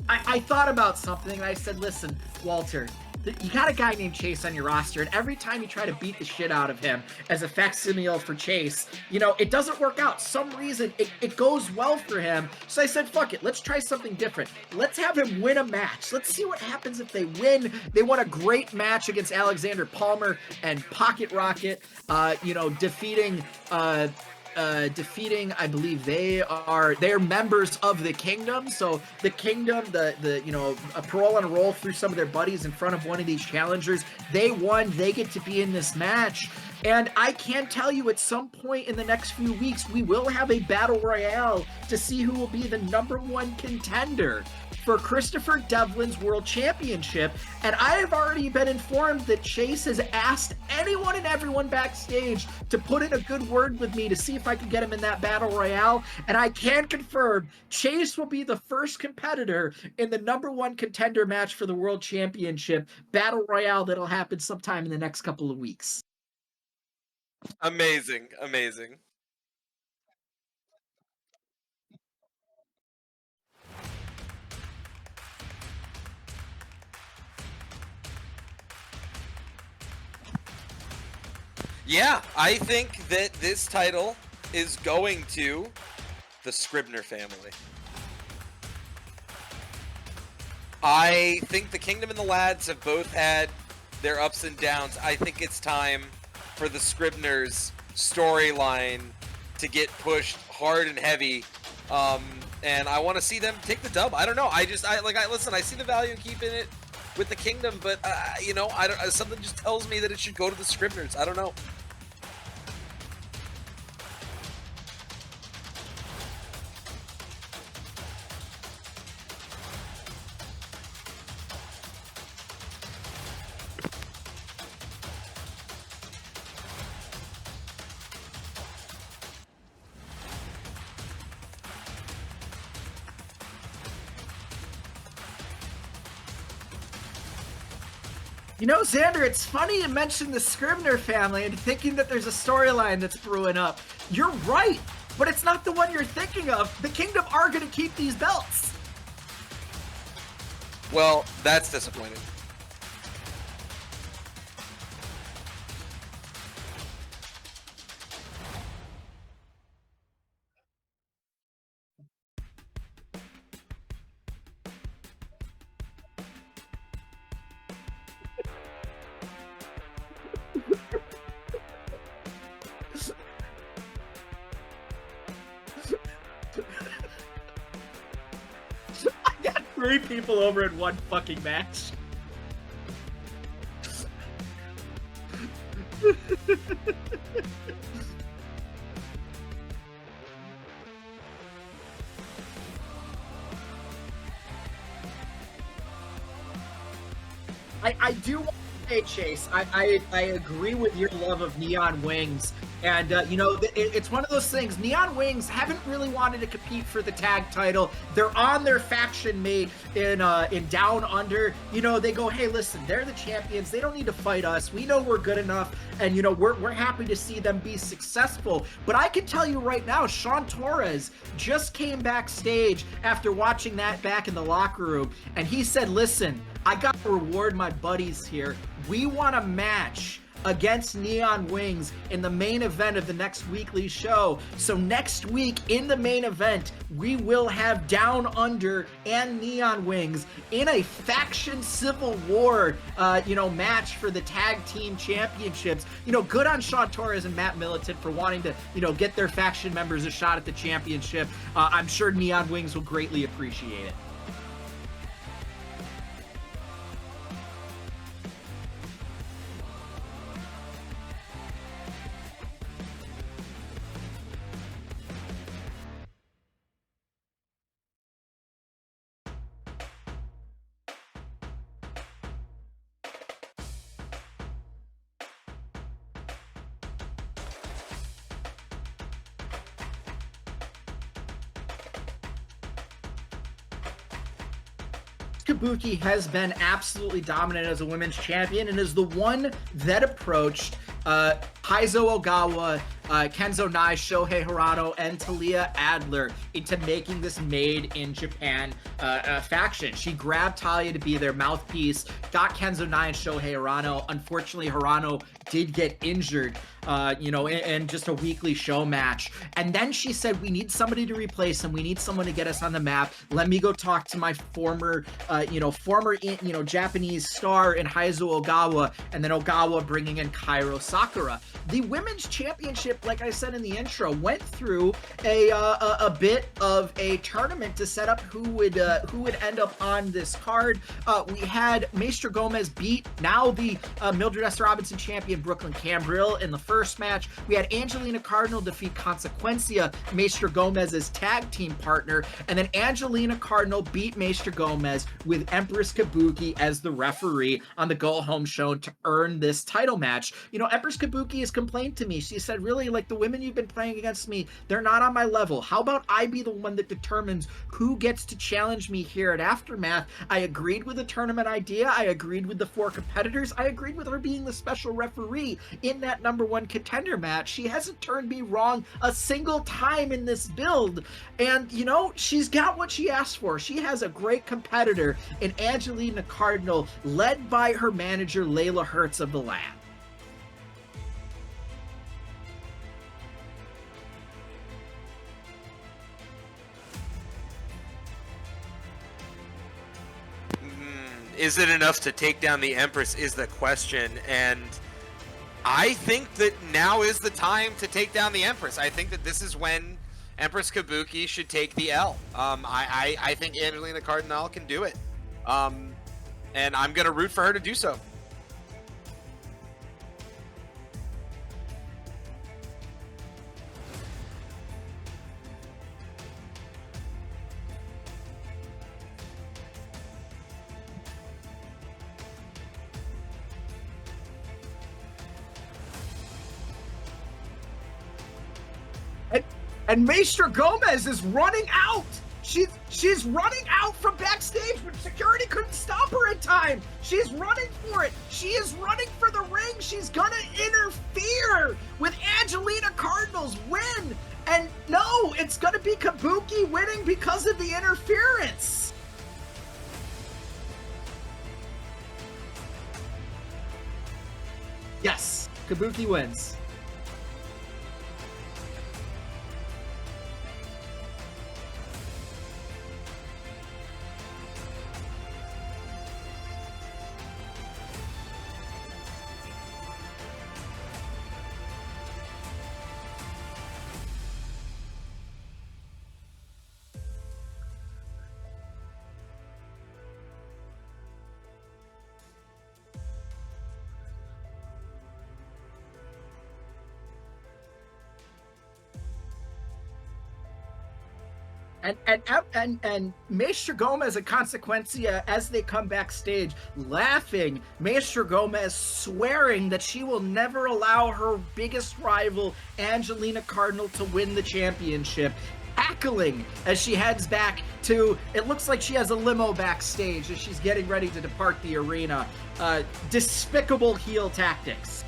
I thought about something and I said, listen, Walter, you got a guy named Chase on your roster, and every time you try to beat the shit out of him as a facsimile for Chase, it doesn't work out. Some reason it goes well for him. So I said, fuck it, let's try something different. Let's have him win a match. Let's see what happens if they win. They won a great match against Alexander Palmer and Pocket Rocket, defeating, I believe they're members of the Kingdom. So the Kingdom, a Parole on a Roll threw some of their buddies in front of one of these challengers. They won. They get to be in this match. And I can tell you at some point in the next few weeks, we will have a battle royale to see who will be the #1 contender for Christopher Devlin's World Championship. And I have already been informed that Chase has asked anyone and everyone backstage to put in a good word with me to see if I can get him in that battle royale. And I can confirm Chase will be the first competitor in the #1 contender match for the World Championship battle royale that'll happen sometime in the next couple of weeks. Amazing. Yeah, I think that this title is going to the Scribner family. I think the Kingdom and the Lads have both had their ups and downs. I think it's time for the Scribners storyline to get pushed hard and heavy. And I want to see them take the dub. I don't know. Listen, I see the value in keeping it with the Kingdom, but something just tells me that it should go to the Scribners. I don't know. Xander, it's funny you mentioned the Scribner family and thinking that there's a storyline that's brewing up. You're right, but it's not the one you're thinking of. The Kingdom are going to keep these belts. Well, that's disappointing. I got 3 people over in one fucking match. I do want to say Chase, I agree with your love of Neon Wings. And, you know, it's one of those things. Neon Wings haven't really wanted to compete for the tag title. They're on their faction mate in Down Under. You know, they go, hey, listen, they're the champions. They don't need to fight us. We know we're good enough. And, you know, we're happy to see them be successful. But I can tell you right now, Sean Torres just came backstage after watching that back in the locker room. And he said, listen, I got to reward my buddies here. We want a match against Neon Wings in the main event of the next weekly show. So next week in the main event, we will have Down Under and Neon Wings in a faction civil war, you know, match for the tag team championships. You know, good on Sean Torres and Matt Militant for wanting to, you know, get their faction members a shot at the championship. I'm sure Neon Wings will greatly appreciate it. Kabuki has been absolutely dominant as a women's champion and is the one that approached Heizo Ogawa, Kenzo Nai, Shohei Hirano, and Talia Adler into making this made in Japan faction. She grabbed Talia to be their mouthpiece, got Kenzo Nai and Shohei Hirano. Unfortunately, Hirano did get injured, you know, in just a weekly show match. And then she said, we need somebody to replace him. We need someone to get us on the map. Let me go talk to my former Japanese star in Heizo Ogawa, and then Ogawa bringing in Kairo Sakura. The women's championship, like I said in the intro, went through a bit of a tournament to set up who would end up on this card. We had Maestro Gomez beat now the Mildred S. Robinson champion Brooklyn Cambril in the first match. We had Angelina Cardinal defeat Consequencia, Maestro Gomez's tag team partner, and then Angelina Cardinal beat Maestro Gomez with Empress Kabuki as the referee on the Go Home show to earn this title match. You know, Empress Kabuki has complained to me. She said, really, like, the women you've been playing against me, they're not on my level. How about I be the one that determines who gets to challenge me here at Aftermath? I agreed with the tournament idea. I agreed with the 4 competitors. I agreed with her being the special referee in that #1 contender match. She hasn't turned me wrong a single time in this build. And, you know, she's got what she asked for. She has a great competitor in Angelina Cardinal, led by her manager, Layla Hertz of the Lab. Is it enough to take down the Empress is the question, and I think that now is the time to take down the Empress. I think that this is when Empress Kabuki should take the L. I think Angelina Cardinal can do it, and I'm going to root for her to do so. And Maestro Gomez is running out. She's running out from backstage, but security couldn't stop her in time. She's running for it. She is running for the ring. She's gonna interfere with Angelina Cardinal's win. And no, it's gonna be Kabuki winning because of the interference. Yes, Kabuki wins. And Maestro Gomez and Consequencia, as they come backstage, laughing, Maestro Gomez swearing that she will never allow her biggest rival, Angelina Cardinal, to win the championship, cackling as she heads back to, it looks like she has a limo backstage as she's getting ready to depart the arena. Despicable heel tactics.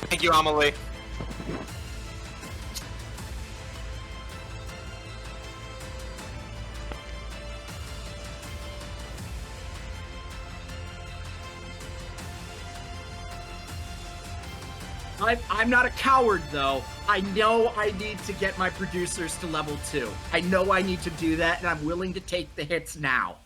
Thank you, Amelie. I'm not a coward, though. I know I need to get my producers to level 2. I know I need to do that, and I'm willing to take the hits now.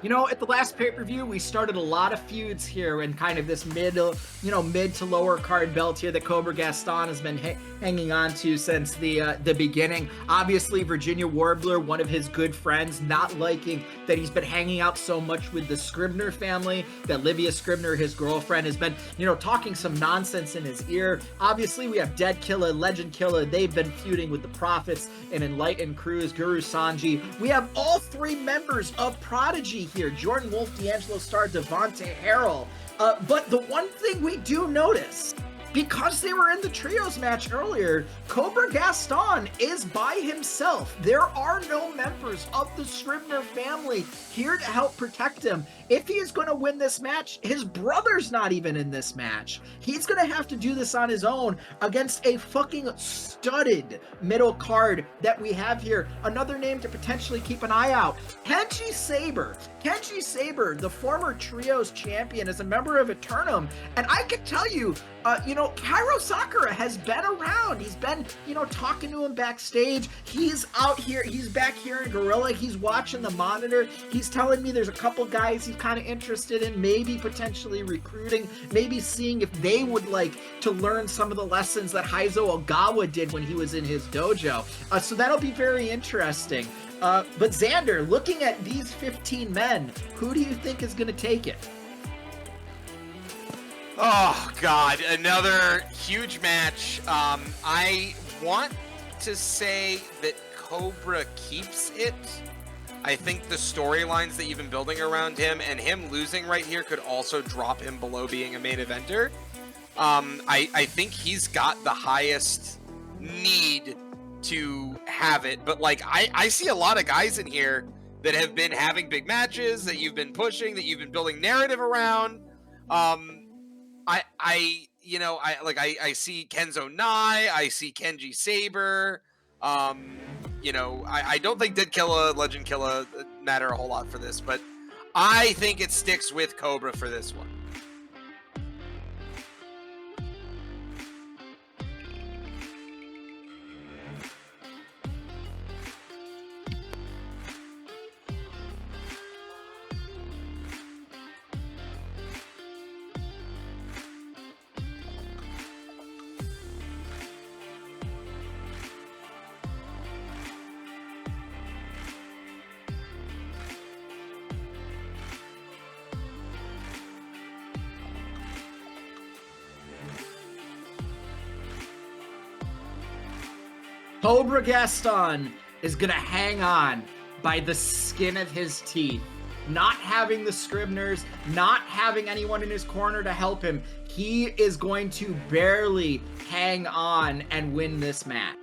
You know, at the last pay-per-view, we started a lot of feuds here in kind of this mid to lower card belt here that Cobra Gaston has been hanging on to since the beginning. Obviously, Virginia Warbler, one of his good friends, not liking that he's been hanging out so much with the Scribner family, that Livia Scribner, his girlfriend, has been, talking some nonsense in his ear. Obviously, we have Dead Killer, Legend Killer. They've been feuding with the Prophets and Enlightened Cruz, Guru Sanji. We have all 3 members of Prodigy here, Jordan Wolf, D'Angelo Starr, Devontae Harrell. But the one thing we do notice, because they were in the trios match earlier, Cobra Gaston is by himself. There are no members of the Scribner family here to help protect him. If he is going to win this match, his brother's not even in this match. He's going to have to do this on his own against a fucking studded middle card that we have here. Another name to potentially keep an eye out, Kenji Saber. Kenji Saber, the former trios champion, is a member of Eternum. And I can tell you, Kairo Sakura has been around. He's been, talking to him backstage. He's out here. He's back here in Gorilla. He's watching the monitor. He's telling me there's a couple guys he's kind of interested in, maybe potentially recruiting, maybe seeing if they would like to learn some of the lessons that Heizo Ogawa did when he was in his dojo. So that'll be very interesting. But Xander, looking at these 15 men, who do you think is going to take it? Oh, God. Another huge match. I want to say that Cobra keeps it. I think the storylines that you've been building around him and him losing right here could also drop him below being a main eventer. I think he's got the highest need to have it, but like I see a lot of guys in here that have been having big matches that you've been pushing, that you've been building narrative around. I see Kenzo Nai, I see Kenji Saber. I don't think Dead Killer, Legend Killer matter a whole lot for this, but I think it sticks with Cobra for this one. Cobra Gaston is going to hang on by the skin of his teeth. Not having the Scribners, not having anyone in his corner to help him, he is going to barely hang on and win this match.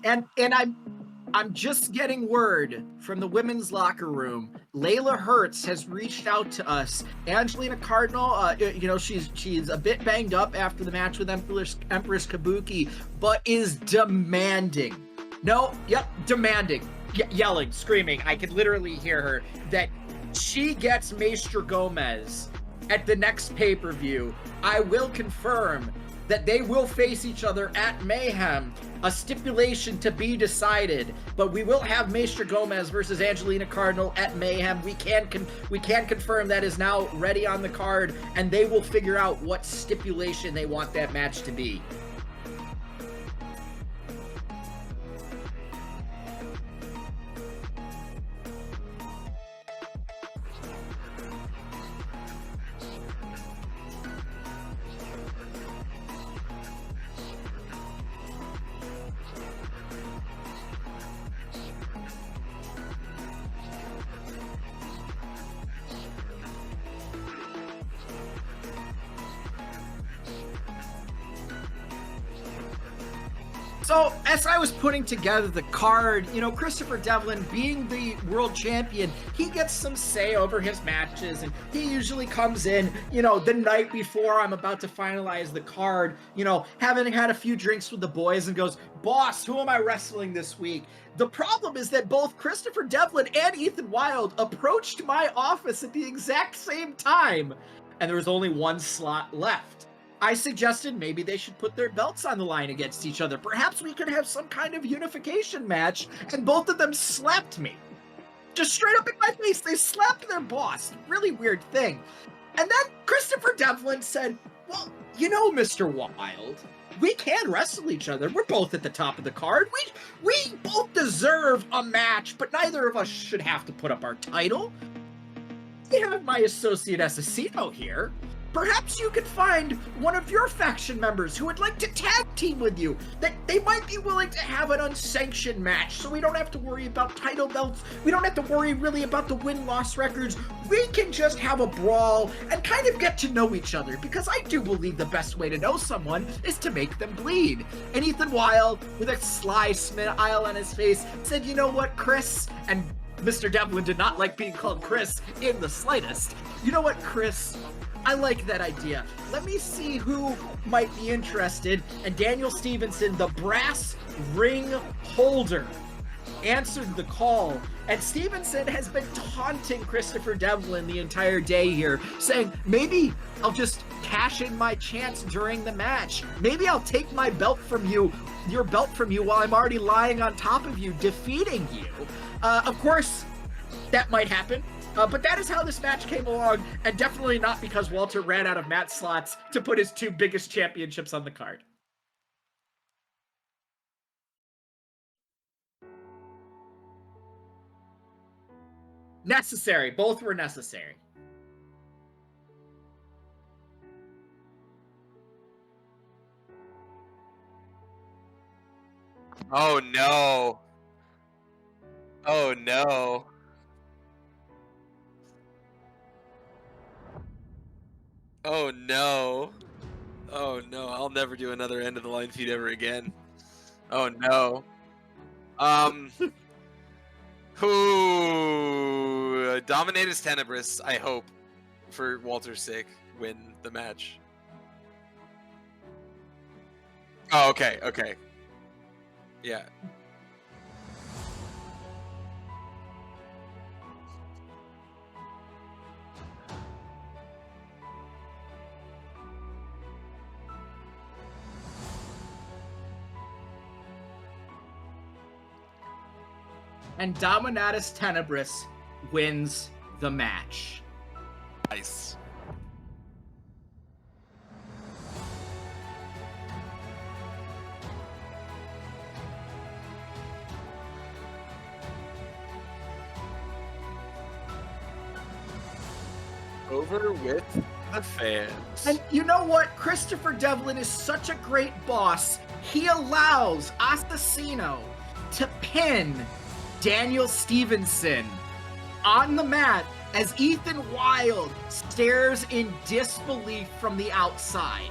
And I'm just getting word from the women's locker room. Layla Hertz has reached out to us. Angelina Cardinal, she's a bit banged up after the match with Empress Kabuki, but is demanding. Demanding, yelling, screaming. I could literally hear her that she gets Maestra Gomez at the next pay-per-view. I will confirm that they will face each other at Mayhem, a stipulation to be decided, but we will have Maestra Gomez versus Angelina Cardinal at Mayhem. We can confirm that is now ready on the card, and they will figure out what stipulation they want that match to be. So, as I was putting together the card, Christopher Devlin, being the world champion, he gets some say over his matches, and he usually comes in, the night before I'm about to finalize the card, having had a few drinks with the boys, and goes, "Boss, who am I wrestling this week?" The problem is that both Christopher Devlin and Ethan Wilde approached my office at the exact same time, and there was only one slot left. I suggested maybe they should put their belts on the line against each other. Perhaps we could have some kind of unification match, and both of them slapped me. Just straight up in my face, they slapped their boss. Really weird thing. And then Christopher Devlin said, "Well, Mr. Wilde, we can wrestle each other. We're both at the top of the card. We both deserve a match, but neither of us should have to put up our title. We have my associate Assassino here. Perhaps you could find one of your faction members who would like to tag team with you. That they might be willing to have an unsanctioned match, so we don't have to worry about title belts. We don't have to worry really about the win-loss records. We can just have a brawl and kind of get to know each other, because I do believe the best way to know someone is to make them bleed." And Ethan Wilde, with a sly smile on his face, said, "You know what, Chris?" And Mr. Devlin did not like being called Chris in the slightest. "You know what, Chris? I like that idea. Let me see who might be interested." And Daniel Stevenson, the brass ring holder, answered the call. And Stevenson has been taunting Christopher Devlin the entire day here, saying, "Maybe I'll just cash in my chance during the match. Maybe I'll take my belt from you, your belt from you, while I'm already lying on top of you, defeating you." Of course, that might happen. But that is how this match came along, and definitely not because Walter ran out of match slots to put his two biggest championships on the card. Necessary. Both were necessary. Oh no. Oh no. Oh no. Oh no. I'll never do another end of the line feud ever again. Oh no. Who Dominatus Tenebris, I hope, for Walter's sake, win the match. Oh, okay, okay. Yeah. And Dominatus Tenebris wins the match. Nice. Over with the fans. And you know what? Christopher Devlin is such a great boss. He allows Assassino to pin Daniel Stevenson on the mat as Ethan Wilde stares in disbelief from the outside.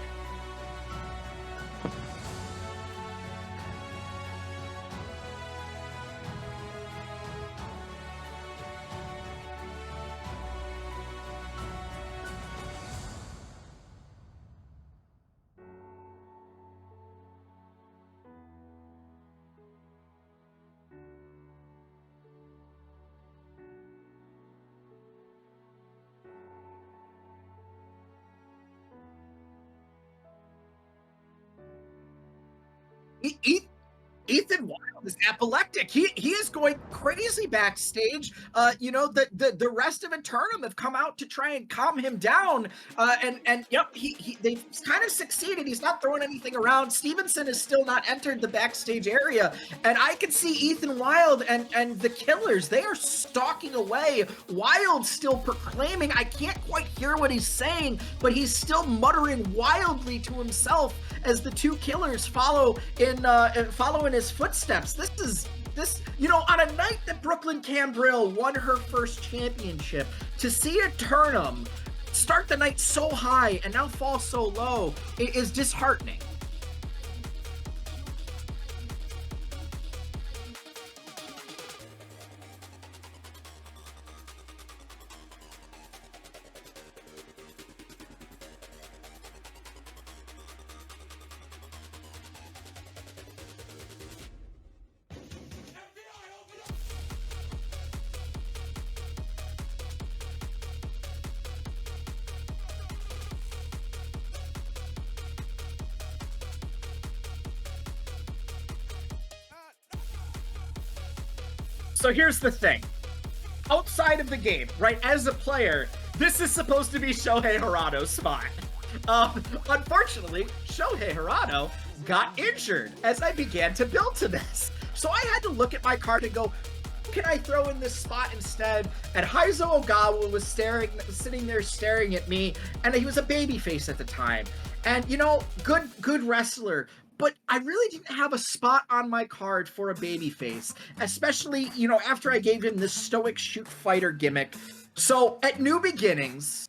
Ethan Wild is apoplectic. He is going crazy backstage. The rest of Eternum have come out to try and calm him down. And yep, they've kind of succeeded. He's not throwing anything around. Stevenson has still not entered the backstage area, and I can see Ethan Wild and the Killers. They are stalking away. Wild still proclaiming. I can't quite hear what he's saying, but he's still muttering wildly to himself as the two Killers follow in his footsteps. This on a night that Brooklyn Cambrille won her first championship, to see Eternum start the night so high and now fall so low, it is disheartening. So here's the thing. Outside of the game, right, as a player, this is supposed to be Shohei Hirato's spot. Unfortunately, Shohei Hirano got injured as I began to build to this. So I had to look at my card and go, who can I throw in this spot instead? And Heizo Ogawa was sitting there staring at me, and he was a babyface at the time. And, good wrestler, but I really didn't have a spot on my card for a babyface, especially, after I gave him this stoic shoot fighter gimmick. So at New Beginnings,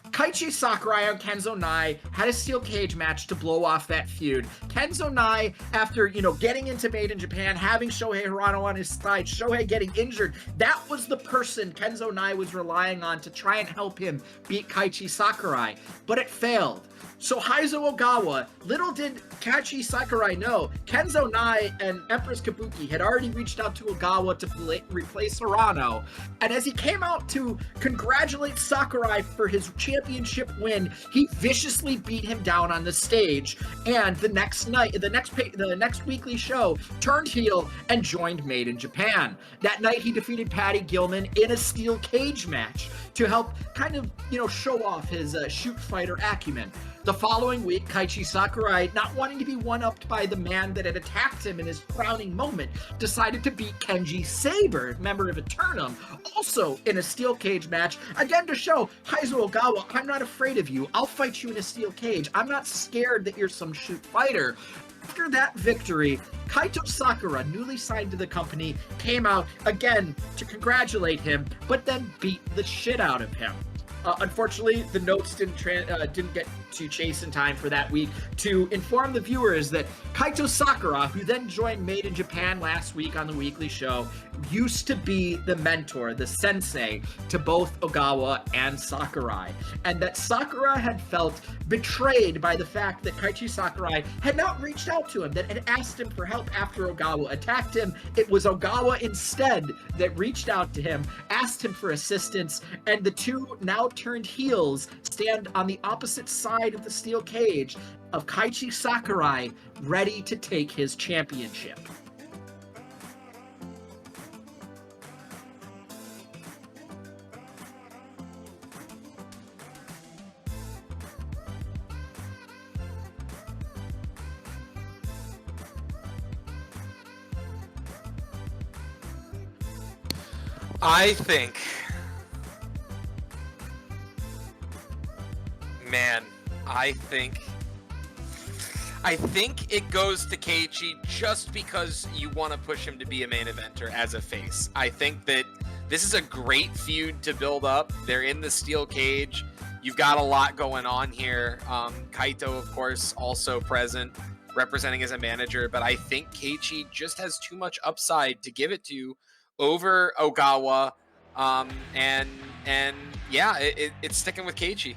Kaiichi Sakurai and Kenzo Nai had a steel cage match to blow off that feud. Kenzo Nai, after, getting into Made in Japan, having Shohei Hirano on his side, Shohei getting injured, that was the person Kenzo Nai was relying on to try and help him beat Kaiichi Sakurai, but it failed. So Heizo Ogawa, little did Kaiichi Sakurai know, Kenzo Nai and Empress Kabuki had already reached out to Ogawa to replace Hirano, and as he came out to congratulate Sakurai for his championship win, he viciously beat him down on the stage, and the next weekly show, turned heel and joined Made in Japan. That night he defeated Patty Gilman in a steel cage match to help kind of, show off his shoot fighter acumen. The following week, Kaiichi Sakurai, not wanting to be one-upped by the man that had attacked him in his crowning moment, decided to beat Kenji Saber, member of Eternum, also in a steel cage match, again to show, Heizo Ogawa, I'm not afraid of you. I'll fight you in a steel cage. I'm not scared that you're some shoot fighter. After that victory, Kaito Sakura, newly signed to the company, came out again to congratulate him, but then beat the shit out of him. Unfortunately, the notes didn't get to Chase in time for that week to inform the viewers that Kaito Sakura, who then joined Made in Japan last week on the weekly show, used to be the mentor, the sensei, to both Ogawa and Sakurai, and that Sakura had felt betrayed by the fact that Kaiichi Sakurai had not reached out to him, that had asked him for help after Ogawa attacked him. It was Ogawa instead that reached out to him, asked him for assistance, and the two now turned heels stand on the opposite side of the steel cage of Kaiichi Sakurai, ready to take his championship. I think, man, I think it goes to Keiichi just because you want to push him to be a main eventer as a face. I think that this is a great feud to build up. They're in the steel cage. You've got a lot going on here. Kaito, of course, also present, representing as a manager, but I think Keiichi just has too much upside to give it to over Ogawa, and yeah, it's sticking with Keiichi.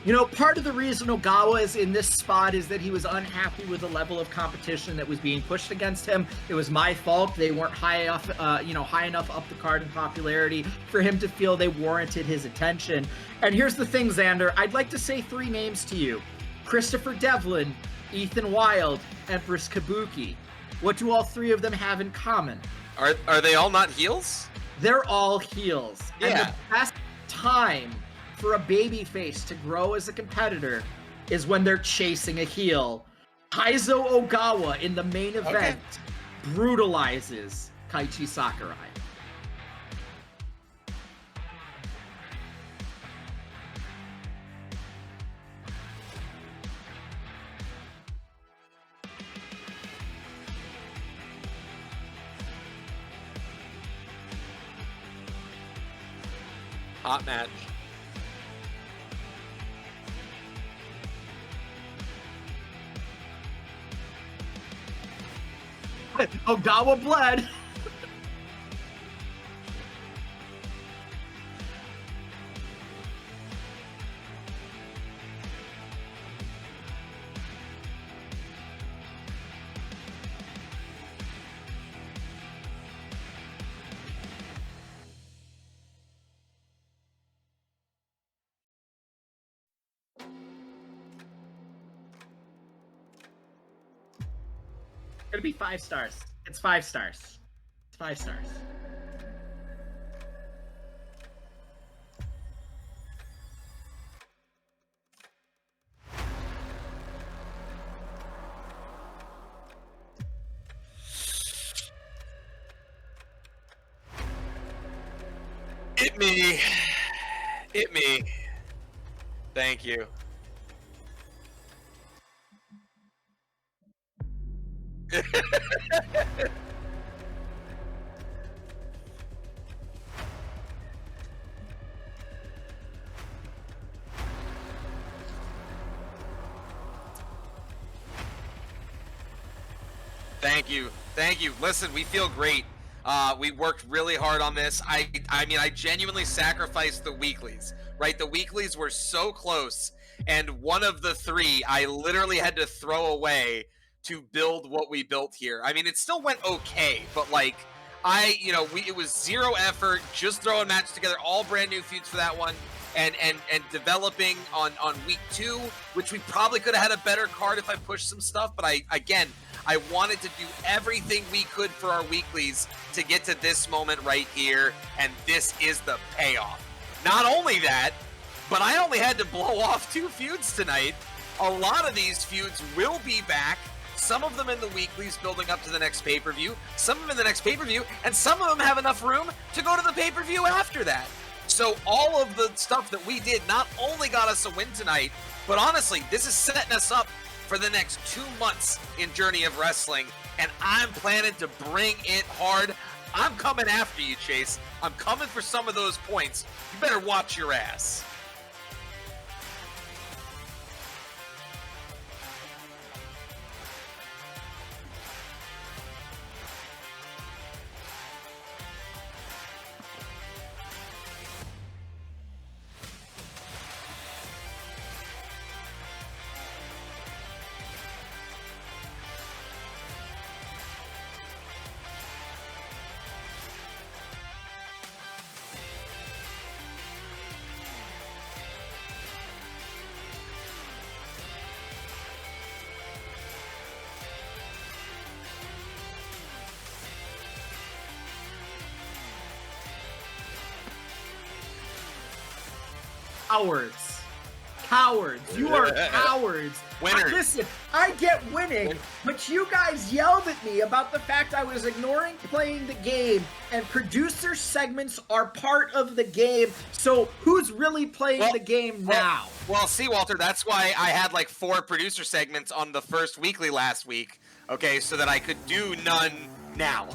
You know, part of the reason Ogawa is in this spot is that he was unhappy with the level of competition that was being pushed against him. It was my fault. They weren't high enough, high enough up the card in popularity for him to feel they warranted his attention. And here's the thing, Xander. I'd like to say 3 names to you. Christopher Devlin, Ethan Wild, Empress Kabuki. What do all 3 of them have in common? Are they all not heels? They're all heels. Yeah. And the best time for a babyface to grow as a competitor is when they're chasing a heel. Kaizo Ogawa in the main event brutalizes Kaiichi Sakurai. Hot match. Ogawa bled. It'll be 5 stars. It's 5 stars. It's 5 stars. Hit me. Hit me. Thank you. Thank you. Thank you. Listen, we feel great. We worked really hard on this. I mean, I genuinely sacrificed the weeklies, right? The weeklies were so close, and one of the 3 I literally had to throw away to build what we built here. I mean, it still went okay, but like, it was 0 effort, just throwing matches together, all brand new feuds for that one, and developing on week 2, which we probably could have had a better card if I pushed some stuff, but I wanted to do everything we could for our weeklies to get to this moment right here, and this is the payoff. Not only that, but I only had to blow off 2 feuds tonight. A lot of these feuds will be back. Some of them in the weeklies building up to the next pay-per-view, some of them in the next pay-per-view, and some of them have enough room to go to the pay-per-view after that. So all of the stuff that we did not only got us a win tonight, but honestly, this is setting us up for the next 2 months in Journey of Wrestling, and I'm planning to bring it hard. I'm coming after you, Chase. I'm coming for some of those points. You better watch your ass. Cowards. Cowards. You are cowards. Winners. Listen, I get winning, but you guys yelled at me about the fact I was ignoring playing the game, and producer segments are part of the game, so who's really playing the game now? Well, see, Walter, that's why I had like 4 producer segments on the first weekly last week, okay, so that I could do none now.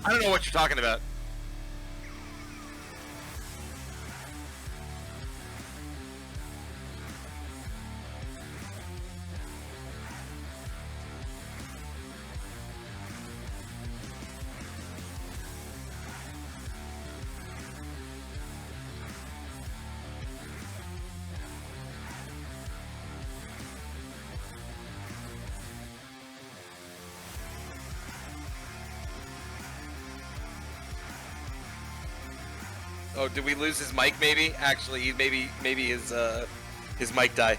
I don't know what you're talking about. Oh, did we lose his mic? Maybe. Actually, maybe his mic died.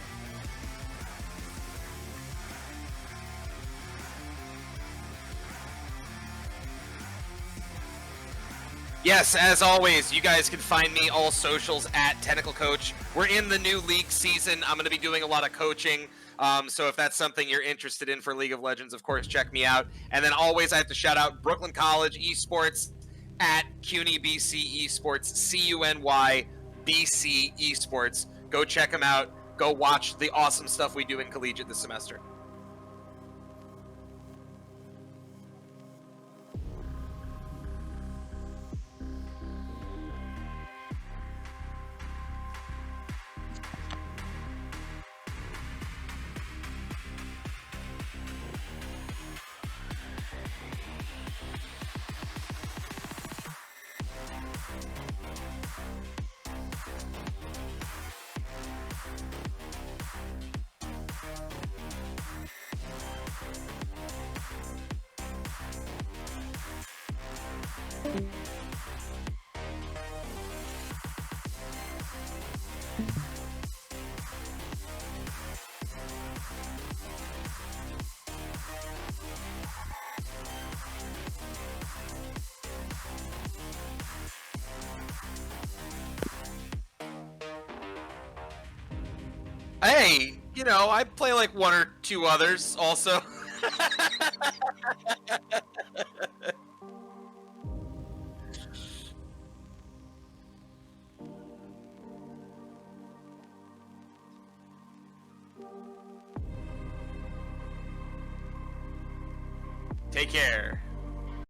Yes, as always, you guys can find me all socials at Tentacle Coach. We're in the new league season. I'm going to be doing a lot of coaching. So if that's something you're interested in for League of Legends, of course, check me out. And then always I have to shout out Brooklyn College Esports at CUNY BC Esports, CUNY BC Esports. Go check them out. Go watch the awesome stuff we do in collegiate this semester. Hey, you know, I play like one or two others also. Take care.